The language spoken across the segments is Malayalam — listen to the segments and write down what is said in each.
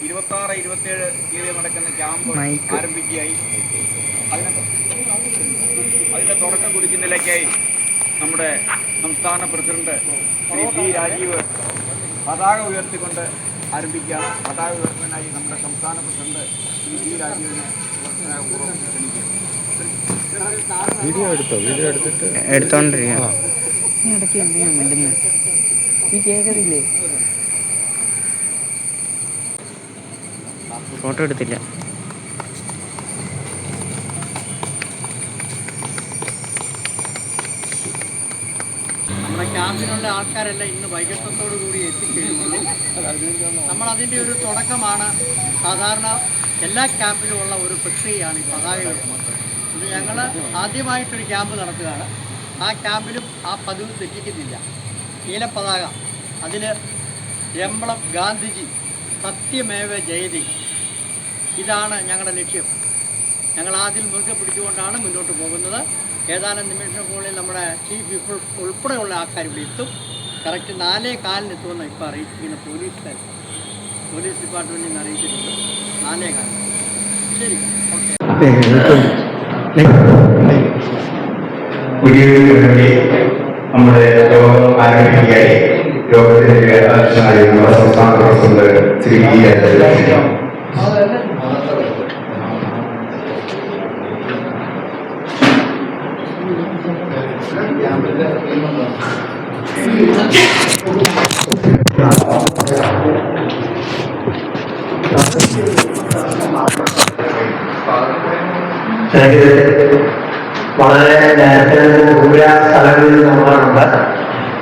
26, 27 തീയതി നടക്കുന്ന ക്യാമ്പ് ആരംഭിക്കുകയായി. അതിൻ്റെ തുടക്കം കുറിക്കുന്ന നിലയ്ക്കായി നമ്മുടെ സംസ്ഥാന പ്രസിഡന്റ് ശ്രീ പി രാജീവ് പതാക ഉയർത്തിക്കൊണ്ട് ആരംഭിക്കുകയാണ്. പതാക ഉയർത്താനായി നമ്മുടെ സംസ്ഥാന പ്രസിഡന്റ് ശ്രീ പി രാജീവിനെ വീഡിയോ എടുത്തിട്ട് എടുത്തോണ്ടിരിക്കുക. ഇടയ്ക്ക് എന്തിനാ മിണ്ടുന്നത്? ഈ കേൾക്കത്തില്ലേ? ഫോട്ടോ എടുത്തില്ല. നമ്മുടെ ക്യാമ്പിനുള്ള ആൾക്കാരെല്ലാം ഇന്ന് വൈകിട്ടത്തോടു കൂടി എത്തിക്കഴിഞ്ഞുള്ളൂ. നമ്മളതിൻ്റെ ഒരു തുടക്കമാണ്. സാധാരണ എല്ലാ ക്യാമ്പിലും ഉള്ള ഒരു പ്രക്രിയയാണ് ഈ പതാക ഉയർത്തുന്നത്. ഇത് ഞങ്ങൾ ആദ്യമായിട്ടൊരു ക്യാമ്പ് നടത്തുകയാണ്. ആ ക്യാമ്പിലും ആ പതിവ് തെറ്റിക്കുന്നില്ല. നീലപ്പതാക, അതിൽ എംബ്ലം ഗാന്ധിജി സത്യമേവ ജയതി, ഇതാണ് ഞങ്ങളുടെ ലക്ഷ്യം. ഞങ്ങൾ ആദ്യം മുറുകെ പിടിച്ചുകൊണ്ടാണ് മുന്നോട്ട് പോകുന്നത്. ഏതാനും നിമിഷങ്ങളിൽ നമ്മുടെ ചീഫ് വിപ്പ് ഉൾപ്പെടെയുള്ള ആൾക്കാർ ഇവിടെ എത്തും. കറക്റ്റ് 4:15 എത്തുമെന്ന് ഇപ്പോൾ അറിയിച്ചിരിക്കുന്ന പോലീസ് ഡിപ്പാർട്ട്മെൻറ്റിൽ നിന്ന് അറിയിച്ചിട്ടുണ്ട്. 4:15. ശരി, ഓക്കെ. പുതിയൊരു നമ്മുടെ യോഗം ആരംഭിക്കുകയായി. യോഗത്തിന്റെ അധ്യക്ഷനായി നമ്മുടെ സംസ്ഥാന പ്രസിഡന്റ് ശ്രീ പി രാജീവ്. വളരെ നേരത്തെ ദൂര സ്ഥലങ്ങളിൽ നമ്മളാണുണ്ട്.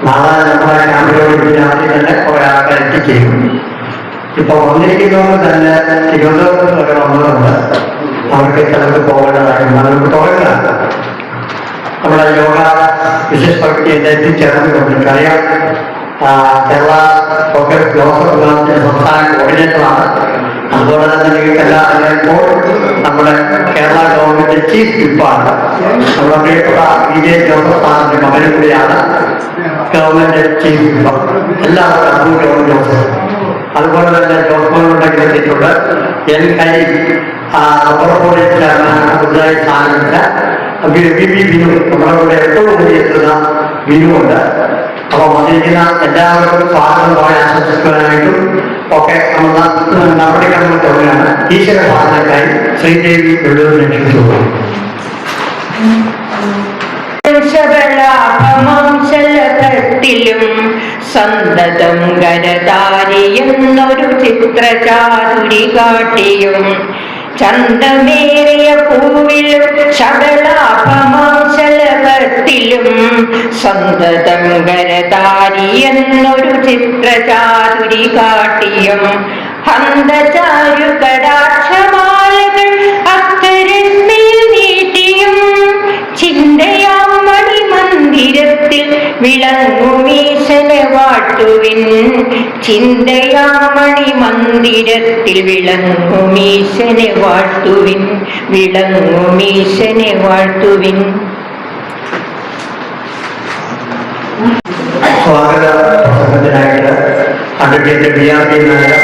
നാളെ നമ്മുടെ ക്യാമ്പിലോട് ആദ്യം തന്നെ കുറെ ആൾക്കാർ എത്തിക്കും. ഇപ്പൊ വന്നിരിക്കുന്നവർ തന്നെ തിരുവനന്തപുരത്ത് വരെ വന്നതുണ്ട്. അവർക്ക് ചിലർക്ക് പോകേണ്ടതായിരുന്നു. നമുക്ക് തുടങ്ങാം. നമ്മുടെ യോഗ വിശേഷപ്പെട്ട് എത്തിച്ചേർന്നിട്ടുണ്ട്. അറിയാം, കേരള ഡോക്ടർ ജോസഫ് ഗാന്ധിന്റെ സംസ്ഥാന കോർഡിനേറ്ററാണ്. അതുപോലെ തന്നെ നിങ്ങൾക്ക് എല്ലാവരും ഇപ്പോൾ നമ്മുടെ കേരള ഗവൺമെന്റ് ചീഫ് വിപ്പാണ്. നമ്മുടെ പ്രിയപ്പെട്ട വിജയ ജോസഫ് സാറിന്റെ മകനും കൂടിയാണ് ഗവൺമെന്റ് ചീഫ് വിപ്പ്. എല്ലാവർക്കും ഗവൺമെന്റ് ജോസഫ്. അതുപോലെ തന്നെ ജോസഫുണ്ടെങ്കിൽ എത്തിയിട്ടുണ്ട്. എൻ ഹരി റബ്ബർ ചെയർമാനാണ്. പുതുതായി സ്ഥാനമില്ല. ബിനു നമ്മുടെ കൂടെ എപ്പോഴും കൂടി എത്തുന്ന ബിനുവുണ്ട്. അപ്പോൾ വന്നിരിക്കുന്ന എല്ലാവർക്കും സ്വാഗതമായി ആശംസിക്കുവാനായിട്ടും ഒക്കെ നടപടിക്രമങ്ങൾ തുടങ്ങുകയാണ്. ഈശ്വര സാധനക്കായി ശ്രീദേവി വെള്ളൂരിനെ ക്ഷണിച്ചു. ശലാഭമാംശലതട്ടിലും സന്തതം കരതാരിയെന്നൊരു ചിത്രചാതുരി കാട്ടിയും ചന്തമേറിയ പൂവിലും ശബളാഭമാംശലതട്ടിലും സന്തതം കരതാരിയെന്നൊരു ചിത്രചാതുരി കാട്ടിയും ഹന്തചാരു കടാക്ഷമാലകൾ അത്തരത്തിൽ നീട്ടിയും ചിന്തയാം മണിമന്ദിരത്തിൽ വിളങ്ങുമീശനെ വാഴ്ത്തുവിൻ. ചിന്തയാം മണിമന്ദിരത്തിൽ വിളങ്ങുമീശനെ വാഴ്ത്തുവിൻ. വിളങ്ങുമീശനെ വാഴ്ത്തുവിൻ. സ്വാഗത പ്രസംഗത്തിനായിട്ട് അഡ്വക്കേറ്റ് BRD നായർ,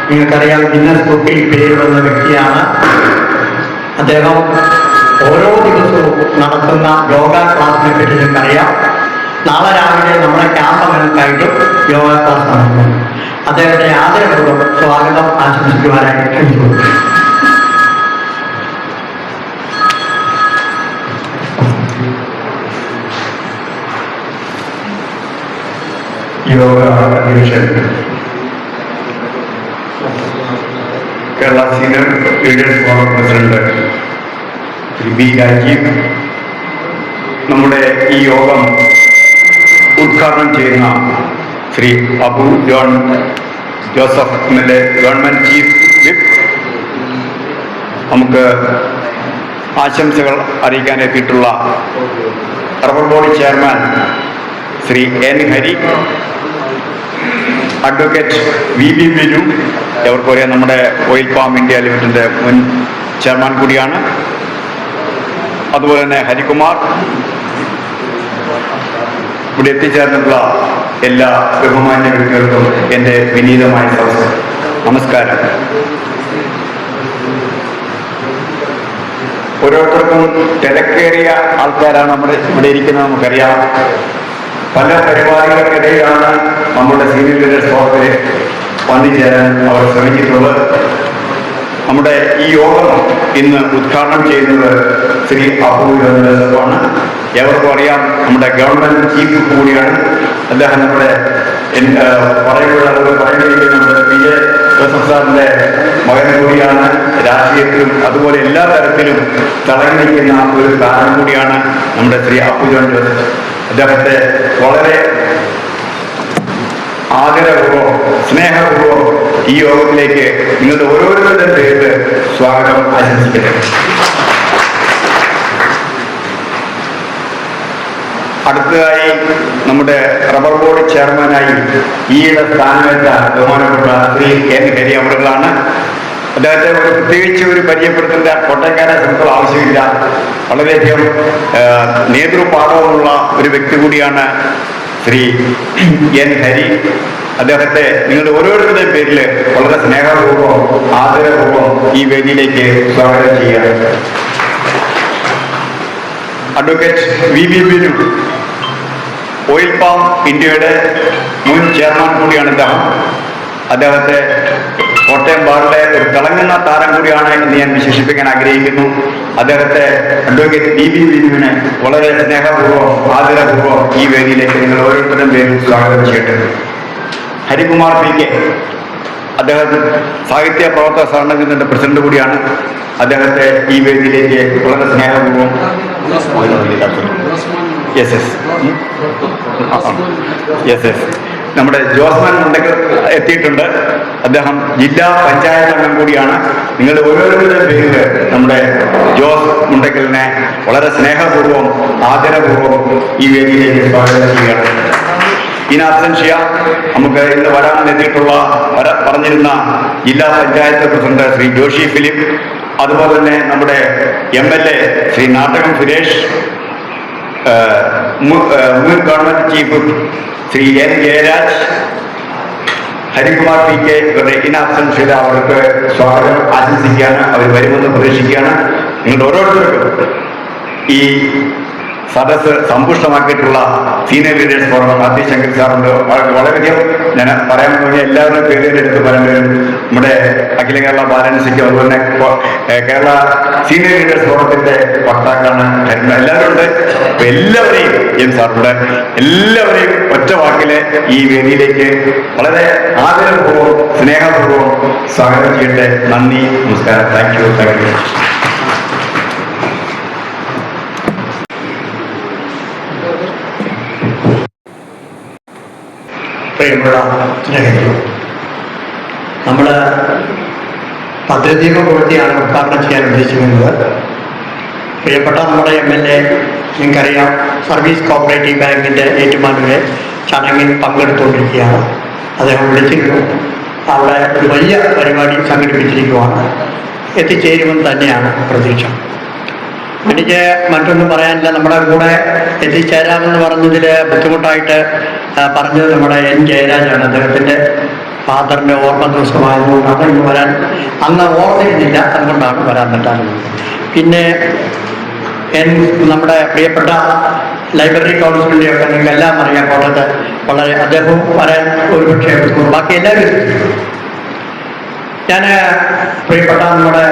നിങ്ങൾക്കറിയാം, ഗിന്നസ് ബുക്കിൽ പേരുള്ള വ്യക്തിയാണ്. അദ്ദേഹം ഓരോ ദിവസവും നടത്തുന്ന യോഗ ക്ലാസിനെ പറ്റി നിങ്ങൾക്കറിയാം. നാളെ രാവിലെ നമ്മുടെ ക്യാമ്പ് അംഗങ്ങൾക്കായിട്ടും യോഗ ക്ലാസ് നടത്തും. അദ്ദേഹത്തെ ആദരപൂർവ്വം സ്വാഗതം ആശംസിക്കുവാനായി ക്ഷണിച്ചു. യോഗ അധ്യക്ഷൻ Kerala senior leaders forum president Shri B Rajeev, നമ്മുടെ ഈ യോഗം ഉദ്ഘാടനം ചെയ്യുന്ന Shri Abu John Joseph MLA government chief whip, നമുക്ക് ആശംസകൾ അറിയിക്കാൻ എത്തിയിട്ടുള്ള rubber board chairman Shri N Hari, advocate VB Binu, അവർക്കറിയാം നമ്മുടെ ഓയിൽ പാം ഇന്ത്യ ലിമിറ്റഡിന്റെ മുൻ ചെയർമാൻ കൂടിയാണ്. അതുപോലെ തന്നെ ഹരികുമാർ, ഇവിടെ എത്തിച്ചേർന്നിട്ടുള്ള എല്ലാ ബഹുമാന്യ വ്യക്തികൾക്കും എൻ്റെ വിനീതമായ നമസ്കാരം. നമസ്കാരം. ഓരോരുത്തർക്കും തിരക്കേറിയ ആൾക്കാരാണ് ഇവിടെ ഇരിക്കുന്നത്, നമുക്കറിയാം. പല പരിപാടികൾക്കിടയിലാണ് നമ്മുടെ സീനിയർ ലീഡേഴ്സ് ഫോറത്തിൽ വന്നുചേരാൻ അവർ ശ്രമിച്ചിട്ടുള്ളത്. നമ്മുടെ ഈ യോഗം ഇന്ന് ഉദ്ഘാടനം ചെയ്യുന്നത് ശ്രീ അപ്പുവാണ്. എവർക്കും അറിയാം, നമ്മുടെ ഗവൺമെന്റ് ചീഫ് കൂടിയാണ് അദ്ദേഹം. നമ്മുടെ പറയുന്നത് പി ജെ ജോസഫ് സാറിന്റെ മകൻ കൂടിയാണ്. രാഷ്ട്രീയത്തിലും അതുപോലെ എല്ലാ തരത്തിലും തിളങ്ങി നിൽക്കുന്ന ഒരു താരം കൂടിയാണ് നമ്മുടെ ശ്രീ അപ്പു ജോൺ ജോസഫ്. അദ്ദേഹത്തെ വളരെ ആദരപൂർവ്വം സ്നേഹപൂർവ്വം ഈ യോഗത്തിലേക്ക് നിങ്ങളുടെ ഓരോരുത്തരുടെ പേരിൽ സ്വാഗതം ആശംസിക്കട്ടെ. അടുത്തതായി നമ്മുടെ റബ്ബർ ബോർഡ് ചെയർമാനായി ഈയിടെ സ്ഥാനമേറ്റ ബഹുമാനപ്പെട്ട ശ്രീ എൻ ഹരി അവറുകളാണ്. അദ്ദേഹത്തെ പ്രത്യേകിച്ച് ഒരു പരിചയപ്പെടുത്തേണ്ട കോട്ടയക്കാരെ സംബന്ധിച്ചുള്ള ആവശ്യമില്ല. വളരെയധികം നേതൃപാഠവുമുള്ള ഒരു വ്യക്തി കൂടിയാണ് ശ്രീ എൻ ഹരി. അദ്ദേഹത്തെ നിങ്ങളുടെ ഓരോരുത്തരുടെയും പേരിൽ വളരെ സ്നേഹപൂർവ്വം ആദരപൂർവ്വം ഈ വേദിയിലേക്ക് സ്വാഗതം ചെയ്യുക. Advocate V V Binu, oil palm India മുൻ ചെയർമാൻ കൂടിയാണ് അദ്ദേഹം. അദ്ദേഹത്തെ കോട്ടയം ബാറിലെ ഒരു തിളങ്ങുന്ന താരം കൂടിയാണ് എന്ന് ഞാൻ വിശേഷിപ്പിക്കാൻ ആഗ്രഹിക്കുന്നു. അദ്ദേഹത്തെ അഡ്വക്കേറ്റ് വി വി ബിനുവിനെ വളരെ സ്നേഹപൂർവ്വം ആദരപൂർവ്വം ഈ വേദിയിലേക്ക് നിങ്ങൾ ഓരോരുത്തരുടെയും പേരിൽ സ്വാഗതം ചെയ്യട്ടെ. ഹരികുമാർ പി കെ, അദ്ദേഹം സാഹിത്യ പ്രവർത്തക സഹകരണ പ്രസിഡന്റ് കൂടിയാണ്. അദ്ദേഹത്തെ ഈ വേദിയിലേക്ക് വളരെ സ്നേഹപൂർവ്വം നമ്മുടെ ജോസ്മാൻ മുണ്ടക്കൽ എത്തിയിട്ടുണ്ട്. അദ്ദേഹം ജില്ലാ പഞ്ചായത്ത് അംഗം കൂടിയാണ്. നിങ്ങൾ ഓരോരുത്തരുടെ പേരിൽ നമ്മുടെ ജോസ് മുണ്ടക്കലിനെ വളരെ സ്നേഹപൂർവ്വം ആദരപൂർവ്വം ഈ വേദിയിലേക്ക് സ്വാഗതം ചെയ്യുകയാണ്. ഇൻ അബ്സെൻഷ്യ നമുക്ക് ഇന്ന് വരാനെത്തിയിട്ടുള്ള പറഞ്ഞിരുന്ന ജില്ലാ പഞ്ചായത്ത് പ്രസിഡന്റ് ശ്രീ ജോഷി ഫിലിപ്പ്, അതുപോലെ തന്നെ നമ്മുടെ MLA ശ്രീ നാട്ടകം സുരേഷ്, മുൻ government chief Shri N Jayaraj, Harikumar P K, ഇവരുടെ ഇൻ അബ്സെൻഷ്യയിൽ അവർക്ക് സ്വാഗതം ആശംസിക്കുകയാണ്. അവർ വരുമെന്ന് പ്രതീക്ഷിക്കുകയാണ്. നിങ്ങളുടെ ഓരോരുത്തർക്കും ഈ സദസ്സ് സമ്പുഷ്ടമാക്കിയിട്ടുള്ള senior leaders forum R T Shankar സാറുണ്ട്. വളരെയധികം ഞാൻ പറയാൻ തുടങ്ങിയ എല്ലാവരുടെയും പേരെടുത്ത് പറയുമ്പോഴും നമ്മുടെ അഖില കേരള ബാലൻസിക്കും അതുപോലെ തന്നെ കേരള സീനിയർ ലീഡേഴ്സ് ഫോറത്തിന്റെ വക്താക്കളാണ് എല്ലാവരും ഉണ്ട്. അപ്പൊ എല്ലാവരെയും എം സാറുണ്ട്, എല്ലാവരെയും ഒറ്റ വാക്കില് ഈ വേദിയിലേക്ക് വളരെ ആദരപൂർവ്വം സ്നേഹപൂർവ്വം സ്വാഗതം ചെയ്യട്ടെ. നന്ദി, നമസ്കാരം. Thank you. പ്രിയമുള്ള സ്നേഹിതരെ, നമ്മൾ ഭദ്രദീപ പ്രവൃത്തിയാണ് ഉദ്ഘാടനം ചെയ്യാൻ ഉദ്ദേശിക്കുന്നത്. പ്രിയപ്പെട്ട നമ്മുടെ MLA, നിങ്ങൾക്കറിയാം, സർവീസ് കോപ്പറേറ്റീവ് ബാങ്കിൻ്റെ ഏറ്റുമാനൂരെ ചടങ്ങിൽ പങ്കെടുത്തുകൊണ്ടിരിക്കുകയാണ്. അദ്ദേഹം വിളിച്ചിരുന്നു. അവിടെ ഒരു വലിയ പരിപാടി സംഘടിപ്പിച്ചിരിക്കുകയാണ്. എത്തിച്ചേരുമെന്ന് തന്നെയാണ് പ്രതീക്ഷ. എനിക്ക് മറ്റൊന്നും പറയാനില്ല. നമ്മുടെ കൂടെ എത്തിച്ചേരാമെന്ന് പറഞ്ഞതിൽ ബുദ്ധിമുട്ടായിട്ട് പറഞ്ഞത് നമ്മുടെ N ജയരാജാണ്. അദ്ദേഹത്തിൻ്റെ ഫാദറിൻ്റെ ഓർമ്മ ദിവസമായതുകൊണ്ടാണ് ഇന്ന് വരാൻ, അന്ന് ഓർമ്മയിരുന്നില്ല, അതുകൊണ്ടാണ് വരാൻ പറ്റാറുള്ളത്. പിന്നെ നമ്മുടെ പ്രിയപ്പെട്ട ലൈബ്രറി കൗൺസിലിൻ്റെ ഒക്കെ നിങ്ങൾക്ക് എല്ലാം അറിയാം, കോട്ടയത്ത് വളരെ അദ്ദേഹവും വരാൻ ഒരുപക്ഷെ ബാക്കി എല്ലാവരും. ഞാൻ പ്രിയപ്പെട്ട നമ്മുടെ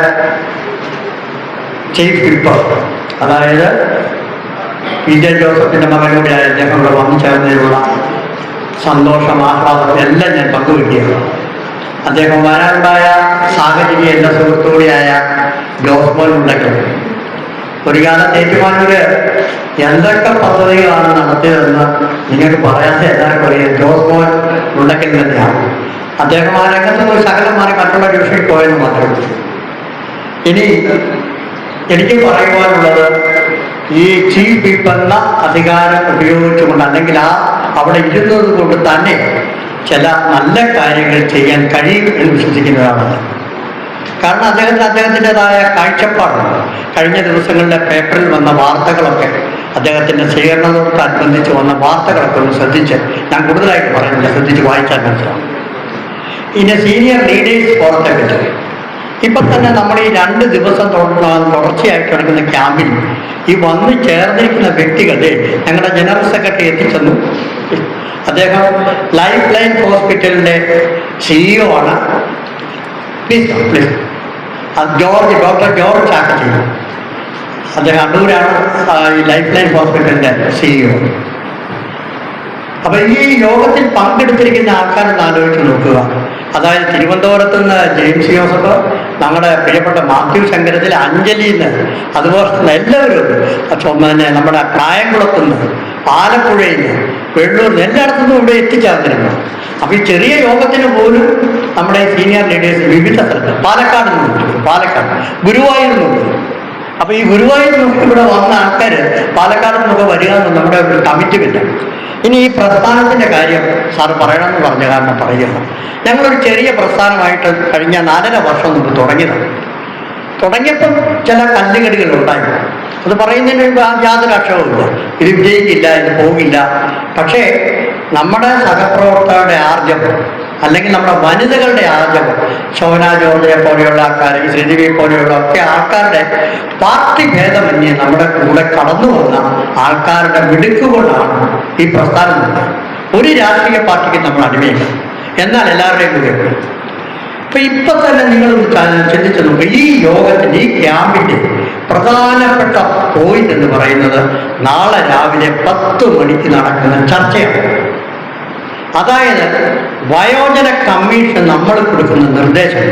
ചീഫ് വിപ്പ്, അതായത് പി ജെ ജോസഫിൻ്റെ മകൻ കൂടിയായ അദ്ദേഹം ഇവിടെ വന്നു ചേർന്നതിലുള്ള സന്തോഷം, ആഹ്ലാദം എല്ലാം ഞാൻ പങ്കുവയ്ക്കുകയാണ്. അദ്ദേഹം വരാനുണ്ടായ സാഹചര്യം എൻ്റെ സുഹൃത്തുകൂടിയായ ജോസ്മോൻ ഉണ്ടെങ്കിൽ ഒരു കാലത്ത് ഏറ്റുമാനൂര് എന്തൊക്കെ പദ്ധതികളാണ് നടത്തിയതെന്ന് നിങ്ങൾക്ക് പറയാതെ എല്ലാവർക്കും അറിയാം. ജോസ്മോൻ ഉണ്ടെങ്കിൽ തന്നെയാണ്. അദ്ദേഹം ആ രംഗത്ത് ഒരു ശകലം മാറി മറ്റുള്ള ഡിവിഷനിൽ പോയെന്ന് മാത്രമേ ഉള്ളൂ. ഇനി എനിക്ക് പറയുവാനുള്ളത്, ഈ ചീഫ് വിപ്പ് എന്ന അധികാരം ഉപയോഗിച്ചുകൊണ്ട്, അല്ലെങ്കിൽ അവിടെ ഇരുന്നത് കൊണ്ട് തന്നെ ചില നല്ല കാര്യങ്ങൾ ചെയ്യാൻ കഴിയും എന്ന് വിശ്വസിക്കുന്നതാണ്. കാരണം അദ്ദേഹത്തിൻ്റെതായ കാഴ്ചപ്പാടുണ്ട്. കഴിഞ്ഞ ദിവസങ്ങളിലെ പേപ്പറിൽ വന്ന വാർത്തകളൊക്കെ, അദ്ദേഹത്തിൻ്റെ സ്വീകരണത്തോടനുബന്ധിച്ച് വന്ന വാർത്തകളൊക്കെ ഒന്ന് ശ്രദ്ധിച്ച്, ഞാൻ കൂടുതലായിട്ട് പറയുന്നില്ല, ശ്രദ്ധിച്ച് വായിച്ചാൽ മനസ്സിലാവും. ഇതിൻ്റെ സീനിയർ ലീഡേഴ്സ് ഫോറത്തെ പറ്റി. ഇപ്പം തന്നെ നമ്മൾ ഈ 2 ദിവസം തുടർച്ചയായിട്ട് നടക്കുന്ന ക്യാമ്പിൽ ഈ വന്ന് ചേർന്നിരിക്കുന്ന വ്യക്തികളെ ഞങ്ങളുടെ ജനറൽ സെക്രട്ടറി എത്തിച്ചെന്നു. അദ്ദേഹം ലൈഫ് ലൈൻ ഹോസ്പിറ്റലിൻ്റെ CEO ആണ്. Please doctor George Chakkatti. അദ്ദേഹം അടൂരാണ് ഈ ലൈഫ് ലൈൻ ഹോസ്പിറ്റലിൻ്റെ CEO. അപ്പം ഈ യോഗത്തിൽ പങ്കെടുത്തിരിക്കുന്ന ആൾക്കാരെന്ന് ആലോചിച്ച് നോക്കുക. അതായത് തിരുവനന്തപുരത്ത് നിന്ന് ജെയിംസ് ജോസഫ്, നമ്മുടെ പ്രിയപ്പെട്ട മാത്യു ശങ്കരത്തിൽ, അഞ്ജലിയിൽ നിന്ന്, അതുപോലെ തന്നെ എല്ലാവരും പിന്നെ നമ്മുടെ കായംകുളത്തുനിന്ന്, ആലപ്പുഴയിൽ നിന്ന്, വെള്ളൂരിൽ എല്ലായിടത്തുനിന്നും ഇവിടെ എത്തിച്ചേർന്നിരുന്നു. അപ്പോൾ ഈ ചെറിയ യോഗത്തിന് പോലും നമ്മുടെ സീനിയർ ലീഡേഴ്സ് വിവിധ സ്ഥലത്ത് പാലക്കാട് ഗുരുവായൂരിൽ നിന്നുണ്ട്. അപ്പോൾ ഈ ഗുരുവായൂരിൽ നിന്ന് ഇവിടെ വന്ന ആൾക്കാർ പാലക്കാട് നിന്നൊക്കെ വരിക എന്ന് നമ്മുടെ ഒരു കമ്മിറ്റ്മെൻറ്റ്. ഇനി ഈ പ്രസ്ഥാനത്തിൻ്റെ കാര്യം സാറ് പറയണമെന്ന് പറഞ്ഞ കാരണം പറയുന്നു. ഞങ്ങളൊരു ചെറിയ പ്രസ്ഥാനമായിട്ട് കഴിഞ്ഞ 4.5 വർഷം മുമ്പ് തുടങ്ങിയപ്പം ചില കല്ലുകടികളുണ്ടായി. അത് പറയുന്നതിന് യാതൊരു അക്ഷരവുമില്ല. ഇത് വിജയിക്കില്ല, ഇത് പോകില്ല. പക്ഷേ നമ്മുടെ സഹപ്രവർത്തകരുടെ ആർജവം, അല്ലെങ്കിൽ നമ്മുടെ വനിതകളുടെ ആർജവം, ശോഭന ജോർജിനെ പോലെയുള്ള ആൾക്കാർ, ശ്രീദേവിയെ പോലെയുള്ള ഒക്കെ ആൾക്കാരുടെ പാർട്ടി ഭേദമന്യേ നമ്മുടെ കൂടെ കടന്നു വന്ന ആൾക്കാരുടെ മിടുക്കുകൊണ്ടാണ് ഈ പ്രസ്ഥാനം. ഒരു രാഷ്ട്രീയ പാർട്ടിക്ക് നമ്മൾ അടിമയില്ല, എന്നാൽ എല്ലാവരുടെയും കൂടെ. അപ്പൊ ഇപ്പൊ തന്നെ നിങ്ങൾ ചിന്തിച്ചു നോക്കുക, ഈ യോഗത്തിന്റെ ഈ ക്യാമ്പിന്റെ പ്രധാനപ്പെട്ട പോയിന്റ് എന്ന് പറയുന്നത് നാളെ രാവിലെ 10 മണിക്ക് നടക്കുന്ന ചർച്ചയാണ്. അതായത് വയോജന കമ്മീഷൻ നമ്മൾ കൊടുക്കുന്ന നിർദ്ദേശം.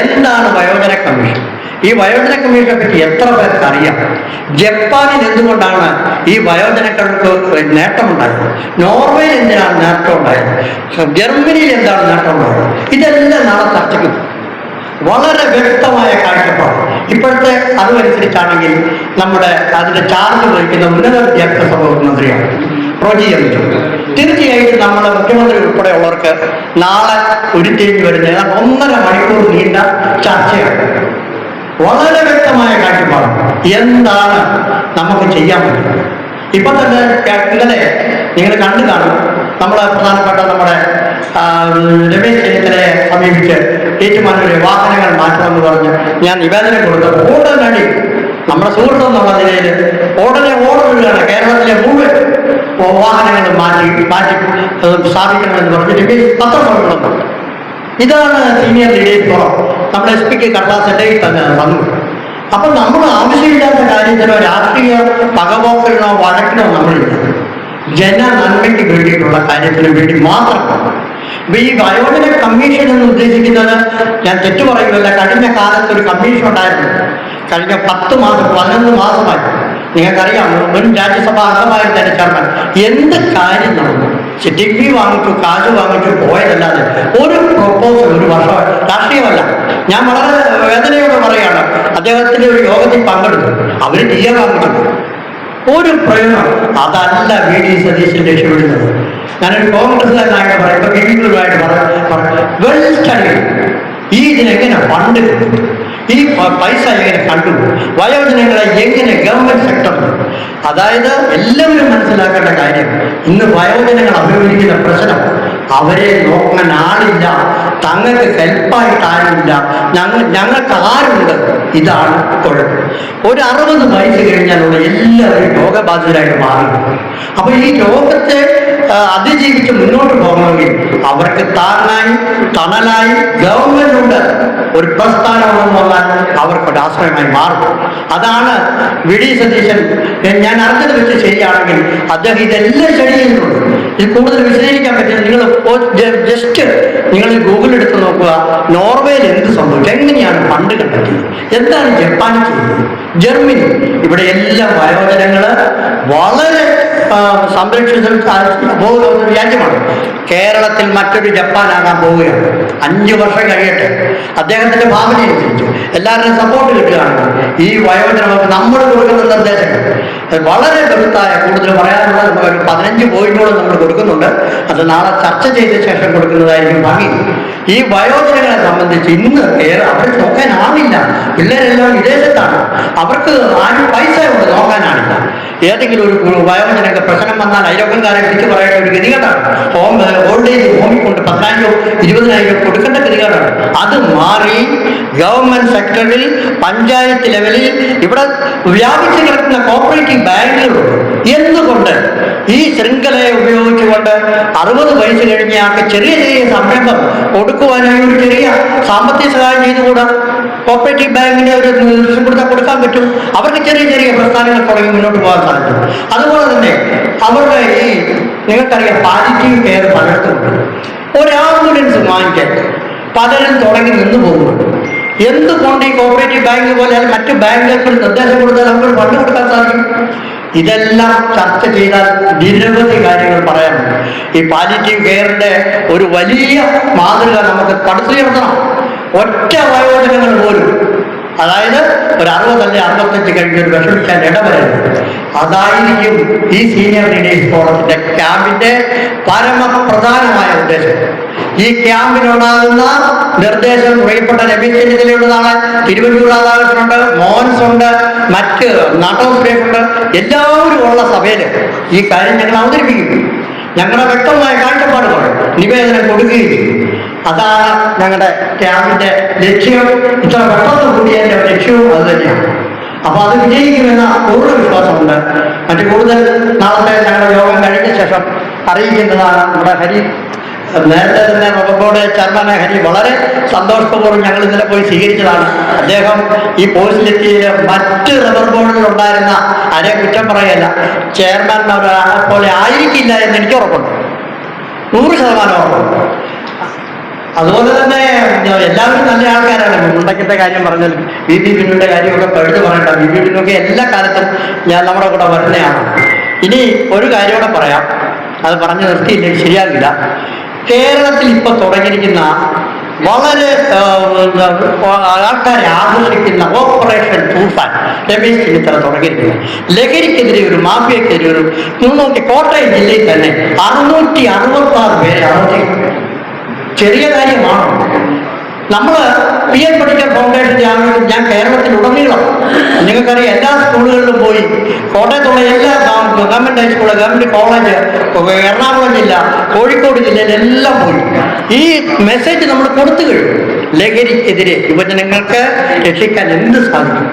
എന്താണ് വയോജന കമ്മീഷൻ? ഈ വയോജന കമ്മീഷനെ പറ്റി എത്ര പേർക്ക് അറിയാം? ജപ്പാനിൽ എന്തുകൊണ്ടാണ് ഈ വയോജനങ്ങൾക്ക് നേട്ടമുണ്ടായത്? നോർവേയിൽ എന്തിനാണ് നേട്ടം ഉണ്ടായത്? ജർമ്മനിയിൽ എന്താണ് നേട്ടം ഉണ്ടായത്? ഇതെല്ലാം നാളെ ചർച്ചയ്ക്ക് വളരെ വ്യക്തമായ കാഴ്ചപ്പാട്. ഇപ്പോഴത്തെ അതുമനുസരിച്ചാണെങ്കിൽ നമ്മുടെ അതിൻ്റെ ചാർജ് വഹിക്കുന്ന ഉന്നത വിദ്യാഭ്യാസ വകുപ്പ് മന്ത്രിയാണ് റോജി എംജു. തീർച്ചയായിട്ടും നമ്മുടെ മുഖ്യമന്ത്രി ഉൾപ്പെടെയുള്ളവർക്ക് നാളെ ഉരുത്തിരിഞ്ഞ് വരുന്ന 1.5 മണിക്കൂർ നീണ്ട ചർച്ചയാണ്. വളരെ വ്യക്തമായ കാഴ്ചപ്പാട് എന്താണ് നമുക്ക് ചെയ്യാൻ പറ്റുന്നത്. ഇപ്പം തന്നെ ഇന്നലെ നിങ്ങൾ കണ്ടു കാണും, നമ്മുടെ പ്രധാനപ്പെട്ട നമ്മുടെ രമേശ് ചെന്നിത്തലയെ സമീപിച്ച് ഏറ്റുമാനൂരെ വാഹനങ്ങൾ മാറ്റണമെന്ന് പറഞ്ഞ് ഞാൻ നിവേദനം കൊടുത്തത് ഉടനടി നമ്മുടെ സുഹൃത്തെന്നുള്ള നിലയിൽ ഉടനെ ഓടുകയാണ്. കേരളത്തിലെ മുഴുവൻ വാഹനങ്ങൾ മാറ്റി സ്ഥാപിക്കണമെന്ന് പറഞ്ഞ് രമേശ് പത്രസമ്മേളനം കൊടുത്തു. ഇതാണ് സീനിയർ ലീഡേഴ്സ് ഫോറം. നമ്മുടെ SP കടലാസ് എൻ്റെ തന്നെ വന്നു. അപ്പം നമ്മൾ ആവശ്യമില്ലാത്ത കാര്യത്തിനോ രാഷ്ട്രീയ പകപോക്കലിനോ വഴക്കിനോ നമ്മളില്ല. ജന നന്മയ്ക്ക് വേണ്ടിയിട്ടുള്ള കാര്യത്തിന് വേണ്ടി മാത്രം. ഇപ്പം ഈ വയോജന കമ്മീഷൻ എന്ന് ഉദ്ദേശിക്കുന്നത്, ഞാൻ തെറ്റു പറയുന്നില്ല, കഴിഞ്ഞ കാലത്ത് ഒരു കമ്മീഷൻ ഉണ്ടായിരുന്നു. കഴിഞ്ഞ 11 മാസമായി. നിങ്ങൾക്കറിയാം, മുൻ രാജ്യസഭാ അംഗമായിരുന്നു എൻ്റെ ചെയർമാൻ. എന്ത് കാര്യം നടന്നു? ഡിഗ്രി വാങ്ങിച്ചു, കാശ് വാങ്ങിച്ചു പോയതല്ലാതെ ഒരു പ്രൊപ്പോസൽ ഒരു വർഷം രാഷ്ട്രീയമല്ല. ഞാൻ വളരെ വേദനയോടെ പറയുകയാണ്, അദ്ദേഹത്തിൻ്റെ ഒരു യോഗത്തിൽ പങ്കെടുത്തു, അവർ DA വാങ്ങിച്ചു, ഒരു പ്രയോജനം. അതല്ല VD സതീശൻ രക്ഷപ്പെടുന്നത്. ഞാനൊരു കോൺഗ്രസ്സുകാരനായിട്ട് പറയാം, ഇപ്പം വിവിധമായിട്ട് വെൽ സ്റ്റഡി ഈ ഇതിനെങ്ങനെ ഫണ്ട്, ഈ പൈസ എങ്ങനെ കണ്ടു, വയോജനങ്ങളെ എങ്ങനെ ഗവൺമെന്റ് സെക്ടറിൽ. അതായത് എല്ലാവരും മനസ്സിലാക്കേണ്ട കാര്യം, ഇന്ന് വയോജനങ്ങൾ അഭിമുഖീകരിക്കുന്ന പ്രശ്നം, അവരെ നോക്കാൻ ആളില്ല, തങ്ങൾക്ക് ഹെൽപ്പായിട്ട് ആരുമില്ല, ഞങ്ങൾക്ക് ആരുണ്ട്. ഇതാണ് കുഴപ്പം. ഒരു 60 വയസ്സ് കഴിഞ്ഞാലുള്ള എല്ലാവരും രോഗബാധിതരായിട്ട് മാറുന്നു. അപ്പോൾ ഈ രോഗത്തെ അതിജീവിച്ച് മുന്നോട്ട് പോകണമെങ്കിൽ അവർക്ക് താങ്ങായി തണലായി ഗവൺമെന്റ് ഉണ്ട്. ഒരു പ്രസ്ഥാനമെന്ന് പറഞ്ഞാൽ അവർക്കൊരു ആശ്രയമായി മാറും. അതാണ് VD സതീശൻ. ഞാൻ അറിഞ്ഞത് വെച്ച് ശരിയാണെങ്കിൽ അദ്ദേഹം ഇതെല്ലാം ശരിയുന്നുണ്ട്. ഇത് കൂടുതൽ വിശദീകരിക്കാൻ പറ്റില്ല. നിങ്ങൾ ജസ്റ്റ് നിങ്ങൾ ഗൂഗിൾ എടുത്ത് നോക്കുക, നോർവേയിൽ എന്ത് സംഭവിച്ചു, എങ്ങനെയാണ് ഫണ്ട് കണ്ടെത്തിയത്, എന്താണ് ജപ്പാനിൽ ചെയ്തത്, ജർമ്മനി. ഇവിടെ എല്ലാം വയോജനങ്ങൾ വളരെ സംരക്ഷിത രാജ്യമാണ്. കേരളത്തിൽ മറ്റൊരു ജപ്പാനാകാൻ പോവുകയാണ്. 5 വർഷം കഴിയട്ടെ. അദ്ദേഹത്തിൻ്റെ ഭാവന അനുസരിച്ച് എല്ലാവരുടെയും സപ്പോർട്ട് കിട്ടുകയാണെങ്കിൽ ഈ വയോജനങ്ങൾക്ക് നമ്മൾ കൊടുക്കുന്ന നിർദ്ദേശങ്ങൾ വളരെ വലുതായ, കൂടുതൽ പറയാനുള്ള ഒരു 15 പോയിന്റുകൾ നമ്മൾ കൊടുക്കുന്നുണ്ട്. അത് നാളെ ചർച്ച ചെയ്ത ശേഷം കൊടുക്കുന്നതായിരിക്കും ഭംഗി. ഈ വയോജനങ്ങളെ സംബന്ധിച്ച് ഇന്ന് അവരെ നോക്കാനാവില്ല. പിള്ളേരെല്ലാം വിദേശത്താണ്, അവർക്ക് ആരും പൈസ കൊണ്ട് നോക്കാനാണില്ല. ഏതെങ്കിലും ഒരു വയോജന എന്തെങ്കിലുമൊക്കെ പ്രശ്നം വന്നാൽ അയൽവക്കംകാരെ വിളിച്ച് പറയേണ്ട ഒരു ഗതികേടാണ്. ഓൾഡ് ഏജ് ഹോമിൽ കൊണ്ട് 10,000 20,000 കൊടുക്കേണ്ട ഗതികേടാണ്. അത് മാറി ഗവൺമെന്റ് സെക്ടറിൽ പഞ്ചായത്ത് ലെവലിൽ ഇവിടെ വ്യാപിച്ചു കിടക്കുന്ന കോപ്പറേറ്റീവ് ബാങ്കുകളുണ്ട്. എന്തുകൊണ്ട് ഈ ശൃംഖലയെ ഉപയോഗിച്ചുകൊണ്ട് 60 വയസ്സ് കഴിഞ്ഞ ആൾക്ക് ചെറിയ ചെറിയ സംരംഭം കൊടുക്കുവാനായി ഒരു ചെറിയ സാമ്പത്തിക സഹായം ചെയ്തുകൂടാ? കോപ്പറേറ്റീവ് ബാങ്കിന്റെ ഒരു കൊടുക്കാൻ പറ്റും. അവർക്ക് ചെറിയ ചെറിയ പ്രസ്ഥാനങ്ങൾ തുടങ്ങി മുന്നോട്ട് പോകാൻ സാധിക്കും. അതുപോലെ തന്നെ അവരുടെ ഈ നിങ്ങൾക്കറിയാം പാലിറ്റീവ് കെയർ പലയിടത്തുണ്ട്. ഒരു ആംബുലൻസ് വാങ്ങിക്കാൻ പലരും തുടങ്ങി നിന്ന് പോകുന്നുണ്ട്. എന്തുകൊണ്ട് ഈ കോപ്പറേറ്റീവ് ബാങ്ക് പോലെ മറ്റു ബാങ്കുകൾക്ക് നിർദ്ദേശം കൊടുത്താൽ നമുക്ക് ഫണ്ട് കൊടുക്കാൻ സാധിക്കും? ഇതെല്ലാം ചർച്ച ചെയ്താൽ നിരവധി കാര്യങ്ങൾ പറയാനുണ്ട്. ഈ പാലിറ്റീവ് കെയറിന്റെ ഒരു വലിയ മാതൃക നമുക്ക് പടുത്തുയർത്തണം. ഒറ്റ വയോജനങ്ങൾ പോലും, അതായത് ഒരു 60 അല്ലെങ്കിൽ 65 കഴിഞ്ഞൊരു വിഷമിക്കാൻ ഇടവരുന്നത്. അതായിരിക്കും ഈ സീനിയർ ലീഡേഴ്സ് ഫോറത്തിന്റെ ക്യാമ്പിന്റെ പരമപ്രധാനമായ ഉദ്ദേശം. ഈ ക്യാമ്പിനുണ്ടാകുന്ന നിർദ്ദേശം പ്രിയപ്പെട്ട രമേശ് ചെന്നിത്തലയുടേതാണ്, തിരുവഞ്ചൂർ രാധാകൃഷ്ണനുണ്ട്, മോഹൻസ് ഉണ്ട്, മറ്റ് നാട്ടോസുരേഷുണ്ട്. എല്ലാവരും ഉള്ള സഭയിൽ ഈ കാര്യം ഞങ്ങൾ അവതരിപ്പിക്കും. ഞങ്ങളുടെ വ്യക്തമായ കാഴ്ചപ്പാട് പറയും, നിവേദനം കൊടുക്കുകയും ചെയ്യും. അതാണ് ഞങ്ങളുടെ ക്യാമ്പിന്റെ ലക്ഷ്യം. ഇത്ര പെട്ടെന്ന് കൂടിയതിന്റെ ലക്ഷ്യവും അത് തന്നെയാണ്. അപ്പൊ അത് വിജയിക്കുമെന്ന പൂർണ്ണ വിശ്വാസമുണ്ട്. മറ്റു കൂടുതൽ നാളത്തെ ഞങ്ങളുടെ യോഗം കഴിഞ്ഞ ശേഷം അറിയിക്കേണ്ടതാണ്. നമ്മുടെ ഹരി നേരത്തെ തന്നെ റബ്ബർ ബോർഡ് ചെയർമാനെ ഹരി വളരെ സന്തോഷപൂർവ്വം ഞങ്ങൾ ഇന്നലെ പോയി സ്വീകരിച്ചതാണ്. അദ്ദേഹം ഈ പോസ്റ്റിലെത്തിയ മറ്റ് റബ്ബർ ബോർഡിൽ ഉണ്ടായിരുന്ന ആരെ കുറ്റം പറയല്ല, ചെയർമാൻമാരെ പോലെ ആയിരിക്കില്ല എന്ന് എനിക്ക് ഉറപ്പുണ്ട്, 100% ഉറപ്പുണ്ട്. അതുപോലെ തന്നെ എല്ലാവരും നല്ല ആൾക്കാരാണ്. മുണ്ടക്കത്തെ കാര്യം പറഞ്ഞാൽ ബി ബിനുവിന്റെ കാര്യമൊക്കെ പഴുത് പറയണ്ട. ബി ബിനൊക്കെ എല്ലാ കാലത്തും ഞാൻ നമ്മുടെ കൂടെ വരുന്നതാണ്. ഇനി ഒരു കാര്യം കൂടെ പറയാം, അത് പറഞ്ഞു നിർത്തിയില്ലെങ്കിൽ ശരിയാകില്ല. കേരളത്തിൽ ഇപ്പൊ തുടങ്ങിയിരിക്കുന്ന വളരെ ആൾക്കാരെ ആകർഷിക്കുന്ന ഓപ്പറേഷൻ തൂഫാൻ രമേശ് ചെന്നിത്തല തുടങ്ങിയിരിക്കുന്നത് ലഹരിക്കെതിരെ ഒരു മാഫിയക്കെതിരെ ഒരു നോക്കി കോട്ടയം ജില്ലയിൽ തന്നെ 666 പേരെ അറസ്റ്റ് ചെയ്തു. ചെറിയ കാര്യമാണോ? നമ്മൾ PN പണിക്കർ ഫൗണ്ടേഷൻ ഞാൻ കേരളത്തിലുടനീളം നിങ്ങൾക്കറിയാം എല്ലാ സ്കൂളുകളിലും പോയി, കോട്ടയത്തുള്ള എല്ലാ government high school, government college, Ernakulam ജില്ല, കോഴിക്കോട് ജില്ലയിലെല്ലാം പോയി ഈ മെസ്സേജ് നമ്മൾ കൊടുത്തു കഴിഞ്ഞു. ലഹരിക്കെതിരെ യുവജനങ്ങൾക്ക് രക്ഷിക്കാൻ എന്ത് സാധിക്കും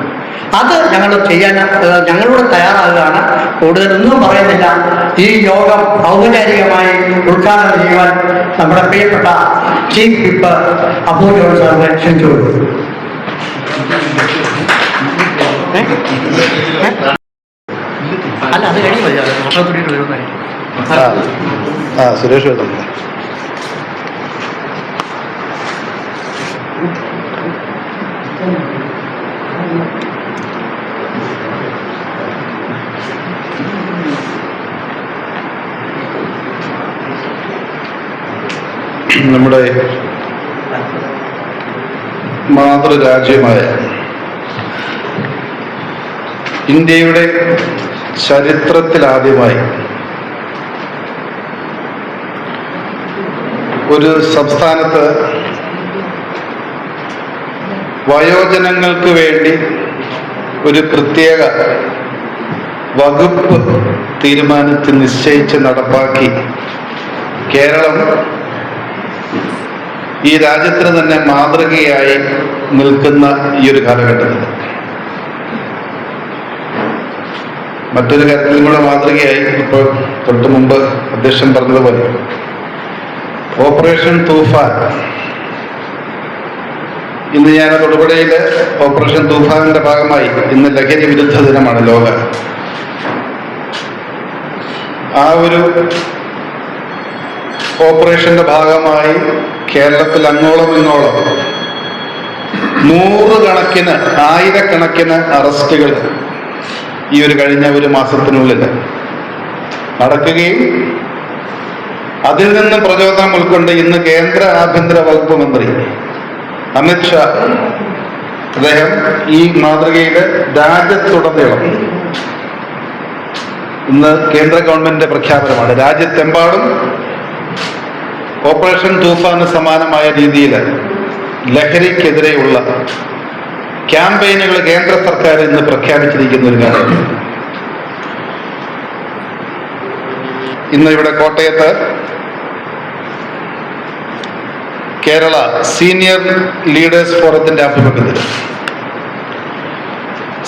അത് ഞങ്ങൾ ചെയ്യാൻ ഞങ്ങളോട് തയ്യാറാകുകയാണ്. കൂടുതലൊന്നും പറയുന്നില്ല. ഈ യോഗം ഔപചാരികമായി ഉദ്ഘാടനം ചെയ്യുവാൻ നമ്മുടെ പ്രിയപ്പെട്ട ചീഫ് വിപ്പ് അബു ജോൺ സാറിനെ ക്ഷണിച്ചു. അല്ല അത് കഴിയുമല്ലോ. സുരേഷ് നമ്മുടെ മാതൃരാജ്യമായ ഇന്ത്യയുടെ ചരിത്രത്തിലാദ്യമായി ഒരു സംസ്ഥാനത്ത് വയോജനങ്ങൾക്ക് വേണ്ടി ഒരു പ്രത്യേക വകുപ്പ് തീരുമാനിച്ച് നിശ്ചയിച്ച് നടപ്പാക്കി കേരളം ഈ രാജ്യത്തിന് തന്നെ മാതൃകയായി നിൽക്കുന്ന ഈ ഒരു കാലഘട്ടത്തിൽ മറ്റൊരു കാര്യത്തിലും കൂടെ മാതൃകയായി ഇപ്പോൾ തൊട്ട് മുമ്പ് അധ്യക്ഷൻ പറഞ്ഞതുപോലെ ഓപ്പറേഷൻ തൂഫാൻ. ഇന്ന് ഞാൻ തൊടുപുഴയിൽ ഓപ്പറേഷൻ തൂഫാനിന്റെ ഭാഗമായി ഇന്ന് ലഹരി വിരുദ്ധ ദിനമാണ് ലോക. ആ ഒരു ഓപ്പറേഷന്റെ ഭാഗമായി കേരളത്തിൽ അങ്ങോളം ഇങ്ങോളം 100 കണക്കിന് 1000 അറസ്റ്റുകൾ ഈ ഒരു കഴിഞ്ഞ ഒരു മാസത്തിനുള്ളിൽ നടക്കുകയും അതിൽ നിന്ന് പ്രചോദനം ഉൾക്കൊണ്ട് ഇന്ന് കേന്ദ്ര ആഭ്യന്തര വകുപ്പ് മന്ത്രി അമിത്ഷാ അദ്ദേഹം ഈ മാതൃകയിൽ രാജ്യത്തുടനീളം ഇന്ന് കേന്ദ്ര ഗവൺമെന്റിന്റെ പ്രഖ്യാപനമാണ്, രാജ്യത്തെമ്പാടും ഓപ്പറേഷൻ തൂഫാന് സമാനമായ രീതിയിൽ ലഹരിക്കെതിരെയുള്ള ക്യാമ്പയിനുകൾ കേന്ദ്ര സർക്കാർ ഇന്ന് പ്രഖ്യാപിച്ചിരിക്കുന്ന ഒരു കാര്യം. ഇന്ന് ഇവിടെ കോട്ടയത്ത് കേരള സീനിയർ ലീഡേഴ്സ് ഫോറത്തിന്റെ ആഭിമുഖ്യത്തിൽ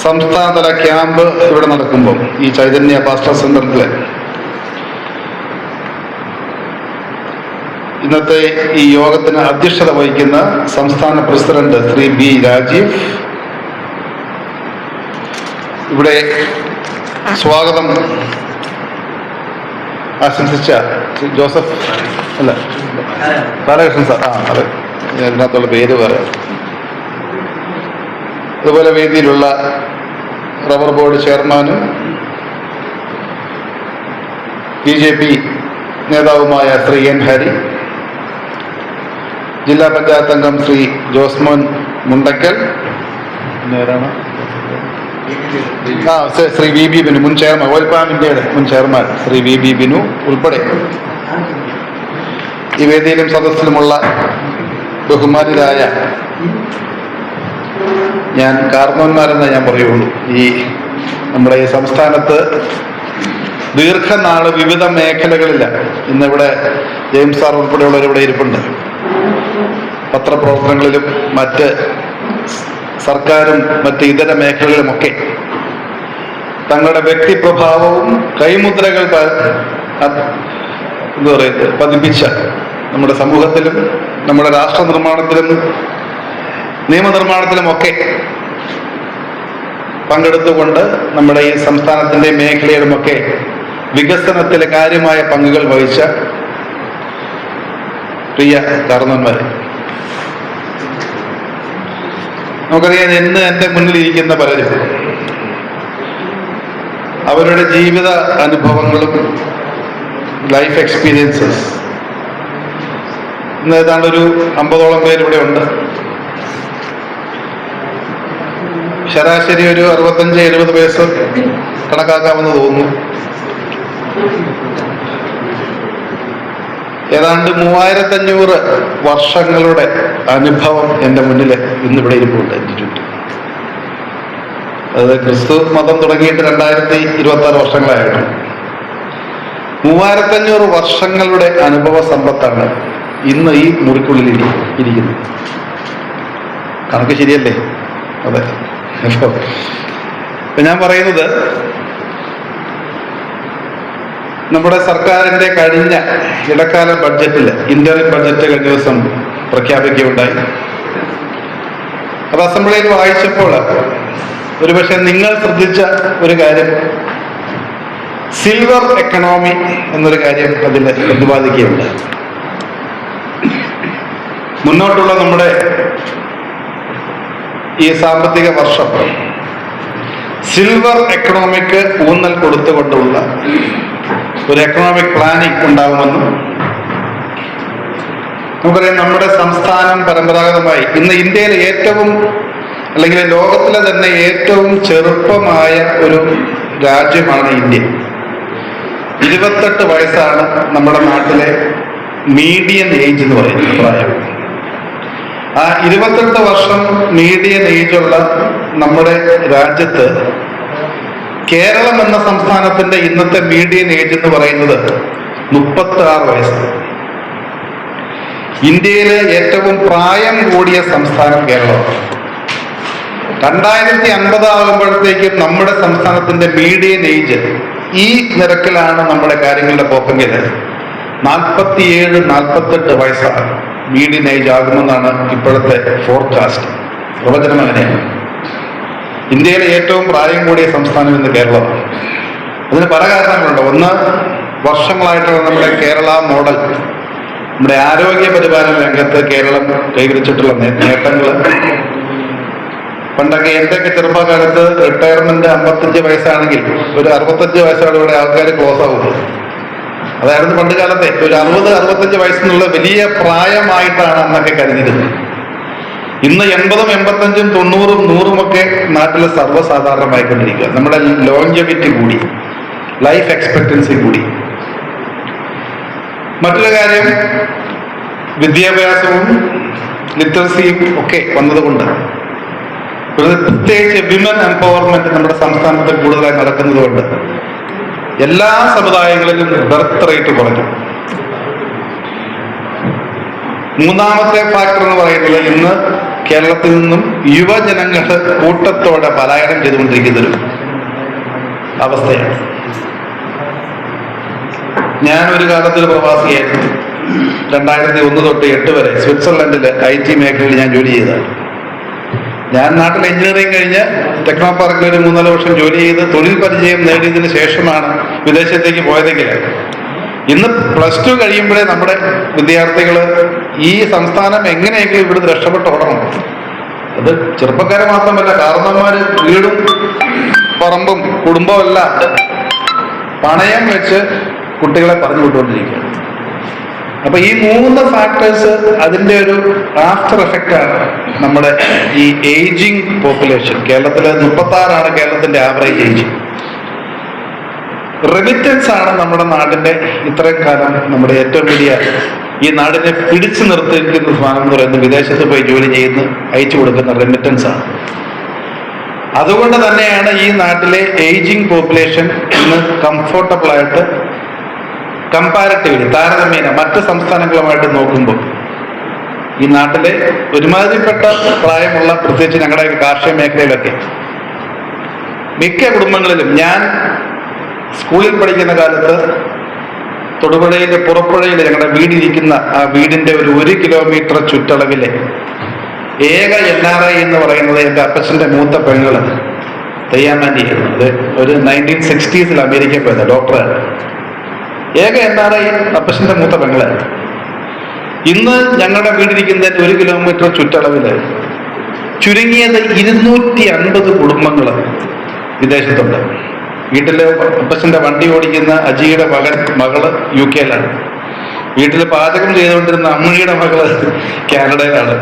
സംസ്ഥാനതല ക്യാമ്പ് ഇവിടെ നടക്കുമ്പോൾ ഈ ചൈതന്യ പാസ്റ്റർ സെന്ററിൽ ഇന്നത്തെ ഈ യോഗത്തിന് അധ്യക്ഷത വഹിക്കുന്ന സംസ്ഥാന പ്രസിഡന്റ് ശ്രീ ബി രാജീവ്, ഇവിടെ സ്വാഗതം ആശംസിച്ച ജോസഫ് അല്ല ബാലകൃഷ്ണൻ സാർ, അതെ, ഇതിനകത്തുള്ള പേര് പറയാം. അതുപോലെ വേദിയിലുള്ള റബ്ബർ ബോർഡ് ചെയർമാനും BJP നേതാവുമായ ശ്രീ എൻ ഹരി, ജില്ലാ പഞ്ചായത്ത് അംഗം ശ്രീ ജോസ്മോൻ മുണ്ടക്കൽ, നേരാണ് ശ്രീ VB ബിനു, മുൻ ചെയർമാൻ ഓയിൽ പാം ഇന്ത്യയുടെ മുൻ ചെയർമാൻ ശ്രീ VB ബിനു ഉൾപ്പെടെ ഈ വേദിയിലും സദസ്സിലുമുള്ള ബഹുമാനിതരായ ഞാൻ കാർന്നോന്മാരെന്നേ ഞാൻ പറയുള്ളൂ. ഈ നമ്മുടെ ഈ സംസ്ഥാനത്ത് ദീർഘനാള് വിവിധ മേഖലകളില്ല. ഇന്നിവിടെ ജെയിംസ് സാർ ഉൾപ്പെടെയുള്ളവരിവിടെ ഇരിപ്പുണ്ട്. പത്രപ്രവർത്തനങ്ങളിലും മറ്റ് സർക്കാരും മറ്റ് ഇതര മേഖലകളിലുമൊക്കെ തങ്ങളുടെ വ്യക്തിപ്രഭാവവും കൈമുദ്രകൾ എന്താ പറയുക പതിപ്പിച്ച നമ്മുടെ സമൂഹത്തിലും നമ്മുടെ രാഷ്ട്ര നിർമ്മാണത്തിലും നിയമനിർമ്മാണത്തിലുമൊക്കെ പങ്കെടുത്തുകൊണ്ട് നമ്മുടെ ഈ സംസ്ഥാനത്തിൻ്റെ മേഖലയിലുമൊക്കെ വികസനത്തിൽ കാര്യമായ പങ്കുകൾ വഹിച്ച പ്രിയ കാരണവന്മാരെ, നമുക്കറിയാം ഇന്ന് എൻ്റെ മുന്നിലിരിക്കുന്ന പലരും അവരുടെ ജീവിത അനുഭവങ്ങളും ലൈഫ് എക്സ്പീരിയൻസസ് ഇന്ന് ഏതാണ്ട് ഒരു 50ഓളം പേരിവിടെ ഉണ്ട്. ശരാശരി ഒരു 65-70 വയസ്സ് കണക്കാക്കാമെന്ന് തോന്നുന്നു. ഏതാണ്ട് 3500 വർഷങ്ങളുടെ അനുഭവം എൻ്റെ മുന്നിൽ ഇന്നിവിടെ ഇരിപ്പുണ്ട്. എൻ്റെ ചുറ്റും അത് ക്രിസ്തു മതം തുടങ്ങിയിട്ട് 2026 വർഷങ്ങളായിട്ടുണ്ട്. 3500 വർഷങ്ങളുടെ അനുഭവ സമ്പത്താണ് ഇന്ന് ഈ മുറിക്കുള്ളിൽ ഇരിക്കുന്നത്. കണക്ക് ശരിയല്ലേ? അതെ. അപ്പൊ ഞാൻ പറയുന്നത്, നമ്മുടെ സർക്കാരിന്റെ കഴിഞ്ഞ ഇടക്കാല ബഡ്ജറ്റിൽ ഇന്ററിം ബഡ്ജറ്റ് കഴിഞ്ഞ ദിവസം പ്രഖ്യാപിക്കുകയുണ്ടായി. അത് അസംബ്ലിയിൽ വായിച്ചപ്പോൾ ഒരുപക്ഷെ നിങ്ങൾ ശ്രദ്ധിച്ച ഒരു കാര്യം, സിൽവർ എക്കണോമി എന്നൊരു കാര്യം അതിൽ പ്രതിപാദിക്കുകയുണ്ട്. മുന്നോട്ടുള്ള നമ്മുടെ ഈ സാമ്പത്തിക വർഷം സിൽവർ എക്കണോമിക്ക് ഊന്നൽ കൊടുത്തുകൊണ്ടുള്ള ഒരു എക്കണോമിക് പ്ലാനിംഗ് ഉണ്ടാകുമെന്നും നമുക്കറിയാം. നമ്മുടെ സംസ്ഥാനം പരമ്പരാഗതമായി ഇന്ന് ഇന്ത്യയിലെ ഏറ്റവും അല്ലെങ്കിൽ ലോകത്തിലെ തന്നെ ഏറ്റവും ചെറുപ്പമായ ഒരു രാജ്യമാണ് ഇന്ത്യ. 28 വയസ്സാണ് നമ്മുടെ നാട്ടിലെ മീഡിയൻ ഏജ് എന്ന് പറയുന്നത് പ്രായം. ആ 28 വർഷം മീഡിയൻ ഏജുള്ള നമ്മുടെ രാജ്യത്ത് കേരളം എന്ന സംസ്ഥാനത്തിന്റെ ഇന്നത്തെ മീഡിയൻ ഏജ് എന്ന് പറയുന്നത് 36 വയസ്സ്. ഇന്ത്യയിലെ ഏറ്റവും പ്രായം കൂടിയ സംസ്ഥാനം കേരളമാണ്. 2050 ആകുമ്പോഴത്തേക്കും നമ്മുടെ സംസ്ഥാനത്തിന്റെ മീഡിയൻ ഏജ് ഈ നിരക്കിലാണ് നമ്മുടെ കാര്യങ്ങളുടെ പോക്കെങ്കിൽ 47-48 വയസ്സാണ് മീഡിയൻ ഏജ് ആകുമെന്നാണ് ഇപ്പോഴത്തെ ഫോർകാസ്റ്റ്, പ്രവചനം അങ്ങനെയാണ്. ഇന്ത്യയിലെ ഏറ്റവും പ്രായം കൂടിയ സംസ്ഥാനം ഇന്ന് കേരളമാണ്. അതിന് പല കാരണങ്ങളുണ്ട്. ഒന്ന്, വർഷങ്ങളായിട്ടുള്ള നമ്മുടെ കേരള മോഡൽ, നമ്മുടെ ആരോഗ്യ പരിപാലന രംഗത്ത് കേരളം കൈവരിച്ചിട്ടുള്ള നേട്ടങ്ങൾ. പണ്ടൊക്കെ എന്റെയൊക്കെ ചെറുപ്പകാലത്ത് റിട്ടയർമെന്റ് 55 വയസ്സാണെങ്കിൽ ഒരു 65 വയസ്സോടുകൂടെ ആൾക്കാർ ക്ലോസ് ആവുള്ളൂ. അതായിരുന്നു പണ്ട് കാലത്തെ. ഒരു 60-65 വയസ്സെന്നുള്ള വലിയ പ്രായമായിട്ടാണ് അന്നൊക്കെ കരുതിയിരുന്നത്. ഇന്ന് 80-, 85-, 90-, 100-ഉം ഒക്കെ നാട്ടിൽ സർവ്വസാധാരണമായിക്കൊണ്ടിരിക്കുക. നമ്മുടെ ലോഞ്ചവിറ്റി കൂടി, ലൈഫ് എക്സ്പെക്ടൻസി കൂടി. മറ്റൊരു കാര്യം, വിദ്യാഭ്യാസവും ലിറ്ററസിയും ഒക്കെ വന്നതുകൊണ്ട്, പ്രത്യേകിച്ച് വിമൻ എംപവർമെന്റ് നമ്മുടെ സംസ്ഥാനത്ത് കൂടുതലായി നടക്കുന്നതുകൊണ്ട് എല്ലാ സമുദായങ്ങളിലും ബർത്ത് റേറ്റ് കുറഞ്ഞു. മൂന്നാമത്തെ ഫാക്ടർ എന്ന് പറയുന്നത് ഇന്ന് കേരളത്തിൽ നിന്നും യുവജനങ്ങൾ കൂട്ടത്തോടെ പലായനം ചെയ്തുകൊണ്ടിരിക്കുന്നൊരു അവസ്ഥയാണ്. ഞാനൊരു കാലത്തൊരു പ്രവാസിയായിരുന്നു. 2001 തൊട്ട് 8 വരെ സ്വിറ്റ്സർലൻഡിൽ IT മേഖലയിൽ ഞാൻ ജോലി ചെയ്തതാണ്. ഞാൻ നാട്ടിൽ എഞ്ചിനീയറിംഗ് കഴിഞ്ഞ് ടെക്നോ പാർക്കിൽ ഒരു 3-4 വർഷം ജോലി ചെയ്ത് തൊഴിൽ പരിചയം നേടിയതിന് ശേഷമാണ് വിദേശത്തേക്ക് പോയതെങ്കിൽ ഇന്ന് +2 കഴിയുമ്പോഴേ നമ്മുടെ വിദ്യാർത്ഥികൾ ഈ സംസ്ഥാനം എങ്ങനെയെങ്കിലും ഇവിടുന്ന് രക്ഷപ്പെട്ട് ഓടണം. അത് ചെറുപ്പക്കാരെ മാത്രമല്ല, കാരണന്മാര് വീടും പറമ്പും കുടുംബവും എല്ലാം പണയം വെച്ച് കുട്ടികളെ പറഞ്ഞു വിട്ടുകൊണ്ടിരിക്കുകയാണ്. അപ്പൊ ഈ 3 ഫാക്ടേഴ്സ് അതിന്റെ ഒരു ആഫ്റ്റർ എഫക്റ്റാണ് നമ്മുടെ ഈ ഏജിങ് പോപ്പുലേഷൻ. കേരളത്തിലെ 36 കേരളത്തിന്റെ ആവറേജ് ഏജ്. റെമിറ്റൻസ് ആണ് നമ്മുടെ നാടിന്റെ ഇത്രയും കാലം നമ്മുടെ ഏറ്റവും വലിയ ഈ നാടിനെ പിടിച്ചു നിർത്തിയിരിക്കുന്ന സാധനം എന്ന് പറയുന്നത് വിദേശത്ത് പോയി ജോലി ചെയ്യുന്ന അയച്ചു കൊടുക്കുന്ന റെമിറ്റൻസ് ആണ്. അതുകൊണ്ട് തന്നെയാണ് ഈ നാട്ടിലെ ഏജിങ് പോപ്പുലേഷൻ ഇന്ന് കംഫോർട്ടബിൾ ആയിട്ട് കമ്പാരിറ്റീവ്ലി താരതമ്യേന മറ്റ് സംസ്ഥാനങ്ങളുമായിട്ട് നോക്കുമ്പോൾ ഈ നാട്ടിലെ ഒരുമാതിരിപ്പെട്ട പ്രായമുള്ള, പ്രത്യേകിച്ച് ഞങ്ങളുടെ കാർഷിക മേഖലയിലൊക്കെ മിക്ക കുടുംബങ്ങളിലും, ഞാൻ സ്കൂളിൽ പഠിക്കുന്ന കാലത്ത് തൊടുപുഴയിലെ പുറപ്പുഴയിൽ ഞങ്ങളുടെ വീടിരിക്കുന്ന ആ വീടിന്റെ ഒരു 1 കിലോമീറ്റർ ചുറ്റളവിലെ ഏക NRI എന്ന് പറയുന്നത് എൻ്റെ അപ്പച്ചൻ്റെ മൂത്ത പെങ്ങള് തെയ്യാമാൻഡിയായിരുന്നു. അത് ഒരു 1960s അമേരിക്കയിൽ പോയത് ഡോക്ടറാണ്. ഏക NRI അപ്പച്ചൻ്റെ മൂത്ത പെങ്ങളായിരുന്നു. ഇന്ന് ഞങ്ങളുടെ വീടിരിക്കുന്നതിന് 1 കിലോമീറ്റർ ചുറ്റളവില് ചുരുങ്ങിയത് 250 കുടുംബങ്ങൾ വിദേശത്തുണ്ട്. വീട്ടില് അപ്പച്ചൻ്റെ വണ്ടി ഓടിക്കുന്ന അജിയുടെ മകള് UK വീട്ടിൽ പാചകം ചെയ്തുകൊണ്ടിരുന്ന അമ്മയുടെ മകള് കാനഡയിലാണ്.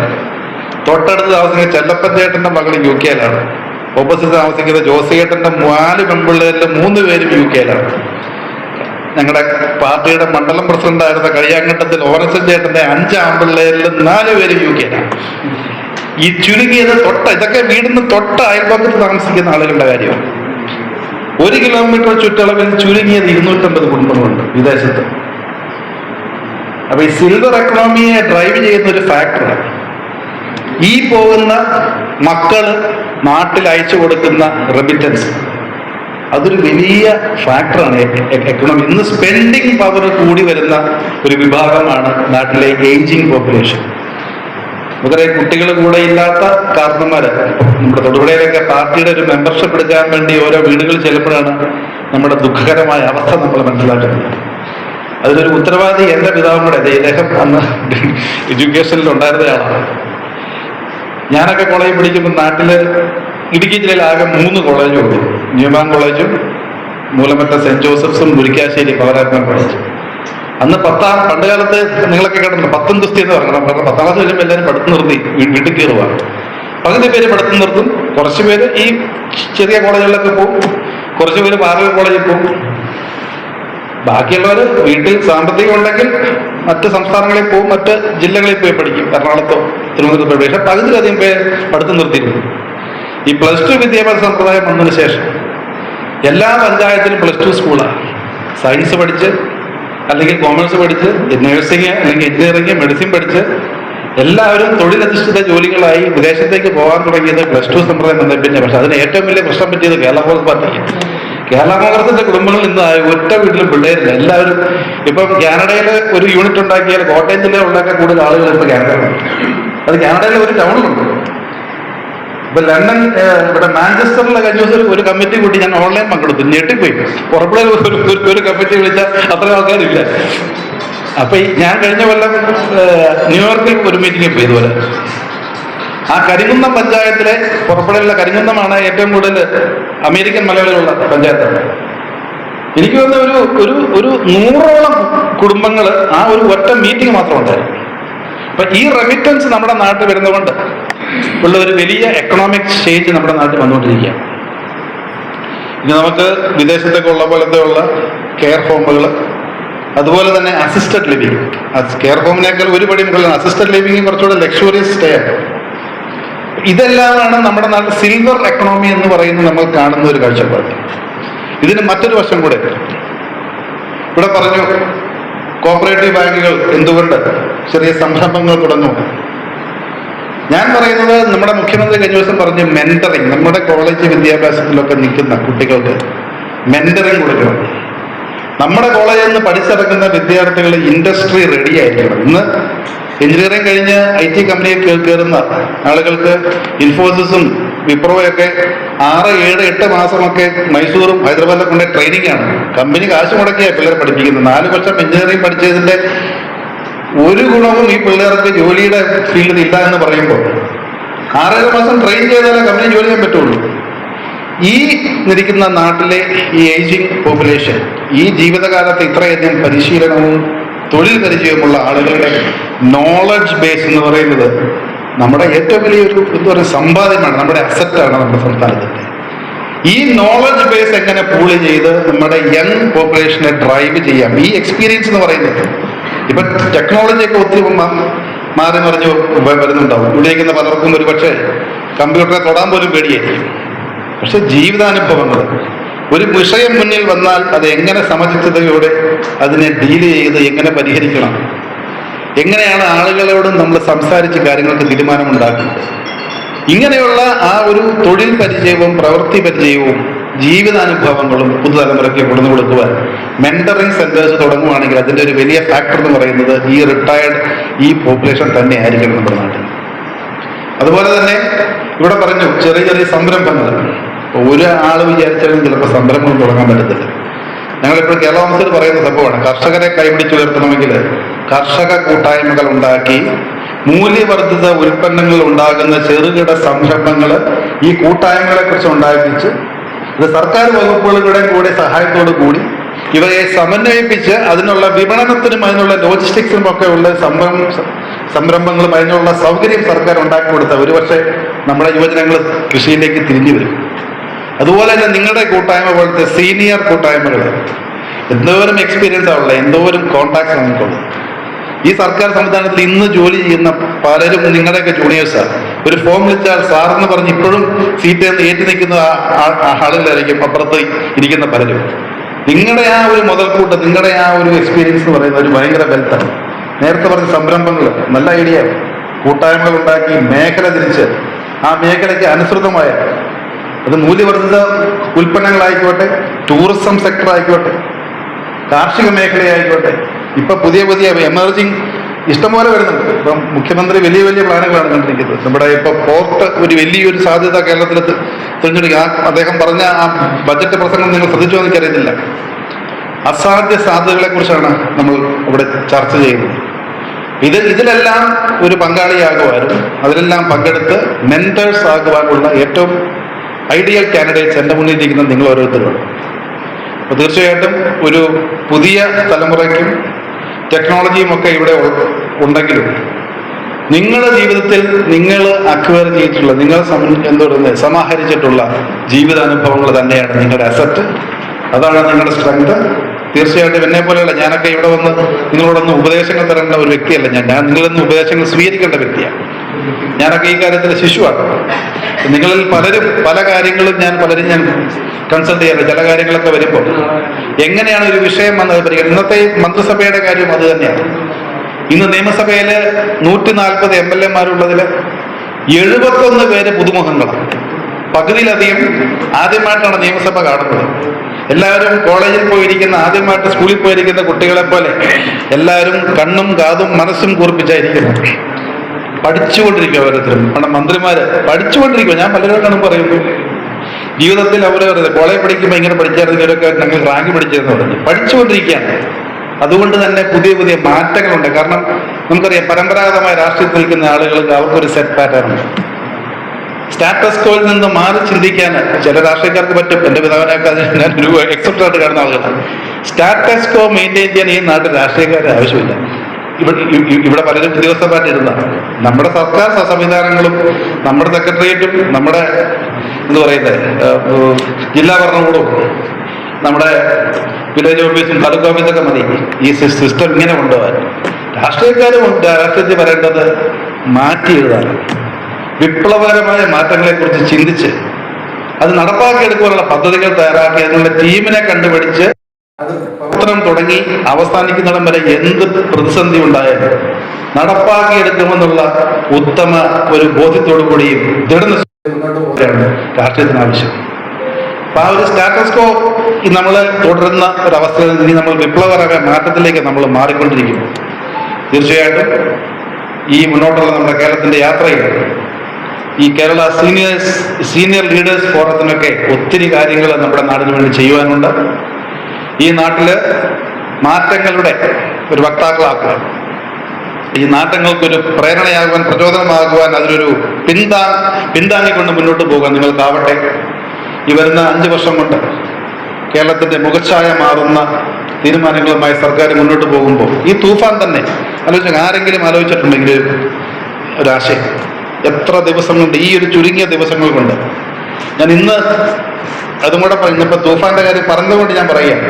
തൊട്ടടുത്ത് താമസിക്കുന്ന ചെല്ലപ്പൻ ചേട്ടന്റെ മകൾ UK ഓപ്പോസിറ്റ് താമസിക്കുന്ന ജോസിയേട്ടന്റെ 4 പെൺപിള്ളേരിൽ 3 പേരും UK ഞങ്ങളുടെ പാർട്ടിയുടെ മണ്ഡലം പ്രസിഡന്റായിരുന്ന കഴിയാങ്കണ്ടത്തിൽ ഓറച്ചൻ ചേട്ടന്റെ 5 ആൺപിള്ളേരിൽ 4 പേരും UK ഈ ചുരുങ്ങിയത് ഇതൊക്കെ വീടിന് തൊട്ട അയൽപക്കത്ത് താമസിക്കുന്ന ആളുകളുടെ കാര്യമാണ്. 1 കിലോമീറ്റർ ചുറ്റളവിൽ ചുരുങ്ങിയത് 250 കുടുംബങ്ങളുണ്ട് വിദേശത്ത്. അപ്പൊ ഈ സിൽവർ എക്കണോമിയെ ഡ്രൈവ് ചെയ്യുന്ന ഒരു ഫാക്ടറാണ് ഈ പോകുന്ന മക്കള് നാട്ടിൽ അയച്ചു കൊടുക്കുന്ന റെമിറ്റൻസ്. അതൊരു വലിയ ഫാക്ടറാണ് എക്കണോമി. ഇന്ന് സ്പെൻഡിങ് പവർ കൂടി വരുന്ന ഒരു വിഭാഗമാണ് നാട്ടിലെ ഏജിങ് പോപ്പുലേഷൻ. നമുക്കറിയാം, കുട്ടികൾ കൂടെ ഇല്ലാത്ത കാരണന്മാര് നമ്മുടെ തൊടുപുഴയിലൊക്കെ പാർട്ടിയുടെ ഒരു മെമ്പർഷിപ്പ് എടുക്കാൻ വേണ്ടി ഓരോ വീടുകളിൽ ചെല്ലുമ്പോഴാണ് നമ്മുടെ ദുഃഖകരമായ അവസ്ഥ നമ്മൾ മനസ്സിലാക്കുന്നത്. അതിലൊരു ഉത്തരവാദി എൻ്റെ പിതാവും കൂടെ. ഇദ്ദേഹം അന്ന് എഡ്യൂക്കേഷനിൽ ഉണ്ടായിരുന്നയാളാണ്. ഞാനൊക്കെ കോളേജിൽ പഠിക്കുമ്പോൾ നാട്ടില് ഇടുക്കി ജില്ലയിൽ ആകെ 3 കോളേജും ഉണ്ട്. ന്യൂമാൻ കോളേജും മൂലമറ്റ സെന്റ് ജോസഫ്സും മുരിക്കാശ്ശേരി പവരാത്മ കോളേജും. അന്ന് പണ്ട് കാലത്ത് നിങ്ങളൊക്കെ കേട്ടിട്ടുണ്ട് 10 ഗുസ്തി എന്ന് പറയണം. 10ാം ക്ലാസ് കഴിയുമ്പോൾ എല്ലാവരും പഠിത്തം നിർത്തി വീട്ടിൽ കയറുവാണ്. പകുതി പേര് പഠിത്തം നിർത്തും, കുറച്ച് പേര് ഈ ചെറിയ കോളേജുകളിലൊക്കെ പോകും, കുറച്ച് പേര് പാർലർ കോളേജിൽ പോകും. ബാക്കിയുള്ളവർ വീട്ടിൽ സാമ്പത്തികം ഉണ്ടെങ്കിൽ മറ്റ് സംസ്ഥാനങ്ങളിൽ പോകും, മറ്റ് ജില്ലകളിൽ പോയി പഠിക്കും, എറണാകുളത്തോ തിരുവനന്തപുരത്തോ. പക്ഷേ പകുതിയിലധികം പേര് പഠിത്തം നിർത്തിയിരുന്നു. ഈ +2 വിദ്യാഭ്യാസ സമ്പ്രദായം വന്നതിന് ശേഷം എല്ലാ പഞ്ചായത്തിലും +2 സ്കൂളാണ്. സയൻസ് പഠിച്ച് അല്ലെങ്കിൽ കോമേഴ്സ് പഠിച്ച് നഴ്സിംഗ് അല്ലെങ്കിൽ എഞ്ചിനീയറിംഗ് മെഡിസിൻ പഠിച്ച് എല്ലാവരും തൊഴിലധിഷ്ഠിത ജോലികളായി വിദേശത്തേക്ക് പോകാൻ തുടങ്ങിയത് +2 സമ്പ്രദായം വന്നതിന് പിന്നെ. പക്ഷെ അതിന് ഏറ്റവും വലിയ പ്രശ്നം പറ്റിയത് കേരള കോൺഗ്രസ് പാർട്ടിക്ക്. കേരള കോൺഗ്രസിന്റെ കുടുംബങ്ങളിൽ ഇന്ന് ഒറ്റ വീട്ടിലും പിള്ളേരില്ല. എല്ലാവരും ഇപ്പം കാനഡയിൽ ഒരു യൂണിറ്റ് ഉണ്ടാക്കിയാൽ കോട്ടയം ജില്ലയിൽ ഉണ്ടാക്കാൻ കൂടുതൽ ആളുകൾ ഇപ്പൊ കാനഡയിലുണ്ട്. അത് കാനഡയിലെ ഒരു ടൗണിലുണ്ട്. ഇപ്പൊ ലണ്ടൻ, ഇവിടെ മാഞ്ചസ്റ്ററിലെ കഴിഞ്ഞ ദിവസം ഒരു കമ്മിറ്റി കൂട്ടി ഞാൻ ഓൺലൈൻ പങ്കെടുത്തു. ഞെട്ടിപ്പോയി. പുറപ്പെടുന്ന ഒരു കമ്മിറ്റി വിളിച്ചാൽ അത്ര ആൾക്കാരില്ല. അപ്പൊ ഞാൻ കഴിഞ്ഞ കൊല്ലം ന്യൂയോർക്കിൽ ഒരു മീറ്റിംഗ് പോയി. ഇതുപോലെ ആ കരിങ്കുന്നം പഞ്ചായത്തിലെ പുറപ്പെടലിലെ കരിങ്കുന്നമാണ് ഏറ്റവും കൂടുതൽ അമേരിക്കൻ മലയാളികളുള്ള പഞ്ചായത്താണ്. എനിക്ക് തോന്നുന്ന ഒരു 100ഓളം കുടുംബങ്ങൾ ആ ഒരു ഒറ്റ മീറ്റിംഗ് മാത്രം ഉണ്ടായിരുന്നു. അപ്പൊ ഈ റെമിറ്റൻസ് നമ്മുടെ നാട്ടിൽ വരുന്നതുകൊണ്ട് ഉള്ള ഒരു വലിയ എക്കണോമിക് ചേഞ്ച് നമ്മുടെ നാട്ടിൽ വന്നുകൊണ്ടിരിക്കുക. ഇനി നമുക്ക് വിദേശത്തൊക്കെ ഉള്ള പോലത്തെ ഉള്ള കെയർ ഹോമുകൾ, അതുപോലെ തന്നെ അസിസ്റ്റഡ് ലിവിങ്. കെയർ ഹോമിനേക്കാൾ ഒരു പടി മുകളിലാണ് അസിസ്റ്റഡ് ലിവിങ്, കുറച്ചുകൂടെ ലക്ഷറിയസ് സ്റ്റേ ആണ്. ഇതെല്ലാമാണ് നമ്മുടെ നാട്ടിൽ സിൽവർ എക്കണോമി എന്ന് പറയുന്നത് നമ്മൾ കാണുന്ന ഒരു കാഴ്ചപ്പാട്. ഇതിന് മറ്റൊരു വശം കൂടെ ഇവിടെ പറഞ്ഞു കോപ്പറേറ്റീവ് ബാങ്കുകൾ എന്തുകൊണ്ട് ചെറിയ സംരംഭങ്ങൾ തുടങ്ങും. ഞാൻ പറയുന്നത് നമ്മുടെ മുഖ്യമന്ത്രി കഴിഞ്ഞ ദിവസം പറഞ്ഞു മെന്ററിങ്, നമ്മുടെ കോളേജ് വിദ്യാഭ്യാസത്തിലൊക്കെ നിൽക്കുന്ന കുട്ടികൾക്ക് മെന്ററിങ് കൊടുക്കണം. നമ്മുടെ കോളേജിൽ നിന്ന് പഠിച്ചിറങ്ങുന്ന വിദ്യാർത്ഥികൾ ഇൻഡസ്ട്രി റെഡി ആയിരിക്കണം. ഇന്ന് എഞ്ചിനീയറിംഗ് കഴിഞ്ഞ് IT കമ്പനിയിൽ കയറുന്ന ആളുകൾക്ക് ഇൻഫോസിസും വിപ്രോയൊക്കെ 6, 7, 8 മാസമൊക്കെ മൈസൂറും ഹൈദരാബാദിലൊക്കെ കൊണ്ട് ട്രെയിനിങ് ആണ്. കമ്പനി കാശ് മുടക്കിയാണ് പിള്ളേർ പഠിപ്പിക്കുന്നത്. 4 വർഷം എഞ്ചിനീയറിംഗ് പഠിച്ചതിന്റെ ഒരു ഗുണവും ഈ പിള്ളേർക്ക് ജോലിയുടെ ഫീൽഡിൽ ഇല്ല എന്ന് പറയുമ്പോൾ 6-7 മാസം ട്രെയിൻ ചെയ്താലേ കമ്പനി ജോലി ചെയ്യാൻ പറ്റുള്ളൂ. ഈ നിൽക്കുന്ന നാട്ടിലെ ഈ ഏജിങ് പോപ്പുലേഷൻ ഈ ജീവിതകാലത്ത് ഇത്രയധികം പരിശീലനവും തൊഴിൽ പരിചയമുള്ള ആളുകളുടെ നോളജ് ബേസ് എന്ന് പറയുന്നത് നമ്മുടെ ഏറ്റവും വലിയൊരു എന്താ പറയുക സമ്പാദ്യമാണ്, നമ്മുടെ അസറ്റാണ് നമ്മുടെ സംസ്ഥാനത്തിൻ്റെ. ഈ നോളജ് ബേസ് എങ്ങനെ പൂള് ചെയ്ത് നമ്മുടെ യങ് പോപ്പുലേഷനെ ഡ്രൈവ് ചെയ്യാം. ഈ എക്സ്പീരിയൻസ് എന്ന് പറയുന്നത് ഇപ്പൊ ടെക്നോളജിയൊക്കെ ഒത്തിരി മാറി മറിഞ്ഞ് വരുന്നുണ്ടാവും. ഉപയോഗിക്കുന്ന പലർക്കും ഒരു പക്ഷേ കമ്പ്യൂട്ടറെ തൊടാൻ പോലും പേടിയായിരിക്കും. പക്ഷെ ജീവിതാനുഭവങ്ങൾ, ഒരു വിഷയം മുന്നിൽ വന്നാൽ അത് എങ്ങനെ സമചിത്തതയോടെ അതിനെ ഡീൽ ചെയ്ത് എങ്ങനെ പരിഹരിക്കണം, എങ്ങനെയാണ് ആളുകളോട് നമ്മൾ സംസാരിച്ച് കാര്യങ്ങൾക്ക് തീരുമാനമുണ്ടാക്കുന്നത്, ഇങ്ങനെയുള്ള ആ ഒരു തൊഴിൽ പരിചയവും പ്രവൃത്തി പരിചയവും ജീവിതാനുഭവങ്ങളും പുതുതലമുറയ്ക്ക് കൊടുന്നു കൊടുക്കുവാൻ മെന്ററിംഗ് സെന്റേഴ്സ് തുടങ്ങുവാണെങ്കിൽ അതിൻ്റെ ഒരു വലിയ ഫാക്ടർ എന്ന് പറയുന്നത് ഈ റിട്ടയർഡ് ഈ പോപ്പുലേഷൻ തന്നെ ആയിരിക്കണം നമ്മുടെ നാട്ടിൽ. അതുപോലെ തന്നെ ഇവിടെ പറഞ്ഞു ചെറിയ ചെറിയ സംരംഭങ്ങൾ. ഒരാൾ വിചാരിച്ചാലും ചിലപ്പോൾ സംരംഭം തുടങ്ങാൻ പറ്റത്തില്ല. ഞങ്ങളിപ്പോൾ കേരള കൗൺസിൽ പറയുന്ന സംഭവമാണ്, കർഷകരെ കൈപിടിച്ചുയർത്തണമെങ്കിൽ കർഷക കൂട്ടായ്മകൾ ഉണ്ടാക്കി മൂല്യവർദ്ധിത ഉൽപ്പന്നങ്ങൾ ഉണ്ടാകുന്ന ചെറുകിട സംരംഭങ്ങൾ ഈ കൂട്ടായ്മകളെ കുറിച്ച് ഉണ്ടാക്കിച്ച് ഇത് സർക്കാർ വകുപ്പുകളുടെ കൂടെ സഹായത്തോടു കൂടി ഇവയെ സമന്വയിപ്പിച്ച് അതിനുള്ള വിപണനത്തിനും അതിനുള്ള ലോജിസ്റ്റിക്സിനും ഒക്കെ ഉള്ള സംരംഭങ്ങളും അതിനുള്ള സൗകര്യം സർക്കാർ ഉണ്ടാക്കി കൊടുത്ത ഒരുപക്ഷെ നമ്മുടെ യുവജനങ്ങൾ കൃഷിയിലേക്ക് തിരിഞ്ഞു വരും. അതുപോലെ തന്നെ നിങ്ങളുടെ കൂട്ടായ്മ പോലത്തെ സീനിയർ കൂട്ടായ്മകൾ എന്തോരം എക്സ്പീരിയൻസ് ആണുള്ളത്, എന്തോരം കോൺടാക്ട്സ് നമുക്കുള്ളത്. ഈ സർക്കാർ സംവിധാനത്തിൽ ഇന്ന് ജോലി ചെയ്യുന്ന പലരും നിങ്ങളുടെയൊക്കെ ജൂനിയേഴ്സാണ്. ഒരു ഫോം വിളിച്ചാൽ സാറെന്ന് പറഞ്ഞ് ഇപ്പോഴും സീറ്റ് ഏറ്റി നിൽക്കുന്ന ആളുകളായിരിക്കും അപ്പുറത്ത് ഇരിക്കുന്ന പലരും. നിങ്ങളുടെ ആ ഒരു മുതൽക്കൂട്ട്, നിങ്ങളുടെ ആ ഒരു എക്സ്പീരിയൻസ് എന്ന് പറയുന്നത് ഒരു ഭയങ്കര വെൽത്താണ്. നേരത്തെ പറഞ്ഞ സംരംഭങ്ങൾ നല്ല ഐഡിയ, കൂട്ടായ്മകൾ ഉണ്ടാക്കി മേഖല തിരിച്ച് ആ മേഖലയ്ക്ക് അനുസൃതമായ അത് മൂല്യവർദ്ധിത ഉൽപ്പന്നങ്ങളായിക്കോട്ടെ, ടൂറിസം സെക്ടർ ആയിക്കോട്ടെ, കാർഷിക മേഖലയായിക്കോട്ടെ, ഇപ്പൊ പുതിയ പുതിയ എമർജിങ് ഇഷ്ടംപോലെ വരുന്നുണ്ട്. ഇപ്പം മുഖ്യമന്ത്രി വലിയ വലിയ പ്ലാനുകളാണ് കണ്ടിരിക്കുന്നത്. നമ്മുടെ ഇപ്പൊ പോർട്ട് ഒരു വലിയൊരു സാധ്യത കേരളത്തിൽ തിരഞ്ഞെടുക്കുക. അദ്ദേഹം പറഞ്ഞ ആ ബജറ്റ് പ്രസംഗം നിങ്ങൾ ശ്രദ്ധിച്ചോ എന്ന് എനിക്കറിയത്തില്ല. അസാധ്യ സാധ്യതകളെ കുറിച്ചാണ് നമ്മൾ ഇവിടെ ചർച്ച ചെയ്യുന്നത്. ഇതിലെല്ലാം ഒരു പങ്കാളിയാകുവാനും അതിലെല്ലാം പങ്കെടുത്ത് മെന്റേഴ്സ് ആകുവാനുള്ള ഏറ്റവും ഐഡിയൽ കാൻഡിഡേറ്റ്സ് എൻ്റെ മുന്നിലിരിക്കുന്ന നിങ്ങൾ ഓരോരുത്തരുമാണ്. അപ്പോൾ തീർച്ചയായിട്ടും ഒരു പുതിയ തലമുറയ്ക്കും ടെക്നോളജിയും ഒക്കെ ഇവിടെ ഉണ്ടെങ്കിലും നിങ്ങളുടെ ജീവിതത്തിൽ നിങ്ങൾ അക്വയർ ചെയ്തിട്ടുള്ള, നിങ്ങൾ സമാഹരിച്ചിട്ടുള്ള ജീവിതാനുഭവങ്ങൾ തന്നെയാണ് നിങ്ങളുടെ അസറ്റ്. അതാണ് നിങ്ങളുടെ സ്ട്രെങ്ത്. തീർച്ചയായിട്ടും എന്നെ പോലെയുള്ള ഞാനൊക്കെ ഇവിടെ വന്ന് നിങ്ങളോടൊന്ന് ഉപദേശങ്ങൾ തരേണ്ട ഒരു വ്യക്തിയല്ല. ഞാൻ നിങ്ങളൊന്ന് ഉപദേശങ്ങൾ സ്വീകരിക്കേണ്ട വ്യക്തിയാണ്. ഞാനൊക്കെ ഈ കാര്യത്തിൽ ശിശുവാണ്. നിങ്ങളിൽ പലരും പല കാര്യങ്ങളും ഞാൻ കൺസൾട്ട് ചെയ്യാറുണ്ട്. ചില കാര്യങ്ങളൊക്കെ വരുമ്പോൾ എങ്ങനെയാണ് ഒരു വിഷയം വന്നത് പരിഗണിക്കുന്നത്. ഇന്നത്തെ മന്ത്രിസഭയുടെ കാര്യം അത് തന്നെയാണ്. ഇന്ന് നിയമസഭയിൽ 140 MLA-മാരുള്ളതിൽ 71 പേര് പുതുമുഖങ്ങളാണ്. പകുതിയിലധികം ആദ്യമായിട്ടാണ് നിയമസഭ കാണുന്നത്. എല്ലാവരും കോളേജിൽ പോയിരിക്കുന്ന, ആദ്യമായിട്ട് സ്കൂളിൽ പോയിരിക്കുന്ന കുട്ടികളെ പോലെ എല്ലാവരും കണ്ണും കാതും മനസ്സും കൂർപ്പിച്ചായിരിക്കുന്നത്. പഠിച്ചുകൊണ്ടിരിക്കുക. ഓരോരുത്തരും നമ്മുടെ മന്ത്രിമാര് പഠിച്ചുകൊണ്ടിരിക്കുക. ഞാൻ പലരോടും പറയുന്നു, ജീവിതത്തിൽ അവരെ കോളേജ് പഠിക്കുമ്പോൾ ഇങ്ങനെ പഠിച്ചായിരുന്നവരൊക്കെ ഞങ്ങൾ റാങ്ക് പിടിച്ചതെന്ന് പറഞ്ഞു. പഠിച്ചുകൊണ്ടിരിക്കുകയാണ്. അതുകൊണ്ട് തന്നെ പുതിയ പുതിയ മാറ്റങ്ങളുണ്ട്. കാരണം നമുക്കറിയാം, പരമ്പരാഗതമായ രാഷ്ട്രീയത്തിൽ നിൽക്കുന്ന ആളുകൾക്ക് അവർക്കൊരു സെറ്റ് പാറ്റേൺ ഉണ്ട്. സ്റ്റാറ്റസ് കോയിൽ നിന്ന് മാറി ചിന്തിക്കാൻ ചില രാഷ്ട്രീയക്കാർക്ക് പറ്റും. എൻ്റെ പിതാവിനൊക്കെ ഞാൻ ഒരു എക്സെപ്റ്റ് ആയിട്ട് കാണുന്ന ആളുകളാണ്. സ്റ്റാറ്റസ് കോ മെയിൻറ്റെയിൻ ചെയ്യാൻ ഈ നാട്ടിൽ രാഷ്ട്രീയക്കാരുടെ ആവശ്യമില്ല. ഇവിടെ പലരും ഉദ്യോഗസ്ഥരായിട്ട് ഇരുന്നാണ്. നമ്മുടെ സർക്കാർ സംവിധാനങ്ങളും നമ്മുടെ സെക്രട്ടേറിയറ്റും നമ്മുടെ ജില്ലാ ഭരണകൂടവും നമ്മുടെ വില്ലേജ് ഓഫീസും താലൂക്ക് ഓഫീസൊക്കെ മതി ഈ സിസ്റ്റം ഇങ്ങനെ കൊണ്ടുപോകാൻ. രാഷ്ട്രീയക്കാരും രാഷ്ട്രീയത്തിൽ വരേണ്ടത് മാറ്റി എഴുതാനാണ്. വിപ്ലവകരമായ മാറ്റങ്ങളെക്കുറിച്ച് ചിന്തിച്ച് അത് നടപ്പാക്കിയെടുക്കാനുള്ള പദ്ധതികൾ തയ്യാറാക്കി അതിനുള്ള ടീമിനെ കണ്ടുപിടിച്ച് പ്രവർത്തനം തുടങ്ങി അവസാനിക്കുന്നിടം വരെ എന്ത് പ്രതിസന്ധി ഉണ്ടായാലും നടപ്പാക്കിയെടുക്കുമെന്നുള്ള ഉത്തമ ഒരു ബോധ്യത്തോടു കൂടിയും ദൃഢനിശ്ചയമാണ് രാഷ്ട്രീയത്തിന് ആവശ്യം. അപ്പൊ ആ ഒരു സ്റ്റാറ്റസ് കോ നമ്മൾ തുടരുന്ന ഒരവസ്ഥയിൽ ഇനി നമ്മൾ വിപ്ലവകരമായ മാറ്റത്തിലേക്ക് നമ്മൾ മാറിക്കൊണ്ടിരിക്കും. തീർച്ചയായിട്ടും ഈ മുന്നോട്ടുള്ള നമ്മുടെ കേരളത്തിന്റെ യാത്രയിൽ ഈ കേരള സീനിയർ ലീഡേഴ്സ് ഫോറത്തിനൊക്കെ ഒത്തിരി കാര്യങ്ങൾ നമ്മുടെ നാടിന് വേണ്ടി ചെയ്യുവാനുണ്ട്. ഈ നാട്ടില് മാറ്റങ്ങളുടെ ഒരു വക്താക്കളാക്കുക, ഈ നാട്ടങ്ങൾക്കൊരു പ്രേരണയാകുവാൻ, പ്രചോദനമാകുവാൻ, അതിനൊരു പിന്താങ്ങിക്കൊണ്ട് മുന്നോട്ട് പോകാൻ നിങ്ങൾക്കാവട്ടെ. ഈ വരുന്ന 5 വർഷം കൊണ്ട് കേരളത്തിന്റെ മുഖച്ഛായ മാറുന്ന തീരുമാനങ്ങളുമായി സർക്കാർ മുന്നോട്ട് പോകുമ്പോൾ ഈ തൂഫാൻ തന്നെ ആരെങ്കിലും ആലോചിച്ചിട്ടുണ്ടെങ്കിൽ ഒരാശയം എത്ര ദിവസം കൊണ്ട്, ഈ ഒരു ചുരുങ്ങിയ ദിവസങ്ങൾ കൊണ്ട്, ഞാൻ ഇന്ന് അതും കൂടെ ഇന്നിപ്പോൾ തൂഫാന്റെ കാര്യം പറഞ്ഞതുകൊണ്ട് ഞാൻ പറയാം,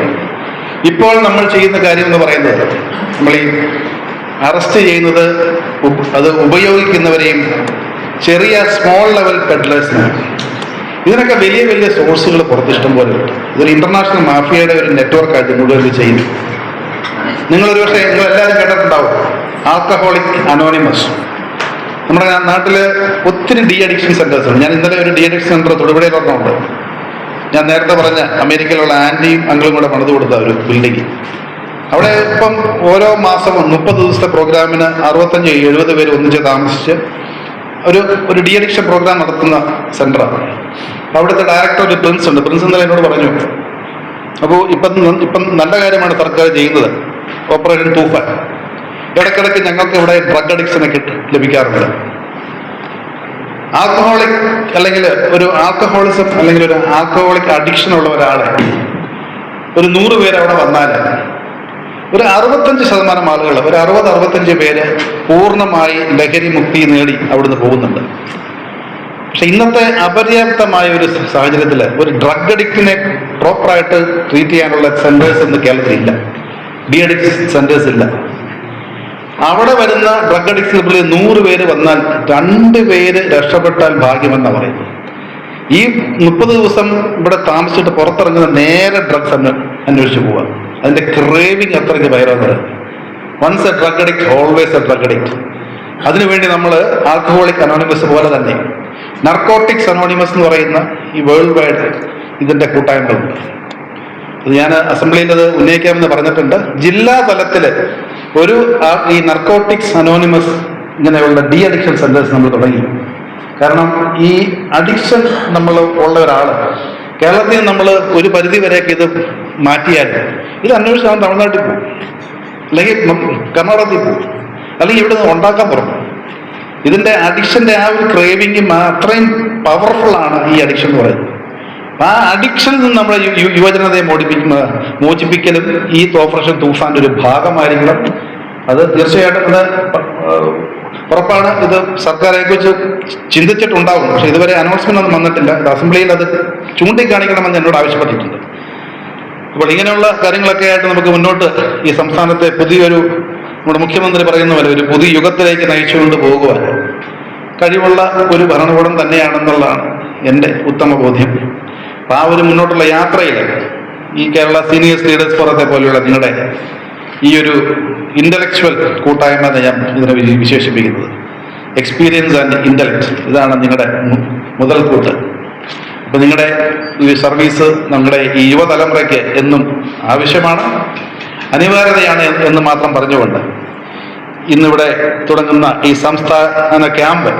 ഇപ്പോൾ നമ്മൾ ചെയ്യുന്ന കാര്യം എന്ന് പറയുന്നത് നമ്മൾ ഈ അറസ്റ്റ് ചെയ്യുന്നത് അത് ഉപയോഗിക്കുന്നവരെയും ചെറിയ സ്മോൾ ലെവൽ പെഡ്ലേഴ്സിനാണ്. ഇതിനൊക്കെ വലിയ വലിയ സോഴ്സുകൾ പുറത്തിഷ്ടം പോലെ കിട്ടും. ഇതൊരു ഇന്റർനാഷണൽ മാഫിയയുടെ ഒരു നെറ്റ്വർക്കായിട്ട് മുഴുവൻ ചെയ്യുന്നു. നിങ്ങളൊരു പക്ഷേ നിങ്ങളെല്ലാവരും കേട്ടിട്ടുണ്ടാവും ആൽക്കഹോളിക് അനോണിമസ്. നമ്മുടെ നാട്ടിൽ ഒത്തിരി ഡി അഡിക്ഷൻ സെന്റേഴ്സ് ഉണ്ട്. ഞാൻ ഇന്നലെ ഒരു ഡി അഡിക്ഷൻ സെന്റർ തൊടുപുഴയിലൊരെണ്ണമുണ്ട്. ഞാൻ നേരത്തെ പറഞ്ഞ അമേരിക്കയിലുള്ള ആൻറ്റിയും അങ്കിളും കൂടെ പണിത് കൊടുത്ത ഒരു ബിൽഡിംഗ്. അവിടെ ഇപ്പം ഓരോ മാസവും 30 ദിവസത്തെ പ്രോഗ്രാമിന് 65-70 പേര് ഒന്നിച്ച് താമസിച്ച് ഒരു ഡി അഡിക്ഷൻ പ്രോഗ്രാം നടത്തുന്ന സെന്ററാണ്. അവിടുത്തെ ഡയറക്ടർ ഒരു പ്രിൻസ് ഉണ്ട്. പ്രിൻസ് ഇന്നലെ എന്നോട് പറഞ്ഞു, അപ്പോൾ ഇപ്പം നല്ല കാര്യമാണ് സർക്കാർ ചെയ്യുന്നത്, ഓപ്പറേഷൻ തൂഫാൻ. ഇടയ്ക്കിടയ്ക്ക് ഞങ്ങൾക്ക് ഇവിടെ ഡ്രഗ് അഡിക്ഷനൊക്കെ ലഭിക്കാറുണ്ട്. ആൽക്കഹോളിക് അല്ലെങ്കിൽ ഒരു ആൽക്കഹോളിസം അല്ലെങ്കിൽ ഒരു ആൽക്കഹോളിക് അഡിക്ഷൻ ഉള്ള ഒരാളെ ഒരു 100 പേര് അവിടെ വന്നാൽ ഒരു 65% ആളുകൾ, ഒരു 60-65 പേര് പൂർണ്ണമായി ലഹരി മുക്തി നേടി അവിടുന്ന് പോകുന്നുണ്ട്. പക്ഷെ ഇന്നത്തെ അപര്യാപ്തമായ ഒരു സാഹചര്യത്തിൽ ഒരു ഡ്രഗ് അഡിക്റ്റിനെ പ്രോപ്പറായിട്ട് ട്രീറ്റ് ചെയ്യാനുള്ള സെന്റേഴ്സ് ഇന്ന് കേരളത്തിലില്ല. ഡി അഡിക്ഷൻ സെന്റേഴ്സ് ഇല്ല. അവിടെ വരുന്ന ഡ്രഗ് അഡിക്ഷൻ 100 പേര് വന്നാൽ 2 പേര് രക്ഷപ്പെട്ടാൽ ഭാഗ്യമെന്നാണ് പറയുന്നത്. ഈ 30 ദിവസം ഇവിടെ താമസിച്ചിട്ട് പുറത്തിറങ്ങുന്ന നേരെ ഡ്രഗ്സ് അന്വേഷിച്ച് പോവുക. അതിന്റെ ക്രേവിങ് അത്രയ്ക്ക് ഭയങ്കര. Once a drug addict always a drug addict. അതിനുവേണ്ടി നമ്മൾ ആൽക്കഹോളിക് അനോണിമസ് പോലെ തന്നെ നർക്കോട്ടിക്സ് അനോണിമസ് എന്ന് പറയുന്ന ഈ വേൾഡ് വൈഡ് ഇതിന്റെ കൂട്ടായ്മകളുണ്ട്. അത് ഞാൻ അസംബ്ലിയിൽ അത് ഉന്നയിക്കാമെന്ന് പറഞ്ഞിട്ടുണ്ട്. ജില്ലാ തലത്തിൽ ഈ നർക്കോട്ടിക്സ് അനോണിമസ് ഇങ്ങനെയുള്ള ഡി അഡിക്ഷൻ സെന്റേഴ്സ് നമ്മൾ തുടങ്ങി. കാരണം ഈ അഡിക്ഷൻ നമ്മൾ ഉള്ള ഒരാൾ കേരളത്തിൽ നമ്മൾ ഒരു പരിധി വരെയൊക്കെ ഇത് മാറ്റിയാൽ ഇത് അന്വേഷിച്ചാൽ തമിഴ്നാട്ടിൽ പോകും, അല്ലെങ്കിൽ കർണാടകത്തിൽ പോകും, അല്ലെങ്കിൽ ഇവിടെ നിന്ന് ഉണ്ടാക്കാൻ തുടങ്ങും. ഇതിന്റെ അഡിക്ഷന്റെ ആ ഒരു ക്രേവിങ്ങും അത്രയും പവർഫുള്ളാണ് ഈ അഡിക്ഷൻ എന്ന് പറയുന്നത്. ആ അഡിക്ഷനിൽ നിന്ന് നമ്മുടെ യുവജനതയെ മോചിപ്പിക്കലും ഈ ഓപ്പറേഷൻ തൂഫാന്റെ ഒരു ഭാഗമായിരിക്കണം. അത് തീർച്ചയായിട്ടും ഇത് ഉറപ്പാണ്. ഇത് സർക്കാരെ കുറിച്ച് ചിന്തിച്ചിട്ടുണ്ടാകും, പക്ഷെ ഇതുവരെ അനൗൺസ്മെന്റ് ഒന്നും വന്നിട്ടില്ല. അസംബ്ലിയിൽ അത് ചൂണ്ടിക്കാണിക്കണമെന്ന് എന്നോട് ആവശ്യപ്പെട്ടിട്ടുണ്ട്. അപ്പോൾ ഇങ്ങനെയുള്ള കാര്യങ്ങളൊക്കെ ആയിട്ട് നമുക്ക് മുന്നോട്ട് ഈ സംസ്ഥാനത്തെ നമ്മുടെ മുഖ്യമന്ത്രി പറയുന്ന പോലെ ഒരു പുതിയ യുഗത്തിലേക്ക് നയിച്ചുകൊണ്ട് പോകുവാൻ കഴിവുള്ള ഒരു ഭരണകൂടം തന്നെയാണെന്നുള്ളതാണ് എൻ്റെ ഉത്തമ ബോധ്യം. അപ്പം ആ ഒരു മുന്നോട്ടുള്ള യാത്രയിൽ ഈ കേരള സീനിയേഴ്സ് ലീഡേഴ്സ് ഫോറത്തെ പോലെയുള്ള നിങ്ങളുടെ ഈ ഒരു ഇന്റലക്ച്വൽ കൂട്ടായ്മ ഞാൻ ഇതിനെ വിശേഷിപ്പിക്കുന്നത്. എക്സ്പീരിയൻസ് ആൻഡ് ഇന്റലക്ട്, ഇതാണ് നിങ്ങളുടെ മുതൽക്കൂട്ട്. അപ്പം നിങ്ങളുടെ ഈ സർവീസ് നമ്മുടെ ഈ യുവതലമുറയ്ക്ക് എന്നും ആവശ്യമാണ്, അനിവാര്യതയാണ് എന്ന് മാത്രം പറഞ്ഞുകൊണ്ട് ഇന്നിവിടെ തുടങ്ങുന്ന ഈ സംസ്ഥാന ക്യാമ്പ്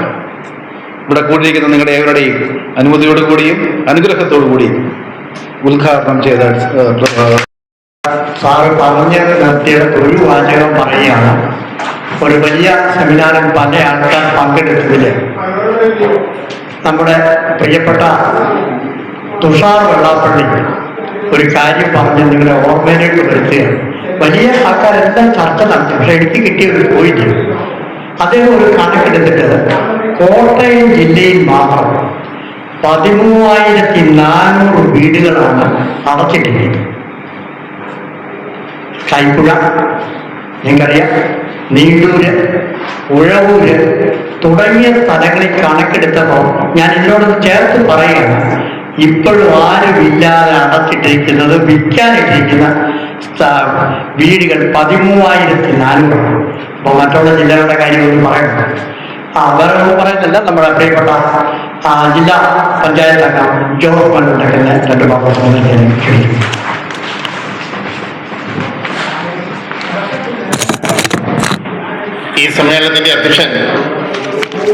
ഇവിടെ കൂടിയിരിക്കുന്ന നിങ്ങളുടെ ഏവരുടെയും അനുമതിയോടുകൂടിയും അനുഗ്രഹത്തോടു കൂടിയും ഉദ്ഘാടനം ചെയ്ത സാറ് പറഞ്ഞ് നിർത്തിയ ഒരു വാചകം പറയുകയാണ്. ഒരു വലിയ സെമിനാറിൽ പല ആൾക്കാർ പങ്കെടുത്തതിൽ നമ്മുടെ പ്രിയപ്പെട്ട തുഷാർ വെള്ളാപ്പള്ളി ഒരു കാര്യം പറഞ്ഞ് നിങ്ങളുടെ ഓർമ്മയിലേക്ക് വരുത്തുകയാണ്. വലിയ ആൾക്കാരെല്ലാം ചർച്ച നടത്തി, പക്ഷെ എനിക്ക് കിട്ടിയ ഒരു പോയിന്റ്, അദ്ദേഹം ഒരു കണക്കെടുത്തിട്ട് കോട്ടയം ജില്ലയിൽ മാത്രം 13,400 വീടുകളാണ് അടച്ചിട്ടിരിക്കുന്നത്. കൈപ്പുഴ നിങ്ങൾക്കറിയാം, നീണ്ടൂര്, ഉഴവൂര് തുടങ്ങിയ സ്ഥലങ്ങളിൽ കണക്കെടുത്തപ്പോൾ ഞാൻ എന്നോട് ചേർത്ത് പറയുകയാണ്, ഇപ്പോഴും ആരുമില്ലാതെ അടച്ചിട്ടിരിക്കുന്നത്, വിൽക്കാനിട്ടിരിക്കുന്ന വീടുകൾ 13,400. അപ്പോൾ മറ്റുള്ള ജില്ലകളുടെ കാര്യമൊന്നും പറയണം. വേറെ ഒന്നും പറയുന്നില്ല. നമ്മുടെ പ്രിയപ്പെട്ട ജില്ലാ പഞ്ചായത്ത് അംഗം ജോസ് മണ്ണുണ്ടാക്കുന്ന 2 വാക്കുകൾ. ഈ സമ്മേളനത്തിന്റെ അധ്യക്ഷൻ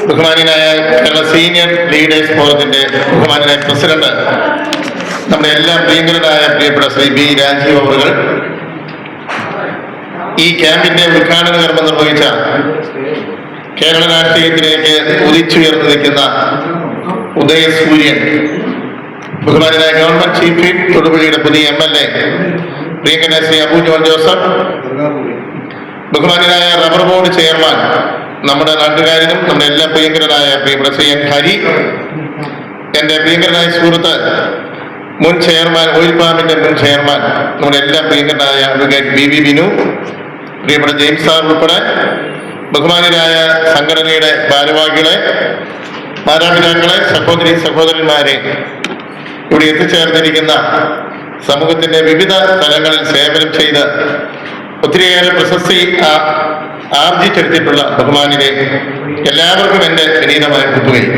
ബഹുമാനായ കേരള സീനിയർ ലീഡേഴ്സ് ഫോറത്തിന്റെ ബഹുമാനായ പ്രസിഡന്റ്, നമ്മുടെ എല്ലാ പ്രിയങ്കരനായ പ്രിയപ്പെട്ട ശ്രീ ബി രാജീവ് അവറുകൾ, ഈ ക്യാമ്പിന്റെ ഉദ്ഘാടന കർമ്മം നിർവഹിച്ച കേരള രാഷ്ട്രീയത്തിലേക്ക് ഉദിച്ചുയർന്നു നിൽക്കുന്ന ഉദയസൂര്യൻ, ബഹുമാനായ ഗവൺമെന്റ് ചീഫ് വിപ്പ് തൊടുപുഴയുടെ പുതിയ MLA പ്രിയങ്കരനായ ശ്രീ അബു ജോൺ ജോസഫ്, ബഹുമാനായ റബ്ബർ ബോർഡ് ചെയർമാൻ, നമ്മുടെ നാട്ടുകാരനും നമ്മുടെ എല്ലാ പ്രിയങ്കരനായ പ്രിയപ്പെട്ട ശ്രീ എൻ ഹരി, എൻ്റെ പ്രിയങ്കരനായ സുഹൃത്ത് മുൻ ചെയർമാൻ, ഓയിൽ പാമ്പിന്റെ മുൻ ചെയർമാൻ, നമ്മുടെ എല്ലാ പ്രിയങ്കരനായ അഡ്വക്കേറ്റ് BV വിനു, പ്രിയപ്പെട്ട ജെയിംസ് സാർ ഉൾപ്പെടെ ബഹുമാനരായ സംഘടനയുടെ ഭാരവാഹികളെ, മാതാപിതാക്കളെ, സഹോദരി സഹോദരന്മാരെ, ഇവിടെ എത്തിച്ചേർന്നിരിക്കുന്ന സമൂഹത്തിന്റെ വിവിധ തലങ്ങളിൽ സേവനം ചെയ്ത് ഒത്തിരിയേറെ പ്രശസ്തി ആർജിച്ചെടുത്തിട്ടുള്ള ബഹുമാനിനെ എല്ലാവർക്കും എൻ്റെ വിനീതമായ കുത്തുകയും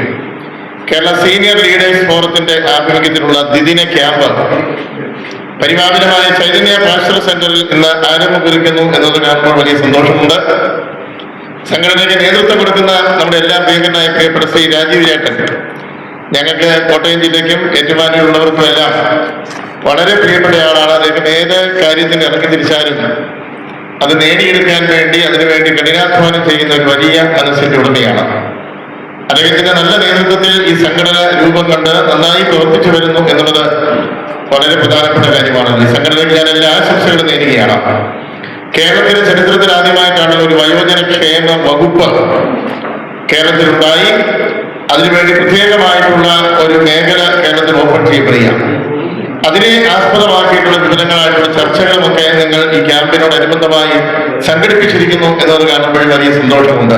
കേരള സീനിയർ ലീഡേഴ്സ് ഫോറത്തിന്റെ ആഭിമുഖ്യത്തിലുള്ള ദ്വിദിന ക്യാമ്പ് പരിപാലനമായ ചൈതന്യ പാസ്റ്റർ സെന്ററിൽ ഇന്ന് ആരംഭം കുറിക്കുന്നു എന്നത് കാണുമ്പോൾ വലിയ സന്തോഷമുണ്ട്. സംഘടനയ്ക്ക് നേതൃത്വം കൊടുക്കുന്ന നമ്മുടെ എല്ലാ പ്രിയങ്കരനായ പ്രിയപ്പെട്ട ശ്രീ രാജീവ് ചേട്ടൻ, ഞങ്ങൾക്ക് കോട്ടയം ജില്ലയ്ക്കും ഏറ്റുമാനൂരിലുള്ളവർക്കും എല്ലാം വളരെ പ്രിയപ്പെട്ട ആളാണ്. അദ്ദേഹം ഏത് കാര്യത്തിന് ഇറങ്ങി തിരിച്ചാലും അത് നേടിയെടുക്കാൻ വേണ്ടി അതിനുവേണ്ടി കഠിനാധ്വാനം ചെയ്യുന്ന ഒരു വലിയ മനസ്സിന്റെ ഉടമയാണ്. അദ്ദേഹത്തിന്റെ നല്ല നേതൃത്വത്തിൽ ഈ സംഘടന രൂപം കണ്ട് നന്നായി പ്രവർത്തിച്ചു വരുന്നു എന്നുള്ളത് വളരെ പ്രധാനപ്പെട്ട കാര്യമാണ്. ഈ സംഘടനയ്ക്ക് ഞാൻ എല്ലാ ആശംസകളും നേരുകയാണ്. കേരളത്തിന്റെ ചരിത്രത്തിൽ ആദ്യമായിട്ടാണ് ഒരു വയോജന ക്ഷേമ വകുപ്പ് കേരളത്തിലുണ്ടായി. അതിനുവേണ്ടി പ്രത്യേകമായിട്ടുള്ള ഒരു മേഖല കേരളത്തിൽ ഓപ്പൺ ചെയ്യപ്പെടുകയാണ്. അതിനെ ആസ്പദമാക്കിയിട്ടുള്ള വിവിധങ്ങളായിട്ടുള്ള ചർച്ചകളുമൊക്കെ നിങ്ങൾ ഈ ക്യാമ്പിനോടനുബന്ധമായി സംഘടിപ്പിച്ചിരിക്കുന്നു എന്നത് കാണുമ്പോൾ വലിയ സന്തോഷമുണ്ട്.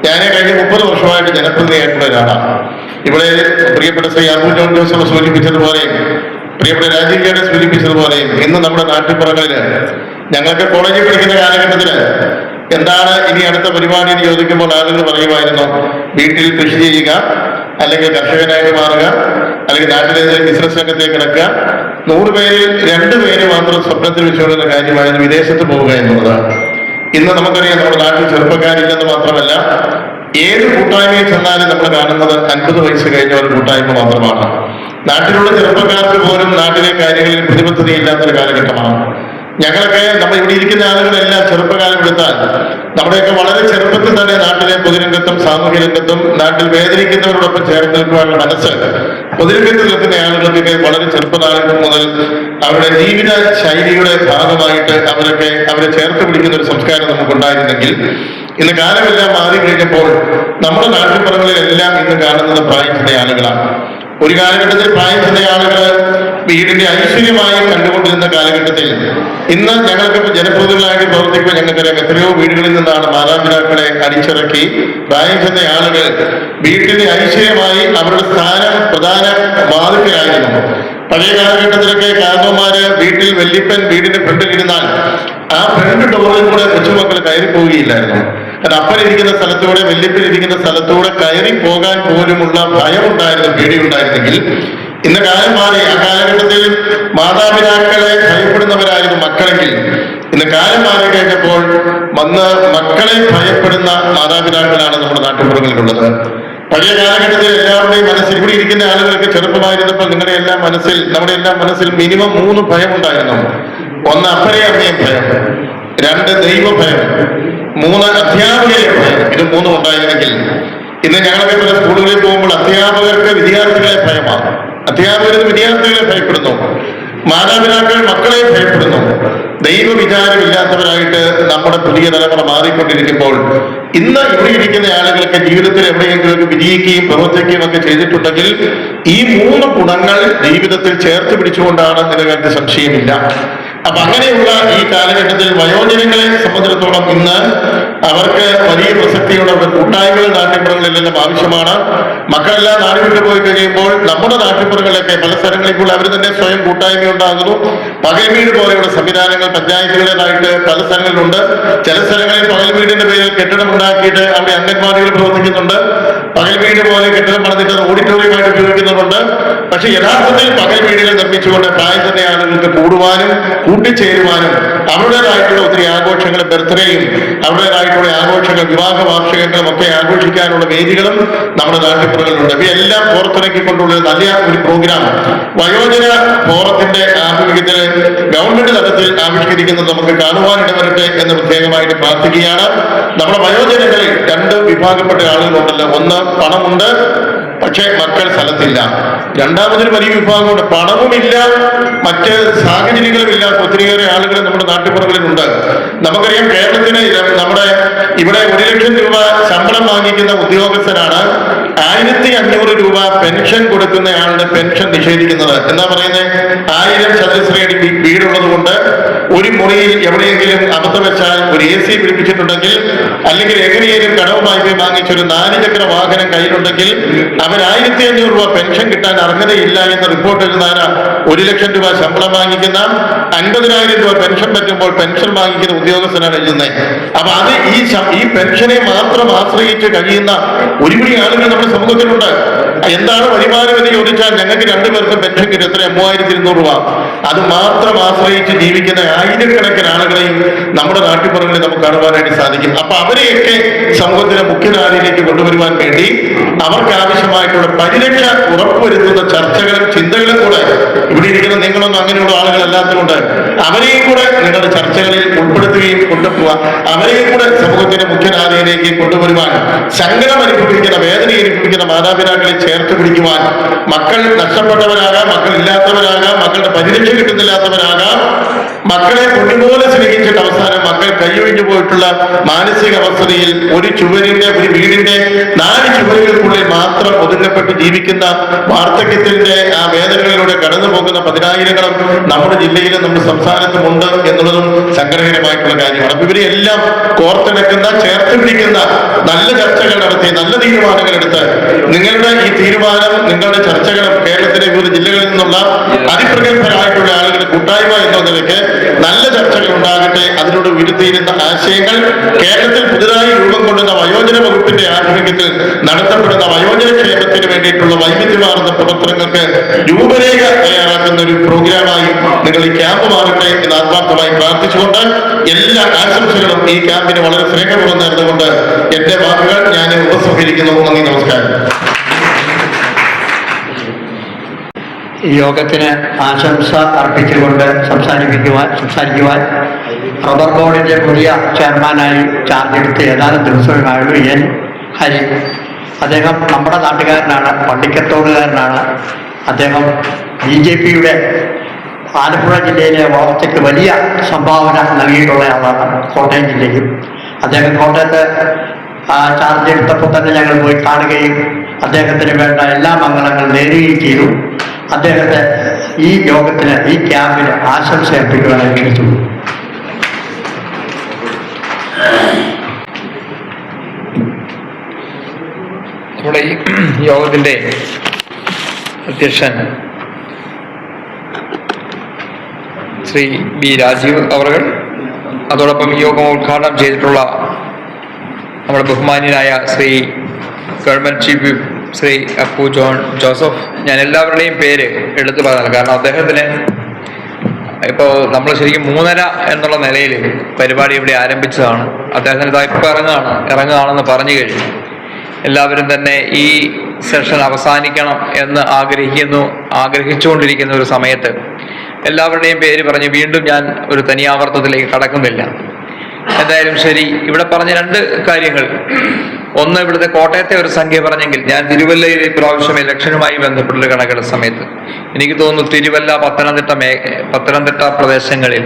ഞാൻ കഴിഞ്ഞ 30 വർഷമായിട്ട് ജനപ്രതിനിധിയായിട്ടുള്ള ഒരാളാണ്. ഇവിടെ പ്രിയപ്പെട്ട ശ്രീ അബു ജോൺ ജോസഫ് സൂചിപ്പിച്ചതുപോലെയും പ്രിയപ്പെട്ട രാജീവ് ചേട്ടൻ സൂചിപ്പിച്ചതുപോലെയും ഇന്ന് നമ്മുടെ നാട്ടിൻപുറങ്ങളിൽ ഞങ്ങൾക്ക് കോളേജിൽ പഠിക്കുന്ന കാലഘട്ടത്തിൽ എന്താണ് ഇനി അടുത്ത പരിപാടി എന്ന് ചോദിക്കുമ്പോൾ ആളുകൾ പറയുമായിരുന്നു, വീട്ടിൽ കൃഷി ചെയ്യുക, അല്ലെങ്കിൽ കർഷകനായിട്ട് മാറുക, അല്ലെങ്കിൽ നാട്ടിലെ ബിസിനസ് രംഗത്തേക്ക് കിടക്കുക. 100 പേരിൽ 2 പേര് മാത്രം സ്വപ്നത്തിൽ വെച്ചുകൊള്ളുന്ന കാര്യമായിരുന്നു വിദേശത്ത് പോവുക എന്നുള്ളത്. ഇന്ന് നമുക്കറിയാം, നമ്മുടെ നാട്ടിൽ ചെറുപ്പക്കാരില്ലെന്ന് മാത്രമല്ല, ഏത് കൂട്ടായ്മയിൽ ചെന്നാലും നമ്മൾ കാണുന്നത് 50 വയസ്സ് കഴിഞ്ഞ ഒരു കൂട്ടായ്മ മാത്രമാണ്. നാട്ടിലുള്ള ചെറുപ്പക്കാർക്ക് പോലും നാട്ടിലെ കാര്യങ്ങളിൽ പ്രതിബദ്ധതയില്ലാത്തൊരു കാലഘട്ടമാണ്. ഞങ്ങളൊക്കെ നമ്മൾ ഇവിടെ ഇരിക്കുന്ന ആളുകളെല്ലാം ചെറുപ്പകാലം എടുത്താൽ നമ്മുടെയൊക്കെ വളരെ ചെറുപ്പത്തിൽ തന്നെ നാട്ടിലെ പൊതുരംഗത്തും സാമൂഹ്യ രംഗത്തും നാട്ടിൽ വേദനിക്കുന്നവരോടൊപ്പം ചേർന്ന് നിൽക്കുവാനുള്ള മനസ്സ് പൊതുരംഗത്ത് നിൽക്കുന്ന ആളുകൾക്ക് വളരെ ചെറുപ്പനാളുകൾ മുതൽ അവരുടെ ജീവിത ശൈലിയുടെ ഭാഗമായിട്ട് അവരെ ചേർത്ത് പിടിക്കുന്ന ഒരു സംസ്കാരം നമുക്കുണ്ടായിരുന്നെങ്കിൽ ഇന്ന് കാലമെല്ലാം മാറിക്കഴിഞ്ഞപ്പോൾ നമ്മുടെ നാട്ടിൻപുറങ്ങളിലെല്ലാം ഇന്ന് കാണുന്നത് പ്രായം ചെന്ന ആളുകളാണ്. ഒരു കാലഘട്ടത്തിൽ പ്രായം ചെന്ന ആളുകൾ വീടിന്റെ ഐശ്വര്യമായി കണ്ടുകൊണ്ടിരുന്ന കാലഘട്ടത്തിൽ ഇന്ന് ഞങ്ങൾക്ക് ജനപ്രതിനിധികളായിട്ട് പ്രവർത്തിക്കുമ്പോൾ ഞങ്ങൾക്കറിയാം എത്രയോ വീടുകളിൽ നിന്നാണ് മാതാപിതാക്കളെ അടിച്ചിറക്കി പ്രായം ചെന്ന ആളുകൾ വീട്ടിന്റെ ഐശ്വര്യമായി അവരുടെ സ്ഥാനം പ്രധാന ബാധിക്കലായിരുന്നു. പഴയ കാലഘട്ടത്തിലൊക്കെ കാരണവന്മാര് വീട്ടിൽ വല്യപ്പൻ വീടിന്റെ ഫ്രണ്ടിലിരുന്നാൽ ആ ഫ്രണ്ട് ഡോറിൽ കൂടെ കൊച്ചുമക്കൾ കയറി പോവുകയില്ലായിരുന്നു. കാരണം അപ്പനിരിക്കുന്ന സ്ഥലത്തൂടെ വല്യപ്പനിരിക്കുന്ന സ്ഥലത്തൂടെ കയറി പോകാൻ പോലുമുള്ള ഭയമുണ്ടായിരുന്നു, പേടിയുണ്ടായിരുന്നെങ്കിൽ ഇന്ന് കാലം മാറി. ആ കാലഘട്ടത്തിൽ മാതാപിതാക്കളെ ഭയപ്പെടുന്നവരായിരുന്നു മക്കളെങ്കിൽ ഇന്ന് കാലം മാറി കഴിഞ്ഞപ്പോൾ മക്കളെ ഭയപ്പെടുന്ന മാതാപിതാക്കളാണ് നമ്മുടെ നാട്ടുപുറങ്ങളിലുള്ളത്. പഴയ കാലഘട്ടത്തിൽ എല്ലാവരുടെയും മനസ്സിൽ, ഇവിടെ ഇരിക്കുന്ന ആളുകൾക്ക് ചെറുപ്പമായിരുന്നപ്പോൾ നിങ്ങളുടെ എല്ലാം മനസ്സിൽ, നമ്മുടെ എല്ലാം മനസ്സിൽ മിനിമം 3 ഭയമുണ്ടായിരുന്നു. 1 അപ്പനെ അമ്മയും ഭയം, 2 ദൈവഭയം, 3 അധ്യാപകരെ ഭയം. ഇത് 3 ഉണ്ടായിരുന്നെങ്കിൽ ഇന്ന് ഞങ്ങളൊക്കെ പല സ്കൂളുകളിൽ പോകുമ്പോൾ അധ്യാപകർക്ക് വിദ്യാർത്ഥികളെ ഭയമാണ്, അധ്യാപകർ വിദ്യാർത്ഥികളെ ഭയപ്പെടുന്നു, മാതാപിതാക്കൾ മക്കളെ ഭയപ്പെടുന്നു. ദൈവവിചാരമില്ലാത്തവരായിട്ട് നമ്മുടെ പുതിയ തലമുറ മാറിക്കൊണ്ടിരിക്കുമ്പോൾ ഇന്ന് ഇവിടെ ഇരിക്കുന്ന ആളുകൾക്ക് ജീവിതത്തിൽ എവിടെയെങ്കിലും വിജയിക്കുകയും പ്രവർത്തിക്കുകയും ഒക്കെ ചെയ്തിട്ടുണ്ടെങ്കിൽ ഈ 3 ഗുണങ്ങൾ ജീവിതത്തിൽ ചേർത്ത് പിടിച്ചുകൊണ്ടാണ് എന്നതിനകത്ത് സംശയമില്ല. അപ്പൊ അങ്ങനെയുള്ള ഈ കാലഘട്ടത്തിൽ വയോജനങ്ങളെ സംബന്ധിച്ചിടത്തോളം ഇന്ന് അവർക്ക് വലിയ പ്രസക്തിയുള്ള അവരുടെ കൂട്ടായ്മകൾ നാട്ടിൻപുറങ്ങളിലെല്ലാം ആവശ്യമാണ്. മക്കളെല്ലാം നാട് വിട്ടു പോയി കഴിയുമ്പോൾ നമ്മുടെ നാട്ടിൻപുറങ്ങളിലൊക്കെ പല സ്ഥലങ്ങളിൽ കൂടെ അവർ തന്നെ സ്വയം കൂട്ടായ്മ ഉണ്ടാകുന്നു. പകൽ വീട് പോലെയുള്ള സംവിധാനങ്ങൾ പഞ്ചായത്തുകളുടേതായിട്ട് പല സ്ഥലങ്ങളിലുണ്ട്. ചില സ്ഥലങ്ങളിൽ പകൽ വീടിന്റെ പേരിൽ കെട്ടിടം ഉണ്ടാക്കിയിട്ട് അവിടെ അംഗൻവാടികൾ പ്രവർത്തിക്കുന്നുണ്ട്. പകൽ വീട് പോലെ കെട്ടിടം പണിതിട്ട് ഓഡിറ്റോറിയമായിട്ട് ഉപയോഗിക്കുന്നുണ്ട്. പക്ഷെ യഥാർത്ഥത്തിൽ പകൽ വീടുകൾ നിർമ്മിച്ചുകൊണ്ട് പ്രായം തന്നെ ആളുകൾക്ക് കൂടുവാനും കൂട്ടിച്ചേരുവാനും അവരുടേതായിട്ടുള്ള ഒത്തിരി ആഘോഷങ്ങൾ, ബർത്ത്ഡേയും അവരുടേതായിട്ടുള്ള ആഘോഷങ്ങൾ, വിവാഹ വാർഷികങ്ങളും ഒക്കെ ആഘോഷിക്കാനുള്ള വേദികളും നമ്മുടെ നാട്ടിൻപുറങ്ങളിലുണ്ട്. ഇവയെല്ലാം പുറത്തിറക്കിക്കൊണ്ടുള്ള നല്ല ഒരു പ്രോഗ്രാം വയോജന ഫോറത്തിന്റെ ആഭിമുഖ്യത്തിൽ ഗവൺമെന്റ് തലത്തിൽ ആവിഷ്കരിക്കുന്നത് നമുക്ക് കാണുവാനിടവരട്ടെ എന്ന് പ്രത്യേകമായിട്ട് പ്രാർത്ഥിക്കുകയാണ്. നമ്മുടെ വയോജനങ്ങളിൽ രണ്ട് വിഭാഗപ്പെട്ട ആളുകളുണ്ടല്ലോ. ഒന്ന് പണമുണ്ട്, പക്ഷേ മക്കൾ സ്ഥലത്തില്ല. രണ്ടാമതൊരു വലിയ വിഭാഗമുണ്ട്, പണവുമില്ല, മറ്റ് സാഹചര്യങ്ങളും ഇല്ലാത്ത ഒത്തിരിയേറെ ആളുകൾ നമ്മുടെ നാട്ടുപുറങ്ങളിലുണ്ട്. നമുക്കറിയാം, കേരളത്തിന് നമ്മുടെ ഇവിടെ 1 ലക്ഷം രൂപ ശമ്പളം വാങ്ങിക്കുന്ന ഉദ്യോഗസ്ഥരാണ് 1500 രൂപ പെൻഷൻ കൊടുക്കുന്നയാളുടെ പെൻഷൻ നിഷേധിക്കുന്നത്. എന്താ പറയുന്നത്? 1000 ചതുരശ്രയടി വീടുള്ളത് കൊണ്ട് ഒരു മുറിയിൽ എവിടെയെങ്കിലും അബദ്ധവശാൽ ഒരു AC പിടിപ്പിച്ചിട്ടുണ്ടെങ്കിൽ, അല്ലെങ്കിൽ എങ്ങനെയെങ്കിലും കടവുമായി വാങ്ങിച്ചൊരു 4 ചക്ര വാഹനം കയ്യിലുണ്ടെങ്കിൽ അവർ 1500 രൂപ പെൻഷൻ കിട്ടാൻ അർഹതയില്ല എന്ന് റിപ്പോർട്ട് എഴുതാനാ 1 ലക്ഷം രൂപ ശമ്പളം വാങ്ങിക്കുന്ന 50,000 രൂപ പെൻഷൻ പറ്റുമ്പോൾ പെൻഷൻ വാങ്ങിക്കുന്ന ഉദ്യോഗസ്ഥനാണ് എഴുതുന്നത്. അപ്പൊ അത് ഈ പെൻഷനെ മാത്രം ആശ്രയിച്ച് കഴിയുന്ന ഒരുപിടി ആളുകൾ നമ്മുടെ സമൂഹത്തിലുണ്ട്. എന്താണ് വരുമാനം എന്ന് ചോദിച്ചാൽ ഞങ്ങൾക്ക് 2 പേർക്കും പെൻഷൻ കിട്ടും, എത്ര 3200 രൂപ. അത് മാത്രം ആശ്രയിച്ച് ജീവിക്കുന്ന ആയിരക്കണക്കിന് ആളുകളെയും നമ്മുടെ നാട്ടിൻപുറങ്ങളിൽ നമുക്ക് കാണുവാനായിട്ട് സാധിക്കും. അപ്പൊ അവരെയൊക്കെ സമൂഹത്തിന്റെ മുഖ്യധാരയിലേക്ക് കൊണ്ടുവരുവാൻ വേണ്ടി അവർക്ക് ആവശ്യമായിട്ടുള്ള പരിരക്ഷ ഉറപ്പുവരുത്തുന്ന ചർച്ചകളും ചിന്തകളും കൂടെ ഇവിടെ ഇരിക്കുന്ന നിങ്ങളൊന്നും അങ്ങനെയുള്ള ആളുകളല്ലാത്തതുകൊണ്ട് അവരെയും കൂടെ നിങ്ങളുടെ ചർച്ചകളിൽ ഉൾപ്പെടുത്തുകയും കൊണ്ടുപോവാൻ, അവരെയും കൂടെ സമൂഹത്തിന്റെ മുഖ്യധാരയിലേക്ക് കൊണ്ടുവരുവാൻ, സങ്കടം അനുഭവിക്കുന്ന, വേദന അനുഭവിക്കുന്ന മാതാപിതാക്കളെ ചേർത്ത് പിടിക്കുവാൻ, മക്കൾ നഷ്ടപ്പെട്ടവരാകാം, മക്കൾ ഇല്ലാത്തവരാകാം, മക്കളുടെ പരിരക്ഷ കിട്ടുന്നില്ലാത്തവരാകാം, മക്കളെ പൊന്നുപോലെ സ്നേഹിച്ചിട്ട് അവസാനം മക്കൾ കൈയൊഴിഞ്ഞു പോയിട്ടുള്ള മാനസികാവസ്ഥയിൽ ഒരു വീടിന്റെ 4 ചുവരുകൾക്കുള്ളിൽ മാത്രം ഒതുങ്ങപ്പെട്ട് ജീവിക്കുന്ന വാർദ്ധക്യത്തിന്റെ ആ വേദനകളിലൂടെ കടന്നു പോകുന്ന 10,000-ങ്ങളും നമ്മുടെ ജില്ലയിലും നമ്മുടെ സംസ്ഥാനത്തുമുണ്ട് എന്നുള്ളതും സങ്കടകരമായിട്ടുള്ള കാര്യമാണ്. അപ്പൊ ഇവരെല്ലാം കോർത്തിണക്കുന്ന, ചേർത്ത് പിടിക്കുന്ന, നല്ല ചർച്ചകൾ നടത്തി, നല്ല തീരുമാനങ്ങൾ എടുത്ത് നിങ്ങളുടെ ഈ തീരുമാനം, നിങ്ങളുടെ ചർച്ചകളും കേരളത്തിലെ വിവിധ ജില്ലകളിൽ നിന്നുള്ള അതിപ്രഗത്ഭരായിട്ടുള്ള ആളുകളുടെ കൂട്ടായ്മ എന്ന നിലയ്ക്ക് നല്ല ചർച്ചകൾ ഉണ്ടാകട്ടെ. അതിനോട് ഉയർത്തിയിരുന്ന ആശയങ്ങൾ കേരളത്തിൽ പുതുതായി രൂപം കൊള്ളുന്ന വയോജന വകുപ്പിന്റെ ആഭിമുഖ്യത്തിൽ നടത്തപ്പെടുന്ന വയോജന ക്ഷേമത്തിന് വേണ്ടിയിട്ടുള്ള വൈവിധ്യമാർന്ന പ്രവർത്തനങ്ങൾക്ക് രൂപരേഖ തയ്യാറാക്കുന്ന ഒരു പ്രോഗ്രാമായി നിങ്ങൾ ഈ ക്യാമ്പ് മാറട്ടെ എന്ന് ആത്മാർത്ഥമായി പ്രാർത്ഥിച്ചുകൊണ്ട് എല്ലാ ആശംസകളും ഈ ക്യാമ്പിന് വളരെ സ്നേഹപൂർവ്വം നേർന്നുകൊണ്ട് എന്റെ വാക്കുകൾ ഞാൻ ഉപസംഹരിക്കുന്നു. നന്ദി, നമസ്കാരം. ഈ യോഗത്തിന് ആശംസ അർപ്പിച്ചുകൊണ്ട് സംസാരിക്കുവാൻ റബ്ബർ ബോർഡിന്റെ പുതിയ ചെയർമാനായി ചാർജ് എടുത്ത് ഏതാനും ദിവസമായുള്ളൂ എൻ ഹരി. അദ്ദേഹം നമ്മുടെ നാട്ടുകാരനാണ്, പള്ളിക്കത്തോടുകാരനാണ്. അദ്ദേഹം BJPയുടെ ആലപ്പുഴ ജില്ലയിലെ വളർച്ചയ്ക്ക് വലിയ സംഭാവന നൽകിയിട്ടുള്ള ആളാണ്, കോട്ടയം ജില്ലയിൽ. അദ്ദേഹം കോട്ടയത്ത് ചാർജ് എടുത്തപ്പോൾ തന്നെ ഞങ്ങൾ പോയി കാണുകയും അദ്ദേഹത്തിന് വേണ്ട എല്ലാ മംഗളങ്ങളും നേരുകയും ചെയ്തു. അദ്ദേഹത്തെ ഈ യോഗത്തിന്, ഈ ക്യാമ്പിന് ആശംസ അർപ്പിക്കുവാനായി ക്ഷണിച്ചു. നമ്മുടെ ഈ യോഗത്തിന്റെ അധ്യക്ഷൻ ശ്രീ B. രാജീവ് അവർ, അതോടൊപ്പം ഈ യോഗം ഉദ്ഘാടനം ചെയ്തിട്ടുള്ള നമ്മുടെ ബഹുമാന്യനായ Shri government chief whip Shri Appu Joseph. ഞാൻ എല്ലാവരുടെയും പേര് എടുത്തു പറഞ്ഞത് കാരണം അദ്ദേഹത്തിന് ഇപ്പോൾ നമ്മൾ ശരിക്കും 3:30 എന്നുള്ള നിലയിൽ പരിപാടി ഇവിടെ ആരംഭിച്ചതാണ്. അദ്ദേഹത്തിന് ഇതാ ഇപ്പോൾ ഇറങ്ങുകയാണെന്ന് പറഞ്ഞു കഴിഞ്ഞു. എല്ലാവരും തന്നെ ഈ സെഷൻ അവസാനിക്കണം എന്ന് ആഗ്രഹിച്ചുകൊണ്ടിരിക്കുന്ന ഒരു സമയത്ത് എല്ലാവരുടെയും പേര് പറഞ്ഞ് വീണ്ടും ഞാൻ ഒരു തനിയാവർത്തത്തിലേക്ക് കടക്കുന്നില്ല. എന്തായാലും ശരി, ഇവിടെ പറഞ്ഞ 2 കാര്യങ്ങൾ. ഒന്ന്, ഇവിടുത്തെ കോട്ടയത്തെ ഒരു സംഖ്യ പറഞ്ഞെങ്കിൽ ഞാൻ തിരുവല്ലയിൽ ഇപ്രാവശ്യം ഇലക്ഷനുമായി ബന്ധപ്പെട്ടൊരു കണക്കെടുത്ത സമയത്ത് എനിക്ക് തോന്നുന്നു തിരുവല്ല, പത്തനംതിട്ട പ്രദേശങ്ങളിൽ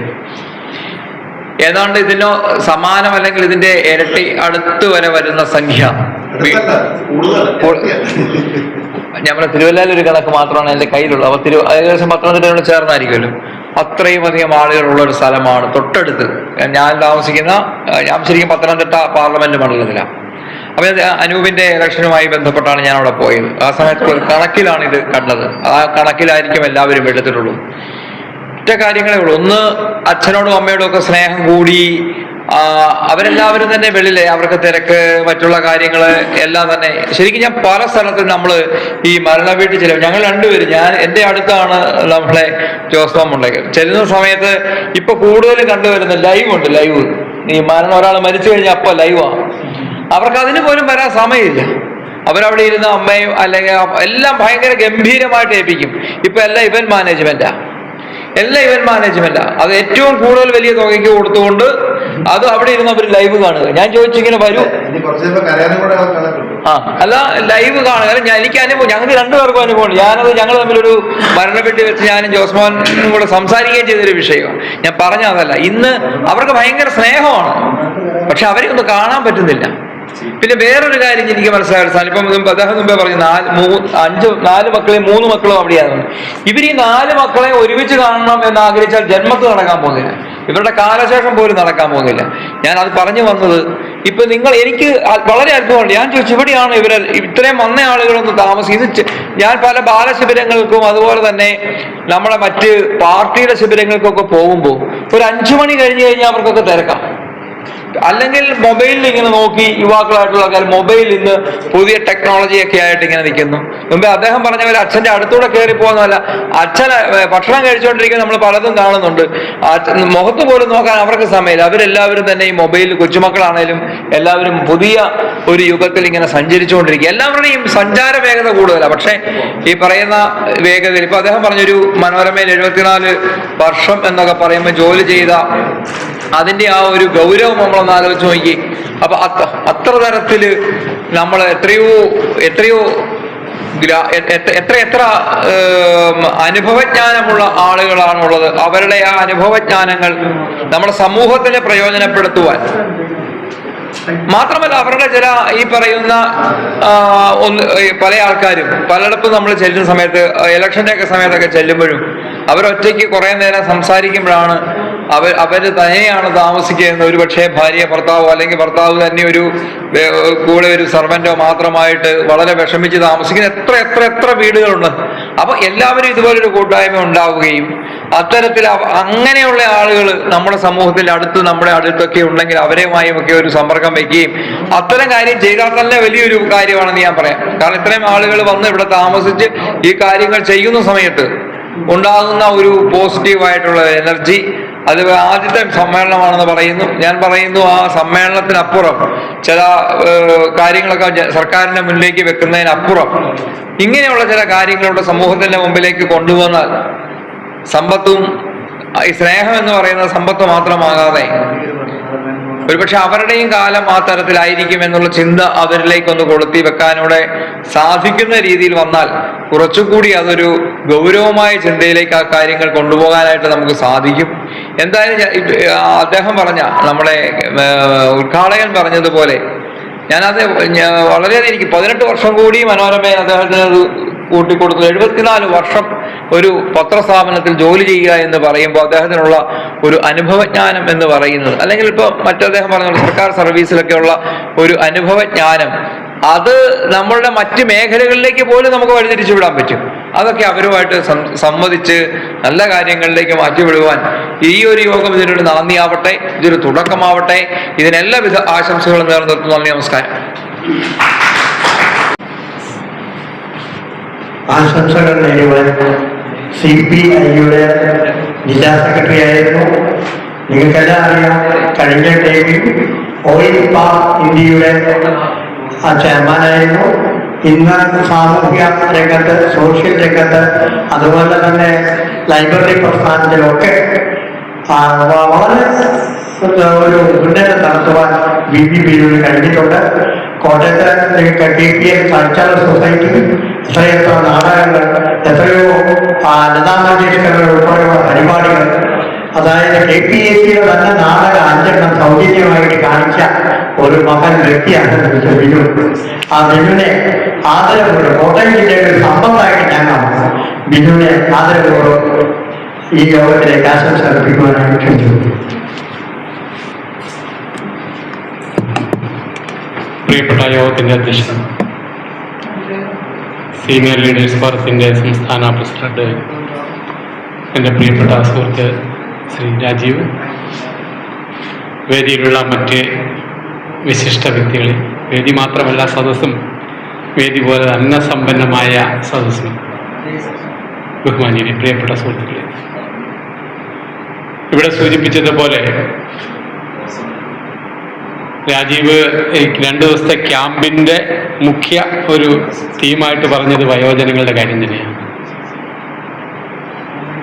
ഏതാണ്ട് ഇതിനോ സമാനം അല്ലെങ്കിൽ ഇതിന്റെ ഇരട്ടി അടുത്ത് വരെ വരുന്ന സംഖ്യ. ഞാൻ പറഞ്ഞ തിരുവല്ലയിൽ ഒരു കണക്ക് മാത്രമാണ് എൻ്റെ കയ്യിലുള്ളത്. അപ്പോൾ ഏകദേശം പത്തനംതിട്ടയോട് ചേർന്നായിരിക്കുമല്ലോ. അത്രയും അധികം ആളുകളുള്ള ഒരു സ്ഥലമാണ് തൊട്ടടുത്ത്. ഞാൻ ശരിക്കും പത്തനംതിട്ട പാർലമെന്റ് മണ്ഡലത്തിലാണ്. അപ്പോൾ അനൂപിന്റെ ഇലക്ഷനുമായി ബന്ധപ്പെട്ടാണ് ഞാൻ അവിടെ പോയത്. ആ സമയത്ത് ഒരു കണക്കിലാണ് ഇത് കണ്ടത്. ആ കണക്കിലായിരിക്കും എല്ലാവരും എടുത്തിട്ടുള്ളൂ. ഒറ്റ കാര്യങ്ങളേ ഉള്ളൂ. ഒന്ന്, അച്ഛനോടും അമ്മയോടും ഒക്കെ സ്നേഹം കൂടി. അവരെല്ലാവരും തന്നെ വെളിയിലെ അവർക്ക് തിരക്ക്, മറ്റുള്ള കാര്യങ്ങൾ എല്ലാം തന്നെ. ശരിക്കും ഞാൻ പല സ്ഥലത്തും നമ്മൾ ഈ മരണ വീട്ടിൽ ചെല്ലും. ഞങ്ങൾ രണ്ടുപേരും, എൻ്റെ അടുത്താണ് നമ്മളെ ജോസ്മാൻ മുണ്ടയ്ക്കൽ. ചെല്ലുന്ന സമയത്ത് ഇപ്പൊ കൂടുതലും കണ്ടുവരുന്ന ലൈവ് ഉണ്ട്. ലൈവ് ഈ ഒരാൾ മരിച്ചു കഴിഞ്ഞാൽ അപ്പൊ ലൈവാണ്. അവർക്ക് അതിന് പോലും വരാൻ സമയമില്ല. അവരവിടെ ഇരുന്ന് അമ്മയും അല്ലെങ്കിൽ എല്ലാം ഭയങ്കര ഗംഭീരമായിട്ട് ഏൽപ്പിക്കും. ഇപ്പൊ എല്ലാം ഇവന്റ് മാനേജ്മെന്റാ. അത് ഏറ്റവും കൂടുതൽ വലിയ തുകയ്ക്ക് കൊടുത്തുകൊണ്ട് അത് അവിടെ ഇരുന്ന് അവർ ലൈവ് കാണുക. ഞാൻ ചോദിച്ചിങ്ങനെ വരൂ, അല്ല ലൈവ് കാണുക. എനിക്ക് അനുഭവം, ഞങ്ങൾക്ക് രണ്ടുപേർക്കും അനുഭവമുണ്ട്. ഞങ്ങൾ തമ്മിലൊരു മരണപ്പെട്ടി വെച്ച് ഞാനും ജോസ്മാനും കൂടെ സംസാരിക്കുകയും ചെയ്തൊരു വിഷയമാണ്. ഞാൻ പറഞ്ഞതല്ല. ഇന്ന് അവർക്ക് ഭയങ്കര സ്നേഹമാണ്, പക്ഷെ അവരെ ഒന്ന് കാണാൻ പറ്റുന്നില്ല. പിന്നെ വേറൊരു കാര്യം എനിക്ക് മനസ്സിലായത്, ഇപ്പം അദ്ദേഹം മുമ്പേ പറഞ്ഞു 4 മക്കളെയും 3 മക്കളും അവിടെയാണ്. ഇവർ ഈ 4 മക്കളെ ഒരുമിച്ച് കാണണം എന്ന് ആഗ്രഹിച്ചാൽ ജന്മത്ത് നടക്കാൻ പോകുന്നില്ല. ഇവരുടെ കാലശേഷം പോലും നടക്കാൻ പോകുന്നില്ല. ഞാൻ അത് പറഞ്ഞു വന്നത്, ഇപ്പൊ എനിക്ക് വളരെ അത്ഭുതമുണ്ട്. ഞാൻ ചോദിച്ചു, ഇവിടെയാണ് ഇത്രയും വന്ന ആളുകളൊന്ന് താമസിക്കുന്നത്. ഞാൻ പല ബാലശിബിരങ്ങൾക്കും അതുപോലെ തന്നെ നമ്മുടെ മറ്റ് പാർട്ടിയുടെ ശിബിരങ്ങൾക്കൊക്കെ പോകുമ്പോൾ ഒരു 5 മണി കഴിഞ്ഞ് കഴിഞ്ഞാൽ അവർക്കൊക്കെ തിരക്കാം. അല്ലെങ്കിൽ മൊബൈലിൽ ഇങ്ങനെ നോക്കി, യുവാക്കളായിട്ടുള്ള ആൾക്കാർ മൊബൈലിൽ ഇന്ന് പുതിയ ടെക്നോളജി ഒക്കെ ആയിട്ട് ഇങ്ങനെ നിൽക്കുന്നു. മുമ്പേ അദ്ദേഹം പറഞ്ഞ പോലെ അച്ഛൻ്റെ അടുത്തൂടെ കയറി പോകുന്നതല്ല, അച്ഛൻ ഭക്ഷണം കഴിച്ചുകൊണ്ടിരിക്കുന്ന നമ്മൾ പലതും കാണുന്നുണ്ട്. മുഖത്ത് പോലും നോക്കാൻ അവർക്ക് സമയമില്ല. അവരെല്ലാവരും തന്നെ ഈ മൊബൈലിൽ, കൊച്ചുമക്കളാണേലും എല്ലാവരും പുതിയ ഒരു യുഗത്തിൽ ഇങ്ങനെ സഞ്ചരിച്ചുകൊണ്ടിരിക്കുക. എല്ലാവരുടെയും സഞ്ചാര വേഗത കൂടുതലാണ്. പക്ഷേ ഈ പറയുന്ന വേഗതയിൽ ഇപ്പൊ അദ്ദേഹം പറഞ്ഞൊരു മനോരമയിൽ 74 വർഷം എന്നൊക്കെ പറയുമ്പോൾ ജോലി ചെയ്ത അതിൻ്റെ ആ ഒരു ഗൗരവം നമ്മളൊന്ന് ആലോചിച്ച് നോക്കി. അപ്പൊ അത്ര തരത്തില് നമ്മൾ എത്രയോ എത്ര അനുഭവജ്ഞാനമുള്ള ആളുകളാണുള്ളത്. അവരുടെ ആ അനുഭവജ്ഞാനങ്ങൾ നമ്മുടെ സമൂഹത്തിന് പ്രയോജനപ്പെടുത്തുവാൻ മാത്രമല്ല, അവരുടെ ചില ഈ പറയുന്ന പല ആൾക്കാരും പലയിടത്തും നമ്മൾ ചെല്ലുന്ന സമയത്ത്, ഇലക്ഷൻ്റെ ഒക്കെ സമയത്തൊക്കെ ചെല്ലുമ്പോഴും അവരൊറ്റയ്ക്ക് കുറേ നേരം സംസാരിക്കുമ്പോഴാണ് അവര് തന്നെയാണ് താമസിക്കുന്നത്. ഒരു പക്ഷേ ഭാര്യ ഭർത്താവോ അല്ലെങ്കിൽ ഭർത്താവ് തന്നെ കൂടെ ഒരു സർവന്റോ മാത്രമായിട്ട് വളരെ വിഷമിച്ച് താമസിക്കുന്ന എത്ര വീടുകളുണ്ട്. അപ്പൊ എല്ലാവരും ഇതുപോലൊരു കൂട്ടായ്മ ഉണ്ടാവുകയും അത്തരത്തിൽ അങ്ങനെയുള്ള ആളുകൾ നമ്മുടെ സമൂഹത്തിൽ നമ്മുടെ അടുത്തൊക്കെ ഉണ്ടെങ്കിൽ അവരുമായും ഒക്കെ ഒരു സമ്പർക്കം വയ്ക്കുകയും അത്തരം കാര്യം ചെയ്താൽ തന്നെ വലിയൊരു കാര്യമാണെന്ന് ഞാൻ പറയാം. കാരണം ഇത്രയും ആളുകൾ വന്ന് ഇവിടെ താമസിച്ച് ഈ കാര്യങ്ങൾ ചെയ്യുന്ന സമയത്ത് ഉണ്ടാകുന്ന ഒരു പോസിറ്റീവായിട്ടുള്ള എനർജി, അത് ആദ്യത്തെ സമ്മേളനമാണെന്ന് പറയുന്നു. ഞാൻ പറയുന്നു, ആ സമ്മേളനത്തിനപ്പുറം ചില കാര്യങ്ങളൊക്കെ സർക്കാരിന്റെ മുന്നിലേക്ക് വെക്കുന്നതിനപ്പുറം ഇങ്ങനെയുള്ള ചില കാര്യങ്ങളുടെ സമൂഹത്തിന്റെ മുമ്പിലേക്ക് കൊണ്ടുവന്നാൽ സമ്പത്തും ഈ സ്നേഹം എന്ന് പറയുന്ന സമ്പത്ത് മാത്രമാകാതെ ഒരുപക്ഷെ അവരുടെയും കാലം ആ തരത്തിലായിരിക്കും എന്നുള്ള ചിന്ത അവരിലേക്കൊന്ന് കൊളുത്തി വെക്കാനൂടെ സാധിക്കുന്ന രീതിയിൽ വന്നാൽ കുറച്ചുകൂടി അതൊരു ഗൗരവമായ ചിന്തയിലേക്ക് ആ കാര്യങ്ങൾ കൊണ്ടുപോകാനായിട്ട് നമുക്ക് സാധിക്കും. എന്തായാലും അദ്ദേഹം പറഞ്ഞ നമ്മുടെ ഉദ്ഘാടകൻ പറഞ്ഞതുപോലെ ഞാനത് വളരെയധികം എനിക്ക് 18 വർഷം കൂടി മനോരമയിൽ അദ്ദേഹത്തിന് കൂട്ടിക്കൊടുത്തു. 74 വർഷം ഒരു പത്രസ്ഥാപനത്തിൽ ജോലി ചെയ്യുക എന്ന് പറയുമ്പോൾ അദ്ദേഹത്തിനുള്ള ഒരു അനുഭവജ്ഞാനം എന്ന് പറയുന്നത്, അല്ലെങ്കിൽ ഇപ്പോൾ മറ്റദ്ദേഹം പറഞ്ഞ സർക്കാർ സർവീസിലൊക്കെയുള്ള ഒരു അനുഭവജ്ഞാനം, അത് നമ്മളുടെ മറ്റ് മേഖലകളിലേക്ക് പോലും നമുക്ക് വഴിതിരിച്ചു വിടാൻ പറ്റും. അതൊക്കെ അവരുമായിട്ട് സംവദിച്ച് നല്ല കാര്യങ്ങളിലേക്ക് മാറ്റിവിടുവാൻ ഈ ഒരു യോഗം ഇതിനൊരു നാന്ദിയാവട്ടെ, ഇതൊരു തുടക്കമാവട്ടെ. ഇതിനെല്ലാവിധ ആശംസകളും നേർന്നു. നന്ദി, നമസ്കാരം. ആശംസകൾ നേരുവാൻ CPIയുടെ ജില്ലാ സെക്രട്ടറി ആയിരുന്നു. നിങ്ങൾക്കെല്ലാം അറിയാം, കഴിഞ്ഞ ടൈമിൽ ഓയിൽ പാർക്ക് ഇന്ത്യയുടെ ചെയർമാനായിരുന്നു. ഇന്ന് സാമൂഹ്യ രംഗത്ത്, സോഷ്യൽ രംഗത്ത്, അതുപോലെ തന്നെ ലൈബ്രറി പ്രസ്ഥാനത്തിലൊക്കെ വളരെ ഒരു മുന്നേറ്റം നടത്തുവാൻ ബിജെപിയിലൂടെ കഴിഞ്ഞിട്ടുണ്ട്. കോട്ടയത്ത് നിങ്ങൾക്ക് KPM കൾച്ചറൽ സൊസൈറ്റി എത്രയെത്ര നാടകങ്ങൾ, എത്രയോ ലതാ മങ്കേഷ്കറുടെ ഉൾപ്പെടെയുള്ള പരിപാടികൾ, അതായത് KPACയുടെ തന്നെ നാടകം 5 എണ്ണം സൗജന്യമായിട്ട് കാണിച്ച ഒരു മകൻ വ്യക്തിയാണ് ബിജു. ആ ബിജുവിനെ ആദരവോടെ കോട്ടയം ജില്ലയുടെ ഒരു സമ്പത്തായിട്ട് ഞാൻ കാണുന്നു. ബിജുവിനെ ആദരവോട് ഈ യോഗത്തിലേക്ക് ആശംസ അർപ്പിക്കുവാനായി ക്ഷണിച്ചു. പ്രിയപ്പെട്ട യോഗത്തിൻ്റെ അധ്യക്ഷൻ, സീനിയർ ലീഡേഴ്സ് ഫോറത്തിൻ്റെ സംസ്ഥാന പ്രസിഡന്റ്, എൻ്റെ പ്രിയപ്പെട്ട സുഹൃത്ത് ശ്രീ രാജീവ്, വേദിയിലുള്ള മറ്റ് വിശിഷ്ട വ്യക്തികളെ, വേദി മാത്രമല്ല സദസ്സും വേദി പോലെ അന്നസമ്പന്നമായ സദസ്സും, ബഹുമാന്യരെ, പ്രിയപ്പെട്ട സുഹൃത്തുക്കളെ, ഇവിടെ സൂചിപ്പിച്ചതുപോലെ രാജീവ് 2 ദിവസത്തെ ക്യാമ്പിൻ്റെ മുഖ്യ ഒരു തീമായിട്ട് പറഞ്ഞത് വയോജനങ്ങളുടെ കാര്യം തന്നെയാണ്.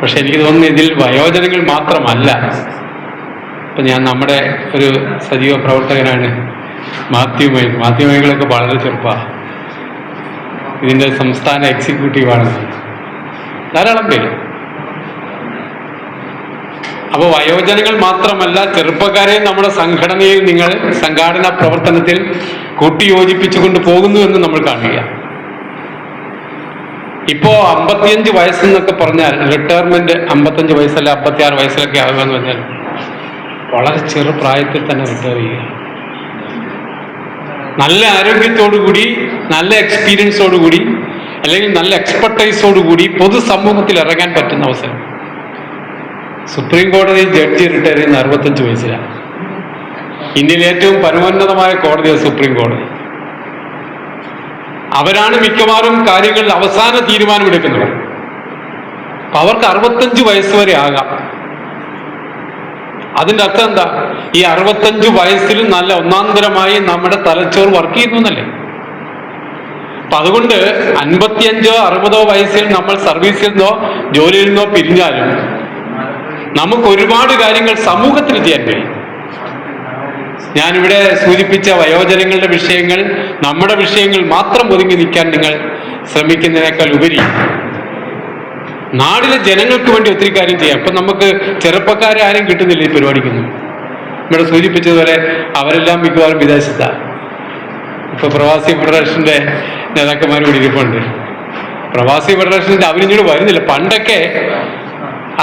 പക്ഷെ എനിക്ക് തോന്നുന്നു ഇതിൽ വയോജനങ്ങൾ മാത്രമല്ല. ഇപ്പം ഞാൻ നമ്മുടെ ഒരു സജീവ പ്രവർത്തകനാണ് മാത്യു മൈക്കിളൊക്കെ വളരെ ചെറുപ്പമാണ്. ഇതിൻ്റെ സംസ്ഥാന എക്സിക്യൂട്ടീവാണ്. ധാരാളം പേര്. അപ്പോൾ വയോജനങ്ങൾ മാത്രമല്ല, ചെറുപ്പക്കാരെയും നമ്മുടെ സംഘടനയിൽ നിങ്ങൾ സംഘാടന പ്രവർത്തനത്തിൽ കൂട്ടിയോജിപ്പിച്ചുകൊണ്ട് പോകുന്നു എന്ന് നമ്മൾ കാണുക. ഇപ്പോൾ 55 വയസ്സെന്നൊക്കെ പറഞ്ഞാൽ റിട്ടയർമെന്റ് 55 വയസ്സല്ല 56 വയസ്സിലൊക്കെ ആകുമെന്ന് പറഞ്ഞാൽ വളരെ ചെറുപ്രായത്തിൽ തന്നെ റിട്ടയർ ചെയ്യുക. നല്ല ആരോഗ്യത്തോടുകൂടി, നല്ല എക്സ്പീരിയൻസോടുകൂടി, അല്ലെങ്കിൽ നല്ല എക്സ്പെർട്ടൈസോടുകൂടി പൊതുസമൂഹത്തിൽ ഇറങ്ങാൻ പറ്റുന്ന അവസരം. സുപ്രീം കോടതി ജഡ്ജി റിട്ടയർ ചെയ്യുന്ന 65 വയസ്സിലാണ്. ഇന്ത്യയിലെ ഏറ്റവും പരമോന്നതമായ കോടതിയാണ് സുപ്രീം കോടതി. അവരാണ് മിക്കവാറും കാര്യങ്ങളിൽ അവസാന തീരുമാനമെടുക്കുന്നത്. അവർക്ക് 65 വയസ്സ് വരെ ആകാം. അതിൻ്റെ അർത്ഥം എന്താ? ഈ 65 വയസ്സിൽ നല്ല ഒന്നാന്തരമായി നമ്മുടെ തലച്ചോറ് വർക്ക് ചെയ്യുന്നു എന്നല്ലേ. അപ്പൊ അതുകൊണ്ട് 55 60 വയസ്സിൽ നമ്മൾ സർവീസിൽ നിന്നോ ജോലിയിൽ നിന്നോ പിരിഞ്ഞാലും നമുക്ക് ഒരുപാട് കാര്യങ്ങൾ സമൂഹത്തിൽ ചെയ്യാൻ കഴിയും. ഞാനിവിടെ സൂചിപ്പിച്ച വയോജനങ്ങളുടെ വിഷയങ്ങൾ നമ്മുടെ വിഷയങ്ങൾ മാത്രം ഒതുങ്ങി നിൽക്കാൻ നിങ്ങൾ ശ്രമിക്കുന്നതിനേക്കാൾ ഉപരി നാടിലെ ജനങ്ങൾക്ക് വേണ്ടി ഒത്തിരി കാര്യം ചെയ്യാം. ഇപ്പം നമുക്ക് ചെറുപ്പക്കാരെ ആരും കിട്ടുന്നില്ല ഈ പരിപാടിക്കൊന്നും. ഇവിടെ സൂചിപ്പിച്ചതുപോലെ അവരെല്ലാം മിക്കവാറും വിദേശത്താണ്. ഇപ്പൊ പ്രവാസി ഫെഡറേഷന്റെ നേതാക്കന്മാർ കൂടി ഇരിപ്പുണ്ട്. പ്രവാസി ഫെഡറേഷന്റെ അവരിങ്ങോട്ട് വരുന്നില്ല. പണ്ടൊക്കെ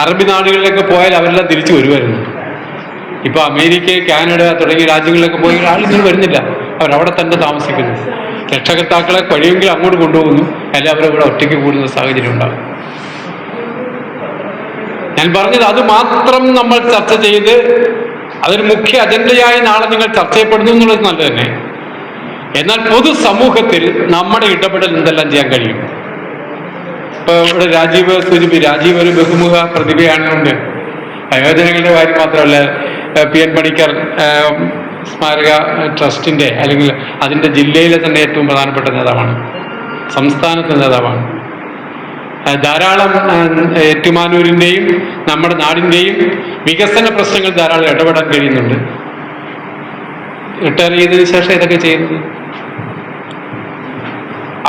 അറബി നാടുകളിലൊക്കെ പോയാൽ അവരെല്ലാം തിരിച്ചു വരുമായിരുന്നു. ഇപ്പൊ അമേരിക്ക, കാനഡ തുടങ്ങിയ രാജ്യങ്ങളിലൊക്കെ പോയി ആളിങ്ങനെ വരുന്നില്ല. അവരവിടെ തന്നെ താമസിക്കുന്നു. രക്ഷകർത്താക്കളെ കഴിയുമെങ്കിൽ അങ്ങോട്ട് കൊണ്ടുപോകുന്നു, എല്ലാവരും ഇവിടെ ഒറ്റയ്ക്ക് കൂടുന്ന സാഹചര്യം ഉണ്ടാകും. ഞാൻ പറഞ്ഞത് അത് മാത്രം നമ്മൾ ചർച്ച ചെയ്ത് അതൊരു മുഖ്യ അജണ്ടയായി നാളെ നിങ്ങൾ ചർച്ച ചെയ്യപ്പെടുന്നു എന്നുള്ളത് നല്ലത് തന്നെ. എന്നാൽ പൊതുസമൂഹത്തിൽ നമ്മുടെ ഇടപെടൽ എന്തെല്ലാം ചെയ്യാൻ കഴിയും? ഇപ്പൊ ഇവിടെ രാജീവ് സൂചിപ്പിച്ചു, രാജീവ് ഒരു ബഹുമുഖ പ്രതിഭയാണെന്നുണ്ട്. വയോജനങ്ങളുടെ കാര്യം മാത്രമല്ല, PN പണിക്കർ സ്മാരക ട്രസ്റ്റിന്റെ അല്ലെങ്കിൽ അതിൻ്റെ ജില്ലയിലെ തന്നെ ഏറ്റവും പ്രധാനപ്പെട്ട നേതാവാണ്, സംസ്ഥാനത്തെ നേതാവാണ്. ധാരാളം ഏറ്റുമാനൂരിൻ്റെയും നമ്മുടെ നാടിൻ്റെയും വികസന പ്രശ്നങ്ങൾ ധാരാളം ഇടപെടാൻ കഴിയുന്നുണ്ട്. റിട്ടയർ ചെയ്തതിനു ശേഷം ഇതൊക്കെ ചെയ്യുന്നത്.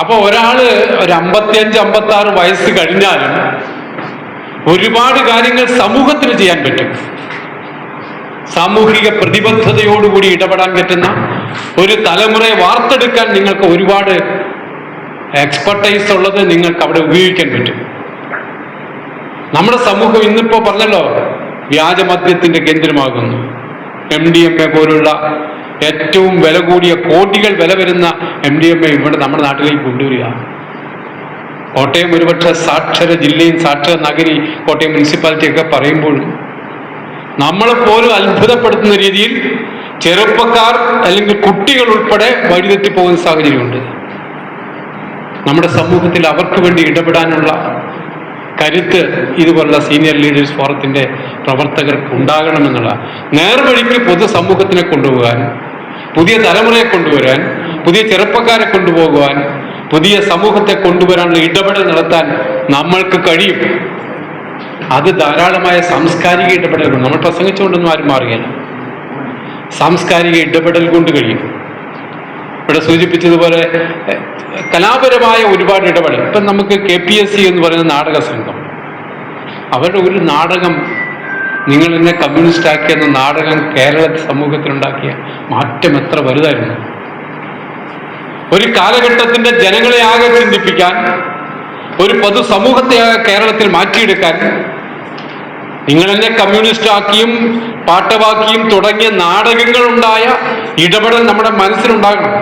അപ്പോൾ ഒരാള് ഒരു 55-56 വയസ്സ് കഴിഞ്ഞാലും ഒരുപാട് കാര്യങ്ങൾ സമൂഹത്തിന് ചെയ്യാൻ പറ്റും. സാമൂഹിക പ്രതിബദ്ധതയോടുകൂടി ഇടപെടാൻ പറ്റുന്ന ഒരു തലമുറയെ വാർത്തെടുക്കാൻ നിങ്ങൾക്ക് ഒരുപാട് എക്സ്പെർട്ടൈസ് ഉള്ളത് നിങ്ങൾക്ക് അവിടെ ഉപയോഗിക്കാൻ പറ്റും. നമ്മുടെ സമൂഹം ഇന്നിപ്പോ പറഞ്ഞല്ലോ വ്യാജമദ്യത്തിന്റെ കേന്ദ്രമാകുന്നു. MDMA പോലുള്ള ഏറ്റവും വില കൂടിയ കോടികൾ വില വരുന്ന MDMA ഇവിടെ നമ്മുടെ നാട്ടിലേക്ക് കൊണ്ടുവരിക. കോട്ടയം ഒരുപക്ഷെ സാക്ഷര ജില്ലയും സാക്ഷര നഗരി കോട്ടയം മുനിസിപ്പാലിറ്റി ഒക്കെ പറയുമ്പോഴും നമ്മളെപ്പോലും അത്ഭുതപ്പെടുത്തുന്ന രീതിയിൽ ചെറുപ്പക്കാർ അല്ലെങ്കിൽ കുട്ടികൾ ഉൾപ്പെടെ വഴിതെറ്റിപ്പോകുന്ന സാഹചര്യമുണ്ട്. നമ്മുടെ സമൂഹത്തിൽ അവർക്ക് വേണ്ടി ഇടപെടാനുള്ള കരുത്ത് ഇതുപോലുള്ള സീനിയർ ലീഡേഴ്സ് ഫോറത്തിൻ്റെ പ്രവർത്തകർക്ക് ഉണ്ടാകണമെന്നുള്ള നേർവഴിക്ക് പൊതുസമൂഹത്തിനെ കൊണ്ടുപോകാൻ, പുതിയ തലമുറയെ കൊണ്ടുവരാൻ, പുതിയ ചെറുപ്പക്കാരെ കൊണ്ടുപോകുവാൻ, പുതിയ സമൂഹത്തെ കൊണ്ടുവരാനുള്ള ഇടപെടൽ നടത്താൻ നമ്മൾക്ക് കഴിയും. അത് ധാരാളമായ സാംസ്കാരിക ഇടപെടൽ നമ്മൾ പ്രസംഗിച്ചുകൊണ്ടൊന്നും ആരും മാറുകയില്ല. സാംസ്കാരിക ഇടപെടൽ കൊണ്ട് കഴിയും. ഇവിടെ സൂചിപ്പിച്ചതുപോലെ കലാപരമായ ഒരുപാട് ഇടപെടൽ. ഇപ്പം നമുക്ക് KPSC എന്ന് പറയുന്ന നാടക സംഘം, അവരുടെ ഒരു നാടകം, നിങ്ങൾ എന്നെ കമ്മ്യൂണിസ്റ്റ് ആക്കിയെന്ന നാടകം കേരള സമൂഹത്തിലുണ്ടാക്കിയ മാറ്റം എത്ര വലുതായിരുന്നു. ഒരു കാലഘട്ടത്തിന്റെ ജനങ്ങളെ ആകെ ചിന്തിപ്പിക്കാൻ, ഒരു പൊതുസമൂഹത്തെ കേരളത്തിൽ മാറ്റിയെടുക്കാൻ നിങ്ങൾ എന്നെ കമ്മ്യൂണിസ്റ്റ് ആക്കിയും പാട്ടവാക്കിയും തുടങ്ങിയ നാടകങ്ങളുണ്ടായ ഇടപെടൽ നമ്മുടെ മനസ്സിലുണ്ടാകണം.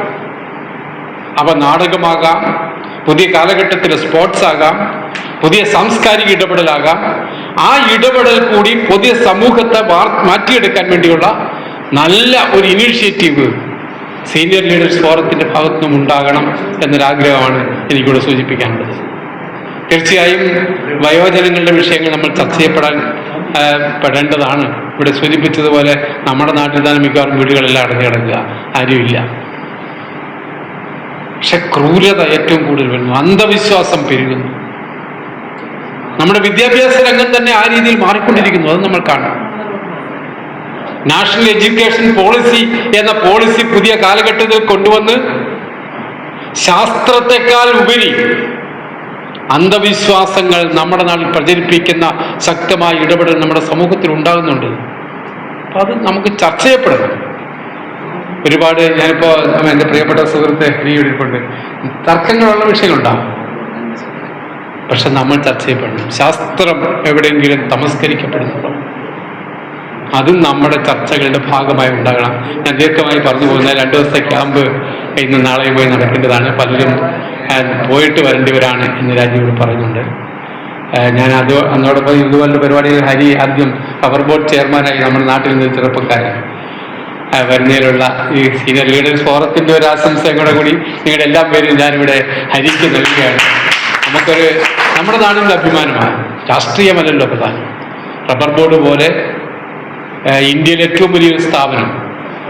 അവ നാടകമാകാം, പുതിയ കാലഘട്ടത്തിലെ സ്പോർട്സ് ആകാം, പുതിയ സാംസ്കാരിക ഇടപെടലാകാം. ആ ഇടപെടൽ കൂടി പുതിയ സമൂഹത്തെ മാറ്റിയെടുക്കാൻ വേണ്ടിയുള്ള നല്ല ഒരു ഇനീഷ്യേറ്റീവ് സീനിയർ ലീഡേഴ്സ് ഫോറത്തിൻ്റെ ഭാഗത്തുനിന്നും ഉണ്ടാകണം എന്നൊരാഗ്രഹമാണ് എനിക്കിവിടെ സൂചിപ്പിക്കാനുള്ളത്. തീർച്ചയായും വയോജനങ്ങളുടെ വിഷയങ്ങൾ നമ്മൾ ചർച്ച ചെയ്യപ്പെടേണ്ടതാണ്. ഇവിടെ സൂചിപ്പിച്ചതുപോലെ നമ്മുടെ നാട്ടിൽ തന്നെ മിക്കവാറും വീടുകളെല്ലാം അടഞ്ഞു കിടക്കുക, ആരുമില്ല. പക്ഷെ ക്രൂരത ഏറ്റവും കൂടുതൽ വരുന്നു, അന്ധവിശ്വാസം പെരുകുന്നു. നമ്മുടെ വിദ്യാഭ്യാസ രംഗം തന്നെ ആ രീതിയിൽ മാറിക്കൊണ്ടിരിക്കുന്നു. അത് നമ്മൾ കാണും. നാഷണൽ എഡ്യൂക്കേഷൻ പോളിസി എന്ന പോളിസി പുതിയ കാലഘട്ടത്തിൽ കൊണ്ടുവന്ന് ശാസ്ത്രത്തെക്കാൾ ഉപരി അന്ധവിശ്വാസങ്ങൾ നമ്മുടെ നാട്ടിൽ പ്രചരിപ്പിക്കുന്ന ശക്തമായ ഇടപെടൽ നമ്മുടെ സമൂഹത്തിൽ ഉണ്ടാകുന്നുണ്ട്. അപ്പോൾ അത് നമുക്ക് ചർച്ച ചെയ്യപ്പെടണം. ഒരുപാട് ഞാനിപ്പോൾ എൻ്റെ പ്രിയപ്പെട്ട സുഹൃത്ത് ഹരിയോടിക്കൊണ്ട് തർക്കങ്ങളുള്ള വിഷയങ്ങളുണ്ടാകും. പക്ഷെ നമ്മൾ ചർച്ച ചെയ്യപ്പെടണം. ശാസ്ത്രം എവിടെയെങ്കിലും തമസ്കരിക്കപ്പെടുന്നുണ്ടോ? അതും നമ്മുടെ ചർച്ചകളുടെ ഭാഗമായി ഉണ്ടാകണം. ഞാൻ ദീർഘമായി പറഞ്ഞു പോകുന്ന 2 ദിവസത്തെ ക്യാമ്പ് ഇന്ന് നാളെയും പോയി നടക്കേണ്ടതാണ്. പലരും പോയിട്ട് വരേണ്ടവരാണ് എന്ന് രാജീവ് പറയുന്നുണ്ട്. ഞാൻ അതോടൊപ്പം ഇതുപോലുള്ള പരിപാടികൾ ഹരി ആദ്യം പവർ ബോർഡ് ചെയർമാനായി നമ്മുടെ നാട്ടിൽ നിന്ന് ചെറുപ്പക്കാരൻ വരുന്നതിലുള്ള ഈ സീനിയർ ലീഡേഴ്സ് ഫോറത്തിൻ്റെ ഒരു ആശംസയും കൂടി നിങ്ങളുടെ എല്ലാ പേരും ഞാനിവിടെ ഹരിക്ക് നൽകുകയാണ്. നമ്മുടെ നാടിൻ്റെ അഭിമാനമാണ്. രാഷ്ട്രീയമല്ലല്ലോ പ്രധാനം. റബ്ബർ ബോർഡ് പോലെ ഇന്ത്യയിലെ ഏറ്റവും വലിയൊരു സ്ഥാപനം,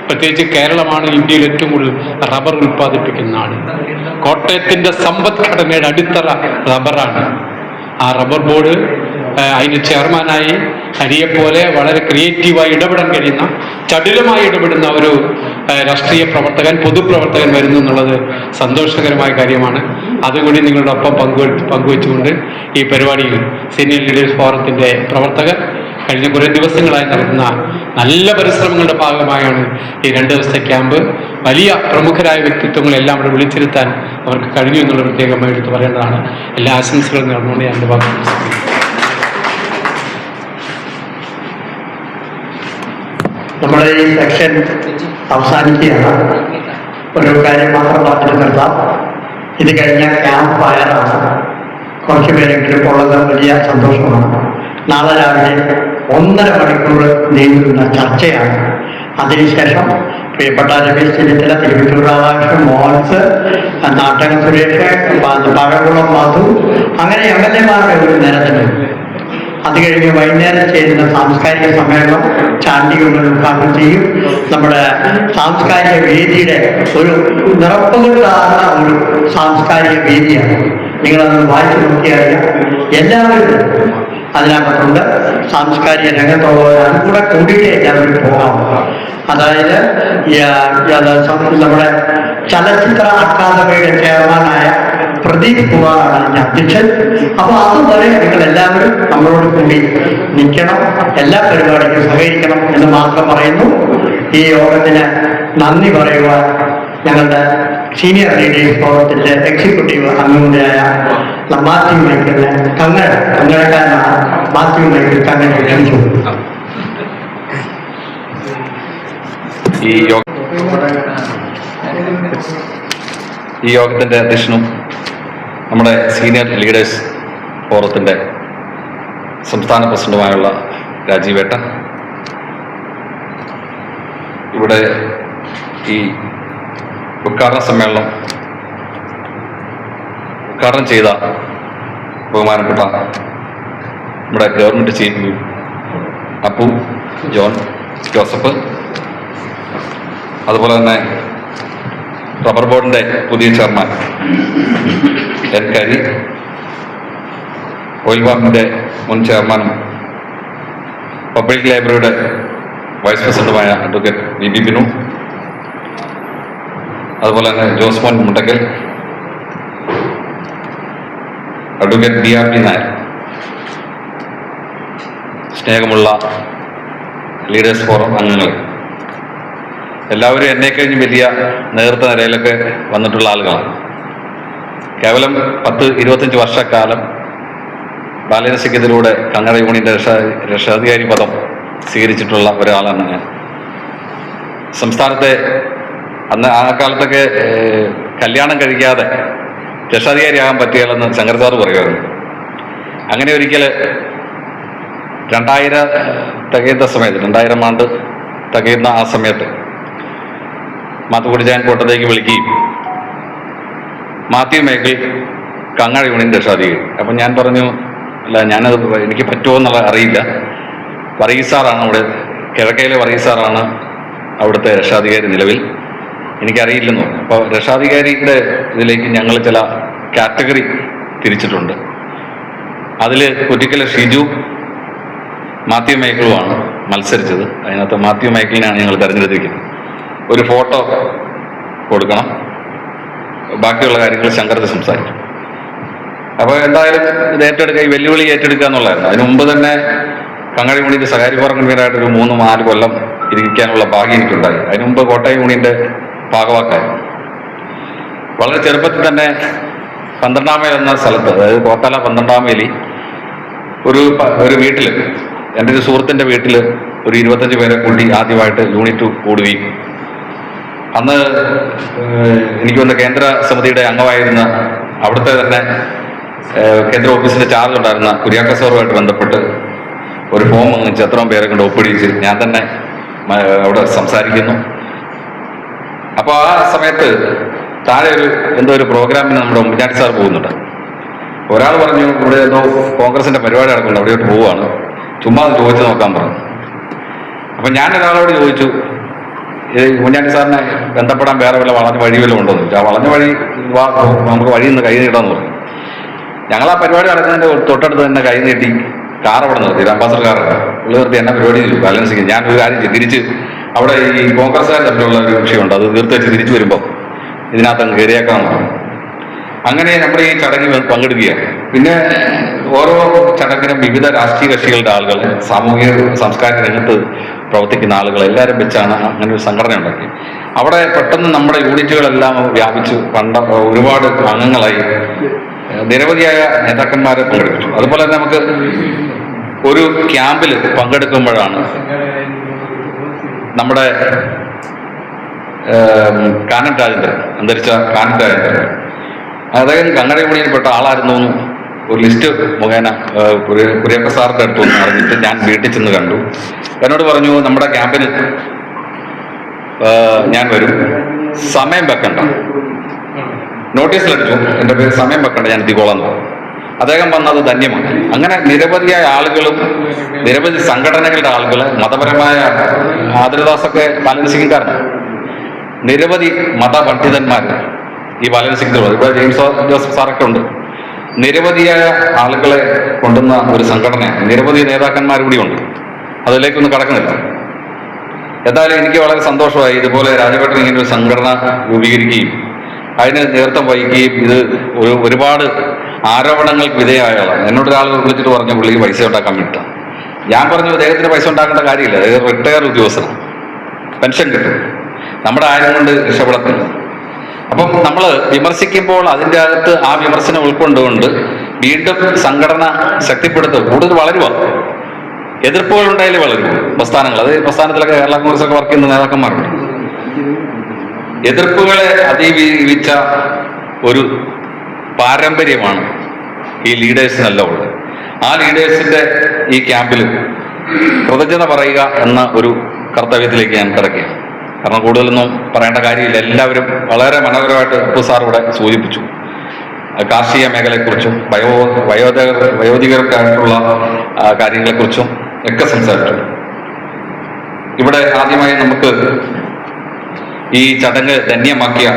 പ്രത്യേകിച്ച് കേരളമാണ് ഇന്ത്യയിൽ ഏറ്റവും കൂടുതൽ റബ്ബർ ഉൽപ്പാദിപ്പിക്കുന്ന നാട്. കോട്ടയത്തിൻ്റെ സമ്പദ്ഘടനയുടെ അടിത്തറ റബ്ബറാണ്. ആ റബ്ബർ ബോർഡ് അതിന് ചെയർമാനായി ഹരിയെപ്പോലെ വളരെ ക്രിയേറ്റീവായി ഇടപെടാൻ കഴിയുന്ന, ചടുലമായി ഇടപെടുന്ന ഒരു രാഷ്ട്രീയ പ്രവർത്തകൻ, പൊതുപ്രവർത്തകൻ വരുന്നു എന്നുള്ളത് സന്തോഷകരമായ കാര്യമാണ്. അതുകൂടി നിങ്ങളുടെ ഒപ്പം പങ്കുവെച്ചുകൊണ്ട് ഈ പരിപാടിയിൽ സീനിയർ ലീഡേഴ്സ് ഫോറത്തിൻ്റെ പ്രവർത്തകർ കഴിഞ്ഞ കുറേ ദിവസങ്ങളായി നടത്തുന്ന നല്ല പരിശ്രമങ്ങളുടെ ഭാഗമായാണ് ഈ 2 ദിവസത്തെ ക്യാമ്പ്. വലിയ പ്രമുഖരായ വ്യക്തിത്വങ്ങളെല്ലാം ഇവിടെ വിളിച്ചിരുത്താൻ അവർക്ക് കഴിഞ്ഞു എന്നുള്ള പ്രത്യേകമായി എടുത്ത് പറയേണ്ടതാണ്. എല്ലാ ആശംസകളും നേർന്നുകൊണ്ട് ഞാൻ എൻ്റെ വാക്കുകൾ നമ്മുടെ ഈ സെക്ഷൻ അവസാനിക്കുകയാണ്. ഒരു കാര്യം മാത്രം പറഞ്ഞിട്ട് നിർത്താം. ഇത് കഴിഞ്ഞ ക്യാമ്പ് ഫയറാണ്. കുറച്ച് പേരെങ്കിലും ഉള്ളത് വലിയ സന്തോഷമാണ്. നാളെ രാവിലെ 1.5 മണിക്കൂർ നീണ്ടുന്ന ചർച്ചയാണ്. അതിനുശേഷം പ്രിയപ്പെട്ട രമേശ് ചെന്നിത്തല, തിരുവഞ്ചൂർ രാധാകൃഷ്ണൻ, മോഹൻസ്, നാട്ടകം സുരേഷ്, പഴകുളം മധു, അങ്ങനെ എംഎൽഎമാരുടെ ഒരു നിരത്തിന്. അത് കഴിഞ്ഞ് വൈകുന്നേരം ചേരുന്ന സാംസ്കാരിക സമ്മേളനം ചാണ്ടികൊണ്ട് ഉദ്ഘാടനം ചെയ്യും. നമ്മുടെ സാംസ്കാരിക വേദിയുടെ ഒരു നിറപ്പുകൊണ്ടാകുന്ന ഒരു സാംസ്കാരിക വേദിയാണ്. നിങ്ങളതൊന്ന് വായിച്ചു നോക്കിയാൽ എല്ലാവരും അതിനകത്തുണ്ട്. സാംസ്കാരിക രംഗത്തുള്ളവർ അതുകൂടെ കൂടിയിട്ടേ എല്ലാവരും പോകാം. അതായത് നമ്മുടെ ചലച്ചിത്ര അക്കാദമിയുടെ ചെയർമാനായ പ്രദീപ് കുമാറാണ് അതിൻ്റെ അധ്യക്ഷൻ. അപ്പോൾ അതുവരെ നിങ്ങൾ എല്ലാവരും നമ്മളോട് കൂടി നിൽക്കണം, എല്ലാ പരിപാടിക്കും സഹകരിക്കണം എന്ന് മാത്രം പറയുന്നു. ഈ യോഗത്തിന് നന്ദി പറയുവാൻ ഞങ്ങളുടെ സീനിയർ ലീഡേഴ്സ് ഫോറത്തിൻ്റെ എക്സിക്യൂട്ടീവ് അംഗങ്ങളായ മാത്യു മൈക്കിളിനെ കന്നഡക്കാരനാണ് മാത്യു മൈക്കിൾ കന്നഡ ക്ഷണിച്ചു. ഈ യോഗത്തിൻ്റെ അധ്യക്ഷനും നമ്മുടെ സീനിയർ ലീഡേഴ്സ് ഫോറത്തിൻ്റെ സംസ്ഥാന പ്രസിഡന്റുമായുള്ള രാജീവേട്ട, ഇവിടെ ഈ ഉദ്ഘാടന സമ്മേളനം ഉദ്ഘാടനം ചെയ്ത ബഹുമാനപ്പെട്ട നമ്മുടെ government chief Appu John Joseph, അതുപോലെ തന്നെ റബ്ബർ ബോർഡിൻ്റെ പുതിയ ചെയർമാൻ എൻ കരി, ഓയിൽ പാമ്പിൻ്റെ മുൻ ചെയർമാനും പബ്ലിക് ലൈബ്രറിയുടെ വൈസ് പ്രസിഡന്റുമായ അഡ്വക്കേറ്റ് വി ബി ബിനു, അതുപോലെ തന്നെ Josemon Mundakkal, advocate D R P Nair, സ്നേഹമുള്ള ലീഡേഴ്സ് ഫോറം അംഗങ്ങൾ എല്ലാവരും എന്നെ കഴിഞ്ഞ് വലിയ നേതൃത്വ നിലയിലൊക്കെ വന്നിട്ടുള്ള ആളുകളാണ്. കേവലം 10-25 വർഷക്കാലം ബാലരസിക്കത്തിലൂടെ കന്നഡ യൂണിയന്റെ രക്ഷാധികാരി പദം സ്വീകരിച്ചിട്ടുള്ള ഒരാളാണ് ഞാൻ. സംസ്ഥാനത്തെ അന്ന് ആ കാലത്തൊക്കെ കല്യാണം കഴിക്കാതെ രക്ഷാധികാരിയാകാൻ പറ്റിയാലെന്ന് ശങ്കർ സാറ് പറയുമായിരുന്നു. അങ്ങനെ ഒരിക്കൽ 2000 തികയുന്ന സമയത്ത് 2000 ആണ്ട് തികയുന്ന ആ സമയത്ത് മാത്തുക്കുടിച്ചാൻ കോട്ടത്തേക്ക് വിളിക്കുകയും മാത്യു മേക്കിൽ കങ്ങാട് യൂണിയൻ രക്ഷാധികാരി. അപ്പം ഞാൻ പറഞ്ഞു, അല്ല ഞാനത് എനിക്ക് പറ്റുമോ എന്നുള്ള അറിയില്ല, വർഗീസാറാണ് അവിടെ, കിഴക്കയിലെ വർഗീസാറാണ് അവിടുത്തെ രക്ഷാധികാരി നിലവിൽ, എനിക്കറിയില്ലെന്ന് പറഞ്ഞു. അപ്പോൾ രക്ഷാധികാരിയുടെ ഇതിലേക്ക് ഞങ്ങൾ ചില കാറ്റഗറി തിരിച്ചിട്ടുണ്ട്. അതിൽ കുറ്റിക്കലെ ഷിജു മാത്യു മൈക്കിളുമാണ് മത്സരിച്ചത്. അതിനകത്ത് മാത്യു മൈക്കിളിനെയാണ് ഞങ്ങൾ തിരഞ്ഞെടുത്തിരിക്കുന്നത്. ഒരു ഫോട്ടോ കൊടുക്കണം, ബാക്കിയുള്ള കാര്യങ്ങൾ ശങ്കരത് സംസാരിക്കും. അപ്പോൾ എന്തായാലും ഇത് ഏറ്റെടുക്കുക, ഈ വെല്ലുവിളി ഏറ്റെടുക്കുക എന്നുള്ളതായിരുന്നു. അതിന് മുമ്പ് തന്നെ കങ്ങാട് യൂണിയൻ്റെ സ്വകാര്യ ഫോറം കൺവീനറായിട്ടൊരു 3-4 കൊല്ലം ഇരിക്കാനുള്ള ഭാഗ്യം എനിക്കുണ്ടായി. അതിന് മുമ്പ് കോട്ടയം യൂണിയൻ്റെ ഭാഗവാക്കായിരുന്നു. വളരെ ചെറുപ്പത്തിൽ തന്നെ 12 മൈൽ എന്ന സ്ഥലത്ത്, അതായത് കോട്ടാല 12 മൈലി ഒരു വീട്ടിൽ, എൻ്റെ ഒരു സുഹൃത്തിൻ്റെ വീട്ടിൽ ഒരു 25 പേരെ കൂട്ടി ആദ്യമായിട്ട് യൂണിറ്റ് കൂടുകയും അന്ന് എനിക്ക് വന്ന കേന്ദ്ര സമിതിയുടെ അംഗമായിരുന്ന അവിടുത്തെ തന്നെ കേന്ദ്ര ഓഫീസിൻ്റെ ചാർജ് ഉണ്ടായിരുന്ന കുര്യാക്കസോറുമായിട്ട് ബന്ധപ്പെട്ട് ഒരു ഫോം വാങ്ങിച്ച് അത്രയും പേരെ കൊണ്ട് ഒപ്പിടിച്ച് ഞാൻ തന്നെ അവിടെ സംസാരിക്കുന്നു. അപ്പോൾ ആ സമയത്ത് താഴെ എന്തോ ഒരു പ്രോഗ്രാമിന് നമ്മുടെ ഉമ്മൻചാണ്ടി സാർ പോകുന്നുണ്ട്. ഒരാൾ പറഞ്ഞു, ഇവിടെ എന്തോ കോൺഗ്രസിൻ്റെ പരിപാടി നടക്കുന്നുണ്ട്, അവിടെയോട്ട് പോവുകയാണ്, ചുമ്മാ അത് ചോദിച്ചു നോക്കാൻ പറഞ്ഞു. അപ്പം ഞാൻ ഒരാളോട് ചോദിച്ചു, ഉമ്മൻചാണ്ടി സാറിനെ ബന്ധപ്പെടാൻ വേറെ വല്ല വളഞ്ഞ വഴി വല്ലതും ഉണ്ടോ എന്ന് ചോദിച്ചു. ആ വളഞ്ഞ വഴി നമുക്ക് വഴി നിന്ന് കൈ നീട്ടാന്ന് പറഞ്ഞു. ഞങ്ങൾ ആ പരിപാടി നടക്കുന്നതിൻ്റെ തൊട്ടടുത്ത് തന്നെ കൈ നീട്ടി കാർ അവിടെ നിർത്തി, അംബാസഡർ കാർ ഉള്ള നിർത്തി എന്നെ പരിപാടി ചെയ്തു ബാലൻസ് ചെയ്യും. ഞാനൊരു കാര്യം ചെയ്തു, തിരിച്ച് അവിടെ ഈ കോൺഗ്രസ്സുകാർ തമ്മിലുള്ള ഒരു വിഷയമുണ്ട്, അത് തീർത്ത് വെച്ച് തിരിച്ചു വരുമ്പോൾ ഇതിനകത്ത് കയറിയേക്കാമെന്ന് പറഞ്ഞു. അങ്ങനെ നമ്മുടെ ഈ ചടങ്ങിൽ പങ്കെടുക്കുകയാണ്. പിന്നെ ഓരോ ചടങ്ങിനും വിവിധ രാഷ്ട്രീയ കക്ഷികളുടെ ആളുകൾ, സാമൂഹിക സാംസ്കാരിക രംഗത്ത് പ്രവർത്തിക്കുന്ന ആളുകൾ എല്ലാവരും വെച്ചാണ് അങ്ങനെ ഒരു സംഘടന ഉണ്ടാക്കി. അവിടെ പെട്ടെന്ന് നമ്മുടെ യൂണിറ്റുകളെല്ലാം വ്യാപിച്ചു, ഒരുപാട് അംഗങ്ങളായി, നിരവധിയായ നേതാക്കന്മാരെ പങ്കെടുപ്പിച്ചു. അതുപോലെ തന്നെ നമുക്ക് ഒരു ക്യാമ്പിൽ പങ്കെടുക്കുമ്പോഴാണ് നമ്മുടെ കാനം രാജേന്ദ്രൻ, അന്തരിച്ച കാനം രാജേന്ദ്രൻ, അദ്ദേഹം കന്നഡ യൂണിയനിൽപ്പെട്ട ആളായിരുന്നു ഒരു ലിസ്റ്റ് മുഖേന കുര്യപ്പ സാറിൻ്റെ അടുത്ത് ഒന്ന് അറിഞ്ഞിട്ട് ഞാൻ വീട്ടിൽ ചെന്ന് കണ്ടു. എന്നോട് പറഞ്ഞു, നമ്മുടെ ക്യാമ്പിന് ഞാൻ വരും, സമയം വെക്കണ്ട, നോട്ടീസിലടിച്ചു, എൻ്റെ പേര് സമയം വെക്കണ്ട, ഞാൻ എത്തിക്കോളാം എന്ന് പറഞ്ഞു. അദ്ദേഹം വന്നത് ധന്യമാണ്. അങ്ങനെ നിരവധിയായ ആളുകളും നിരവധി സംഘടനകളുടെ ആളുകൾ, മതപരമായ ആദരദാസൊക്കെ ബാലൻസിംഗുകാരനാണ്, നിരവധി മതപണ്ഡിതന്മാർ ഈ ബാലൻസിംഗ്, ഇവിടെ ജെയിംസ് ജോസഫ് സാറൊക്കെ ഉണ്ട്, നിരവധിയായ ആളുകളെ കൊണ്ടുവന്ന ഒരു സംഘടനയാണ്. നിരവധി നേതാക്കന്മാർ കൂടിയുണ്ട്, അതിലേക്കൊന്നും കടക്കുന്നില്ല. എന്തായാലും എനിക്ക് വളരെ സന്തോഷമായി, ഇതുപോലെ രാജപേട്ടൻ ഇങ്ങനെ ഒരു സംഘടന രൂപീകരിക്കുകയും അതിന് നേതൃത്വം വഹിക്കുകയും ഇത് ഒരുപാട് ആരോപണങ്ങൾക്ക് വിധേയമായ ആളാണ്. എന്നോടൊരാൾ വിളിച്ചിട്ട് പറഞ്ഞു, പുള്ളിക്ക് പൈസ ഉണ്ടാക്കാൻ വേണ്ടിയിട്ടാണ്. ഞാൻ പറഞ്ഞു, അദ്ദേഹത്തിന് പൈസ ഉണ്ടാക്കേണ്ട കാര്യമില്ല, അതായത് റിട്ടയർ ഉദ്യോഗസ്ഥനാണ്, പെൻഷൻ കിട്ടും, നമ്മുടെ ആരും കൊണ്ട് രക്ഷപ്പെടത്തില്ല. അപ്പം നമ്മൾ വിമർശിക്കുമ്പോൾ അതിൻ്റെ അകത്ത് ആ വിമർശനം ഉൾക്കൊണ്ടുകൊണ്ട് വീണ്ടും സംഘടന ശക്തിപ്പെടുത്തുക, കൂടുതൽ വളരുക, എതിർപ്പുകൾ ഉണ്ടായാലും വളരും പ്രസ്ഥാനങ്ങൾ. അത് പ്രസ്ഥാനത്തിലൊക്കെ കേരള കോൺഗ്രസൊക്കെ വർക്ക് ചെയ്യുന്ന നേതാക്കന്മാരുണ്ട്. എതിർപ്പുകളെ അതിജീവിച്ച ഒരു പാരമ്പര്യമാണ് ഈ ലീഡേഴ്സിനെല്ലാം ഉള്ളത്. ആ ലീഡേഴ്സിൻ്റെ ഈ ക്യാമ്പിൽ കൃതജ്ഞത പറയുക എന്ന ഒരു കർത്തവ്യത്തിലേക്ക് ഞാൻ കിടക്കുകയാണ്. കാരണം കൂടുതലൊന്നും പറയേണ്ട കാര്യമില്ല, എല്ലാവരും വളരെ മനോഹരമായിട്ട് ഉപ്പു സാർ ഇവിടെ സൂചിപ്പിച്ചു. കാർഷിക മേഖലയെക്കുറിച്ചും വയോധികർക്കായിട്ടുള്ള കാര്യങ്ങളെക്കുറിച്ചും ഒക്കെ സംസാരിച്ചു. ഇവിടെ ആദ്യമായി നമുക്ക് ഈ ചടങ്ങ് ധന്യമാക്കിയ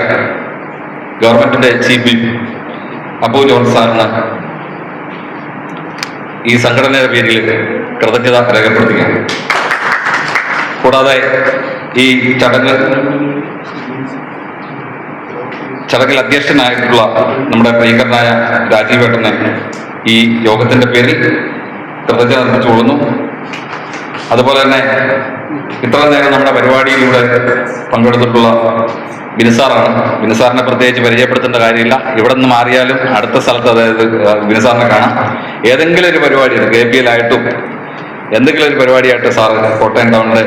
ഗവൺമെന്റിന്റെ ചീഫ് വിപ്പ് അബു ജോൺ സാറിന് ഈ സംഘടനയുടെ പേരിൽ കൃതജ്ഞത രേഖപ്പെടുത്തുകയാണ്. കൂടാതെ ഈ ചടങ്ങിൽ അധ്യക്ഷനായിട്ടുള്ള നമ്മുടെ പ്രിയങ്കരനായ രാജീവേട്ടനെ ഈ യോഗത്തിന്റെ പേരിൽ കൃതജ്ഞത അർപ്പിച്ചുകൊള്ളുന്നു. അതുപോലെ തന്നെ ഇത്ര നേരം നമ്മുടെ പരിപാടിയിലൂടെ പങ്കെടുത്തിട്ടുള്ള ബിനുസാറാണ്. ബിനുസാറിനെ പ്രത്യേകിച്ച് പരിചയപ്പെടുത്തേണ്ട കാര്യമില്ല. ഇവിടെ നിന്ന് മാറിയാലും അടുത്ത സ്ഥലത്ത് അതായത് ബിനുസാറിനെ കാണാം. ഏതെങ്കിലും ഒരു പരിപാടി KPL ആയിട്ടും എന്തെങ്കിലും ഒരു പരിപാടിയായിട്ട് സാറ് കോട്ടയം ടൗണിന്റെ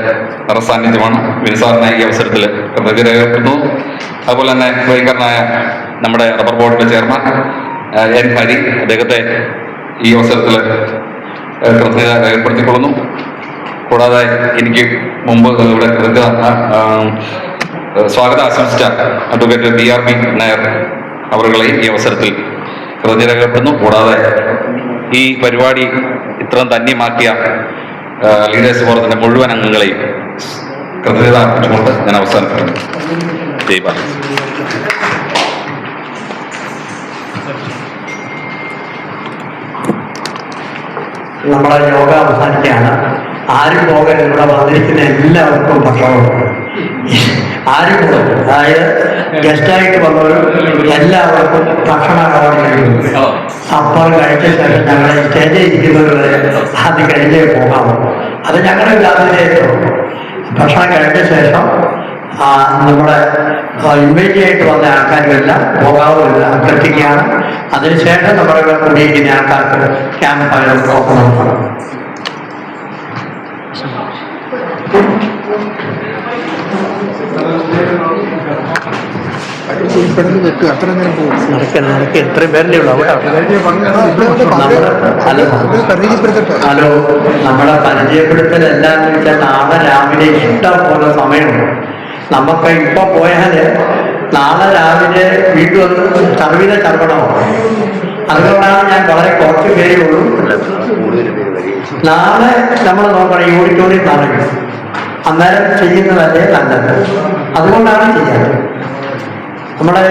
സാന്നിധ്യമാണ്. ബിനുസാറിനെ ഈ അവസരത്തിൽ രേഖപ്പെടുത്തുന്നു. അതുപോലെ തന്നെ ഭയങ്കരനായ നമ്മുടെ റബ്ബർ ബോർഡിന്റെ ചെയർമാൻ N ഹരി, അദ്ദേഹത്തെ ഈ അവസരത്തിൽ കൃത്യത രേഖപ്പെടുത്തിക്കൊള്ളുന്നു. കൂടാതെ എനിക്ക് മുമ്പ് ഇവിടെ സ്വാഗതം ആശംസിച്ച അഡ്വക്കേറ്റ് BRB നായർ അവരുകളെയും ഈ അവസരത്തിൽ കൃത്യത രേഖപ്പെടുന്നു. കൂടാതെ ഈ പരിപാടി ഇത്രയും ധന്യമാക്കിയ ലീഡേഴ്സ് ഫോറത്തിന്റെ മുഴുവൻ അംഗങ്ങളെയും കൃത്യത അർപ്പിച്ചുകൊണ്ട് ഞാൻ അവസാനിപ്പിക്കുന്നു. ജയ് ഭാരത്. നമ്മുടെ യോഗ അവസാനിക്കുകയാണ്. ആരും പോകരുത്. ഇവിടെ വന്നിരിക്കുന്ന എല്ലാവർക്കും ഭക്ഷണമുണ്ട്. ആരും പോകും. അതായത് ഗസ്റ്റായിട്ട് വന്നവരും എല്ലാവർക്കും ഭക്ഷണ അവാർഡ് കഴിക്കും. അപ്പോൾ കഴിച്ച ശേഷം ഞങ്ങളെ സ്റ്റേജിൽ ഇരിക്കുന്നവർ വരെ അത് കഴിഞ്ഞേ പോകാമോ. അത് ഞങ്ങളുടെ ജാതിയിലേറ്റവും ഭക്ഷണം കഴിച്ച ശേഷം നമ്മുടെ ഇൻവൈറ്റ് ആയിട്ട് വന്ന ആൾക്കാരുമെല്ലാം പോകാവുമില്ല അഭ്യർത്ഥിക്കുകയാണ്. അതിനുശേഷം നമ്മുടെ ഇവിടെ കൂടിയിരിക്കുന്ന ആൾക്കാർക്ക് ക്യാമ്പ് ഫയർ ഓപ്പൺ നടത്തണം. നടക്ക് എത്രയും പേരല്ലേ ഉള്ളൂ അവിടെ. ഹലോ, നമ്മുടെ പരിചയപ്പെടുത്തൽ എന്താന്ന് വെച്ചാൽ നാളെ രാവിലെ ഇഷ്ടം പോലെ സമയമുണ്ട്. നമുക്ക് ഇപ്പൊ പോയാല് നാളെ രാവിലെ വീട്ടിൽ വന്ന് സർവീത ചർവണമോ. അതുകൊണ്ടാണ് ഞാൻ വളരെ കുറച്ച് പേരേ ഉള്ളൂ. നാളെ നമ്മൾ നോക്കണം, ഈ ഓഡിറ്റോറിയം നിറയും. അന്നേരം ചെയ്യുന്നതല്ലേ നല്ലത്. അതുകൊണ്ടാണ് ചെയ്യാറ്. നമ്മളെ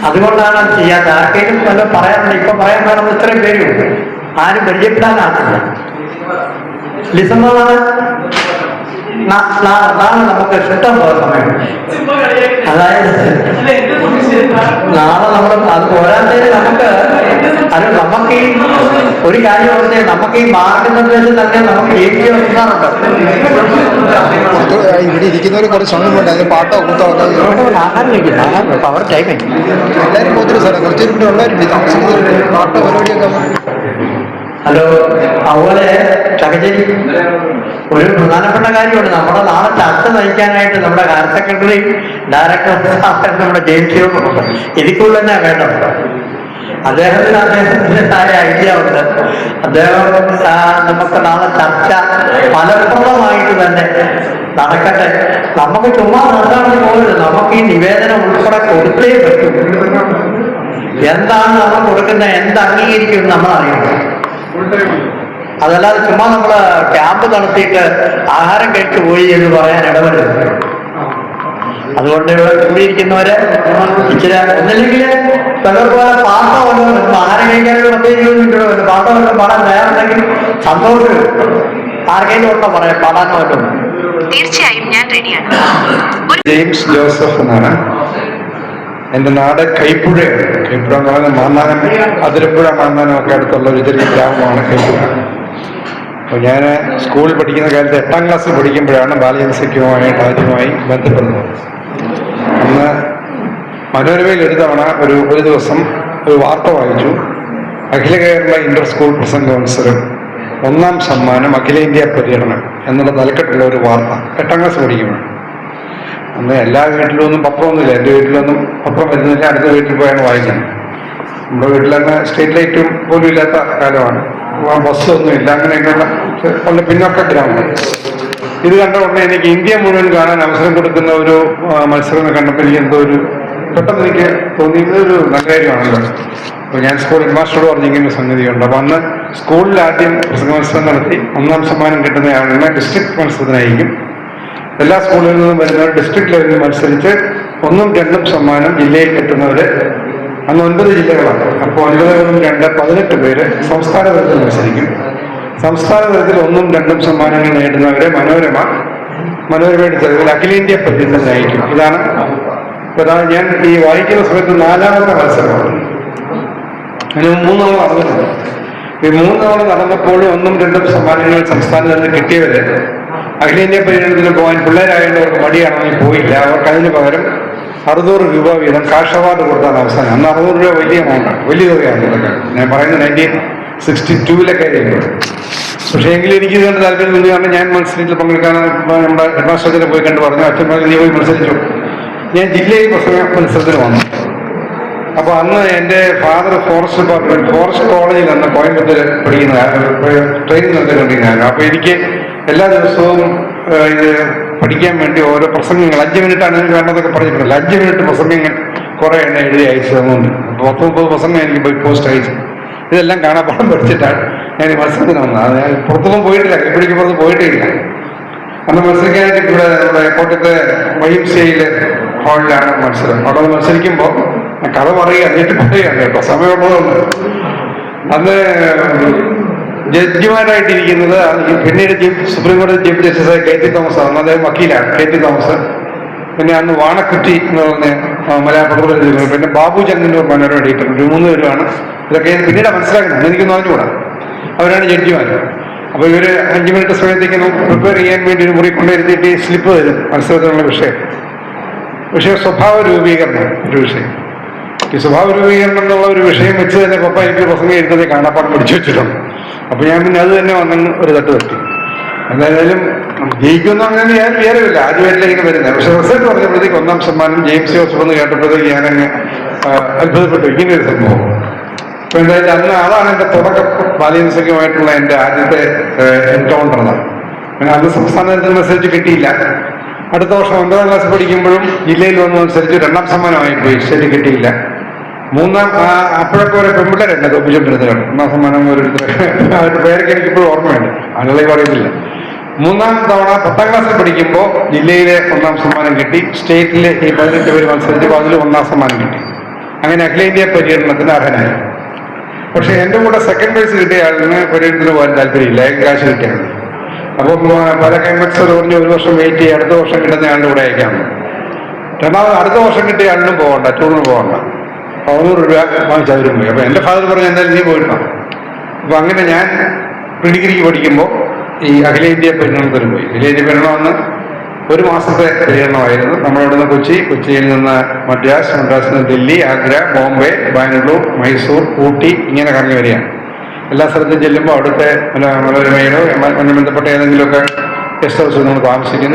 അതുകൊണ്ടാണ് ചെയ്യാത്ത. ആർക്കെങ്കിലും വല്ല പറയാനുണ്ട്? ഇപ്പൊ പറയാൻ വേണമെന്ന് ഇത്രയും പേരുണ്ട്. ആരും പരിചയപ്പെടാനാണ്. ഡിസംബറാണ് നാളെ നമുക്ക് ഇഷ്ടം പോലെ സമയം. അതായത് നാളെ നമ്മൾ അത് പോരാത്തതിന് നമുക്ക് ഈ ഒരു കാര്യം പറഞ്ഞാൽ നമുക്ക് ഈ മാർഗനിർദ്ദേശം തന്നെ നമുക്ക് ജയിച്ചു വെക്കാറുണ്ട്. ഇവിടെ ഇരിക്കുന്നവർ കുറച്ച് സമയം വേണ്ട. അതിന് പാട്ടോ കൂട്ടോ ആഹാരം കഴിക്കുന്നു. പവർ ടൈമിങ് എല്ലാവരും പോത്തിരി സാറേ. കുറച്ചൊരു ഇവിടെ ഉള്ളവരുണ്ട് താമസിക്കുന്നവരുണ്ട്. പാട്ടോ പരിപാടിയൊക്കെ. ഹലോ, അതുപോലെ ചകച്ചേരി ഒരു പ്രധാനപ്പെട്ട കാര്യമുണ്ട്. നമ്മുടെ നാളെ ചർച്ച നയിക്കാനായിട്ട് നമ്മുടെ ഹയർ സെക്രട്ടറി ഡയറക്ടർ നമ്മുടെ ജെയിംസ് ഇതിക്കുള്ള തന്നെ വേണ്ടത്. അദ്ദേഹത്തിൻ്റെതായ ഐഡിയ ഉണ്ട്. അദ്ദേഹം നമുക്ക് നാളെ ചർച്ച ഫലപ്രദമായിട്ട് തന്നെ നടക്കട്ടെ. നമുക്ക് ചുമ്മാ നടത്താൻ പോകരുത്. നമുക്ക് ഈ നിവേദനം ഉൾപ്പെടെ കൊടുത്തേ പറ്റും. എന്താണ് നമ്മൾ കൊടുക്കുന്നത്, എന്ത് അംഗീകരിക്കും നമ്മൾ അറിയണം. അതല്ലാതെ ചുമ്മാ നമ്മള് ക്യാമ്പ് നടത്തിയിട്ട് ആഹാരം കഴിച്ചു പോയി എന്ന് പറയാൻ ഇടവരുത്. അതുകൊണ്ട് ഇവിടെ കൂടിയിരിക്കുന്നവര് ഇച്ചിരി ഒന്നില്ലെങ്കിൽ പോലെ പാട്ടോ വല്ലതും ആഹാരം കഴിക്കാനൊരു 10-20 മിനിറ്റ് പാട്ടോ വല്ലതും പാടാൻ തയ്യാറുണ്ടെങ്കിൽ സന്തോഷം. ആർക്കെങ്കിലും ഉണ്ടോ പറയാം പാടാനോ വല്ലതും? തീർച്ചയായും ഞാൻ റെഡിയാണ്. ജെയിംസ് ജോസഫ് എന്നാണ്. എൻ്റെ നാട് കൈപ്പുഴയാണ്. കൈപ്പുഴ എന്ന് പറയുന്നത് മാന്നാനം, അതിരപ്പുഴ മാന്നാനം ഒക്കെ അടുത്തുള്ള ഒരു ചെറിയ ഗ്രാമമാണ് കൈപ്പുഴ. അപ്പോൾ ഞാൻ സ്കൂളിൽ പഠിക്കുന്ന കാലത്ത് 8ാം ക്ലാസ്സിൽ പഠിക്കുമ്പോഴാണ് ബാലജനസഖ്യവുമായിട്ട് ആദ്യമായി ബന്ധപ്പെടുന്നത്. അന്ന് മനോരമയിൽ ഒരു തവണ ഒരു ദിവസം ഒരു വാർത്ത വായിച്ചു. അഖില കേരള ഇന്റർ സ്കൂൾ പ്രസംഗ മത്സരം 1ാം സമ്മാനം അഖിലേന്ത്യാ പര്യടനം എന്നുള്ള തലക്കെട്ടുള്ള ഒരു വാർത്ത. 8ാം ക്ലാസ് പഠിക്കുമ്പോൾ അന്ന് എല്ലാ വീട്ടിലൊന്നും പത്രമൊന്നുമില്ല. എൻ്റെ വീട്ടിലൊന്നും പത്രം വരുന്നില്ല. അടുത്ത വീട്ടിൽ പോയാണ് വായിക്കുന്നത്. നമ്മുടെ വീട്ടിലന്ന് സ്ട്രീറ്റ് ലൈറ്റും പോലും ഇല്ലാത്ത കാലമാണ്. ബസ്സൊന്നുമില്ല. അങ്ങനെയൊക്കെയുള്ള വളരെ പിന്നോക്ക ഗ്രാമം. ഇത് കണ്ട ഉടനെ എനിക്ക് ഇന്ത്യ മുഴുവൻ കാണാൻ അവസരം കൊടുക്കുന്ന ഒരു മത്സരം കണ്ടപ്പോൾ എനിക്ക് എന്തോ ഒരു പെട്ടെന്ന് എനിക്ക് തോന്നിയത് ഒരു നല്ല കാര്യമാണല്ലോ. അപ്പോൾ ഞാൻ സ്കൂൾ ഹെഡ്മാസ്റ്ററോട് പറഞ്ഞു ഇങ്ങനെ സംഗതിയുണ്ട്. അപ്പോൾ അന്ന് സ്കൂളിൽ ആദ്യം പ്രസംഗ മത്സരം നടത്തി 1ാം സമ്മാനം കിട്ടുന്ന ആളുകളെ ഡിസ്ട്രിക്ട് മത്സരത്തിനായിരിക്കും. എല്ലാ സ്കൂളുകളിൽ നിന്നും വരുന്നവർ ഡിസ്ട്രിക്ട് ലെവലിൽ മത്സരിച്ച് 1ഉം 2ഉം സമ്മാനം ജില്ലയിൽ എത്തുന്നവര് അന്ന് 9 ജില്ലകളാണ്. അപ്പോൾ 9 2 18 പേര് സംസ്ഥാന തലത്തിൽ മത്സരിക്കും. സംസ്ഥാന തലത്തിൽ 1ഉം 2ഉം സമ്മാനങ്ങൾ നേടുന്നവരെ മനോരമയുടെ ചെലവിൽ അഖിലേന്ത്യാ പര്യടനം നയിക്കും. ഇതാണ് ഞാൻ ഈ വായിക്കുന്ന സമയത്ത് 4ാമത്തെ മത്സരമാണ്. അതിന് 3 നടന്നിട്ടുണ്ട്. ഈ 3 തവണ നടന്നപ്പോൾ 1ഉം 2ഉം സമ്മാനങ്ങൾ സംസ്ഥാനത്ത് നിന്ന് കിട്ടിയവര് അഖിലേന്ത്യാ പര്യടനത്തിന് പോകാൻ പിള്ളേരായതുകൊണ്ട് അവർക്ക് മടിയാണെങ്കിൽ പോയില്ല. അവർക്ക് അതിന് പകരം 600 രൂപ വീതം കാഷ് അവാർഡ് കൊടുത്താണ് അവസാനം. അന്ന് 600 രൂപ വലിയ എമൗണ്ടാണ്, വലിയ തുകയാണ് ഇതൊക്കെ. ഞാൻ പറയുന്നത് 1962 കാര്യങ്ങൾ. പക്ഷേ എങ്കിലും എനിക്ക് ഇതുകൊണ്ട് താല്പര്യം തോന്നി. കാരണം ഞാൻ മത്സരത്തിൽ പങ്കെടുക്കാൻ നമ്മുടെ ഹെഡ്മാസ്റ്റർ പോയി കണ്ട് പറഞ്ഞു, അച്ഛൻ പറഞ്ഞു നീ പോയി മത്സരിച്ചു. ഞാൻ ജില്ലയിൽ മത്സരത്തിന് വന്നു. അപ്പോൾ അന്ന് എൻ്റെ ഫാദർ ഫോറസ്റ്റ് ഡിപ്പാർട്ട്മെന്റ് ഫോറസ്റ്റ് കോളേജിൽ അന്ന് കോയമ്പത്തൂർ പഠിക്കുന്ന ട്രെയിനിങ് നടത്തിക്കൊണ്ടിരിക്കുന്നതാണ്. അപ്പോൾ എനിക്ക് എല്ലാ ദിവസവും ഇത് പഠിക്കാൻ വേണ്ടി ഓരോ പ്രസംഗങ്ങൾ 5 മിനിറ്റാണ് വേണ്ടതൊക്കെ പറഞ്ഞിട്ടില്ല. 5 മിനിറ്റ് പ്രസംഗങ്ങൾ കുറേ എണ്ണ എഴുതി അയച്ചു തന്നുണ്ട്. 10-30 പ്രസംഗം എനിക്ക് പോയി പോസ്റ്റ് അയച്ചു. ഇതെല്ലാം കാണാപ്പാടം പഠിച്ചിട്ടാണ് ഞാൻ ഈ മത്സരത്തിന് വന്നത്. അത് ഞാൻ പുറത്തൊന്നും പോയിട്ടില്ല, കൈപ്പിടിക്ക് പുറത്ത് പോയിട്ടേ ഇല്ല. അന്ന് മത്സരിക്കാനായിട്ട് ഇവിടെ നമ്മുടെ കോട്ടയത്തെ YMCA ഹാളിലാണ് മത്സരം. അവിടെ മത്സരിക്കുമ്പോൾ കഥ പറയുക എന്നിട്ട് പറയുകയാണ് കേട്ടോ, സമയമുള്ളതുകൊണ്ട്. അന്ന് ജഡ്ജിമാരായിട്ടിരിക്കുന്നത് പിന്നീട് സുപ്രീം കോടതി ചീഫ് ജസ്റ്റിസായ KT തോമസ് ആണ്. അദ്ദേഹം വക്കീലാണ്, KT തോമസ്. പിന്നെ അന്ന് വാണക്കുറ്റി എന്ന് പറഞ്ഞ മലയാള പത്രത്തിൽ, പിന്നെ ബാബു ചങ്ങന്നൂർ മനോരമ എഡിറ്റർ, 3 പേരുമാണ്. ഇതൊക്കെ പിന്നീട് മനസ്സിലാക്കുന്നത്, എനിക്കൊന്നും അറിഞ്ഞുകൂടാ. അവരാണ് ജഡ്ജിമാർ. അപ്പോൾ ഇവർ 5 മിനിറ്റ് സമയത്തേക്ക് പ്രിപ്പയർ ചെയ്യാൻ വേണ്ടി ഒരു മുറി കൊണ്ടുവരുത്തിയിട്ട് സ്ലിപ്പ് തരും മത്സരത്തിനുള്ള വിഷയം സ്വഭാവ രൂപീകരണം ഒരു വിഷയം. ഈ സ്വഭാവ രൂപീകരണം എന്നുള്ള ഒരു വിഷയം വെച്ച് തന്നെ പപ്പ എനിക്ക് പ്രസംഗം എഴുതുന്നത് കാണാപ്പാടം പഠിച്ചു വെച്ചിട്ടുണ്ട്. അപ്പോൾ ഞാൻ പിന്നെ അത് തന്നെ വന്നെന്ന് ഒരു തട്ട് തട്ടി. എന്തായാലും ജയിക്കുമെന്ന് അങ്ങനെ ഞാൻ വിചാരമില്ല, ആദ്യമായിട്ടില്ല ഇങ്ങനെ വരുന്നത്. പക്ഷെ റിസൾട്ട് പറഞ്ഞപ്പോഴത്തേക്ക് 1ാം സമ്മാനം ജെയിംസ് ജോസഫ് എന്ന് കേട്ടപ്പോഴത്തേക്ക് ഞാനങ്ങ് അത്ഭുതപ്പെട്ടു, ഇങ്ങനെ ഒരു സംഭവം. അപ്പോൾ എന്തായാലും അന്ന് അതാണ് എൻ്റെ തുടക്കം. ബാലയൻസംഖ്യമായിട്ടുള്ള എൻ്റെ ആദ്യത്തെ എൻകൗണ്ടർ അതാണ്. പിന്നെ അന്ന് സംസ്ഥാന തലത്തിൽ മത്സരിച്ച് കിട്ടിയില്ല. അടുത്ത വർഷം 9ാം ക്ലാസ് പഠിക്കുമ്പോഴും ജില്ലയിൽ വന്ന് മത്സരിച്ച് 2ാം സമ്മാനമായി പോയി, സ്റ്റേറ്റ് കിട്ടിയില്ല. 3ാം അപ്പോഴൊക്കെ ഒരു പെൺപിള്ളേരെന്നെ തോപ്പിച്ചുകൊണ്ടിരുന്നത് കേട്ടോ. 1ാം സമ്മാനം അവരുടെ പേരൊക്കെ എനിക്കിപ്പോഴും ഓർമ്മയുണ്ട്, ആളുകളെ പറയുന്നില്ല. 3ാം തവണ 10ാം ക്ലാസ്സിൽ പഠിക്കുമ്പോൾ ജില്ലയിലെ 1ാം സമ്മാനം കിട്ടി. സ്റ്റേറ്റിലെ ഈ 18 പേര് മത്സരിച്ചപ്പോൾ അതിൽ 1ാം സമ്മാനം കിട്ടി. അങ്ങനെ അഖിലേന്ത്യാ പര്യടനത്തിന് അർഹനായി. പക്ഷെ എൻ്റെ കൂടെ സെക്കൻഡ് പ്രൈസ് കിട്ടിയ ആളിന് പര്യടനത്തിന് പോകാൻ താല്പര്യമില്ല, കാശ് കിട്ടിയാണ്. അപ്പം പല കൈമറ്റ്സ് പറഞ്ഞ് 1 വർഷം വെയിറ്റ് ചെയ്യുക, അടുത്ത വർഷം കിട്ടുന്ന ആളുടെ കൂടെ അയക്കാമെന്ന്. രണ്ടാമത് അടുത്ത വർഷം കിട്ടിയ ആളിനും പോകണ്ട, ടൂറിന് പോകണ്ട. 100 രൂപ വാങ്ങിച്ച് അവരും പോയി. അപ്പോൾ എൻ്റെ ഫാദർ പറഞ്ഞു എന്തായാലും നീ പോയിട്ടോ. അപ്പോൾ അങ്ങനെ ഞാൻ ഡിഗ്രിക്ക് പഠിക്കുമ്പോൾ ഈ അഖിലേന്ത്യാ പര്യടനത്തിന് പോയി. അഖിലേന്ത്യാ പര്യടനം അന്ന് 1 മാസത്തെ പര്യടനമായിരുന്നു. നമ്മളിവിടുന്ന് കൊച്ചിയിൽ നിന്ന് മദ്രാസിൽ നിന്ന് ഡൽഹി, ആഗ്ര, ബോംബെ, ബാംഗ്ലൂർ, മൈസൂർ, ഊട്ടി ഇങ്ങനെ കറങ്ങി വരികയാണ്. എല്ലാ സ്ഥലത്തും ചെല്ലുമ്പോൾ അവിടുത്തെ മനോരമയിലോ ബന്ധപ്പെട്ട ഏതെങ്കിലുമൊക്കെ ഗസ്റ്റ് ഹൗസിൽ നമ്മൾ താമസിക്കുന്നു.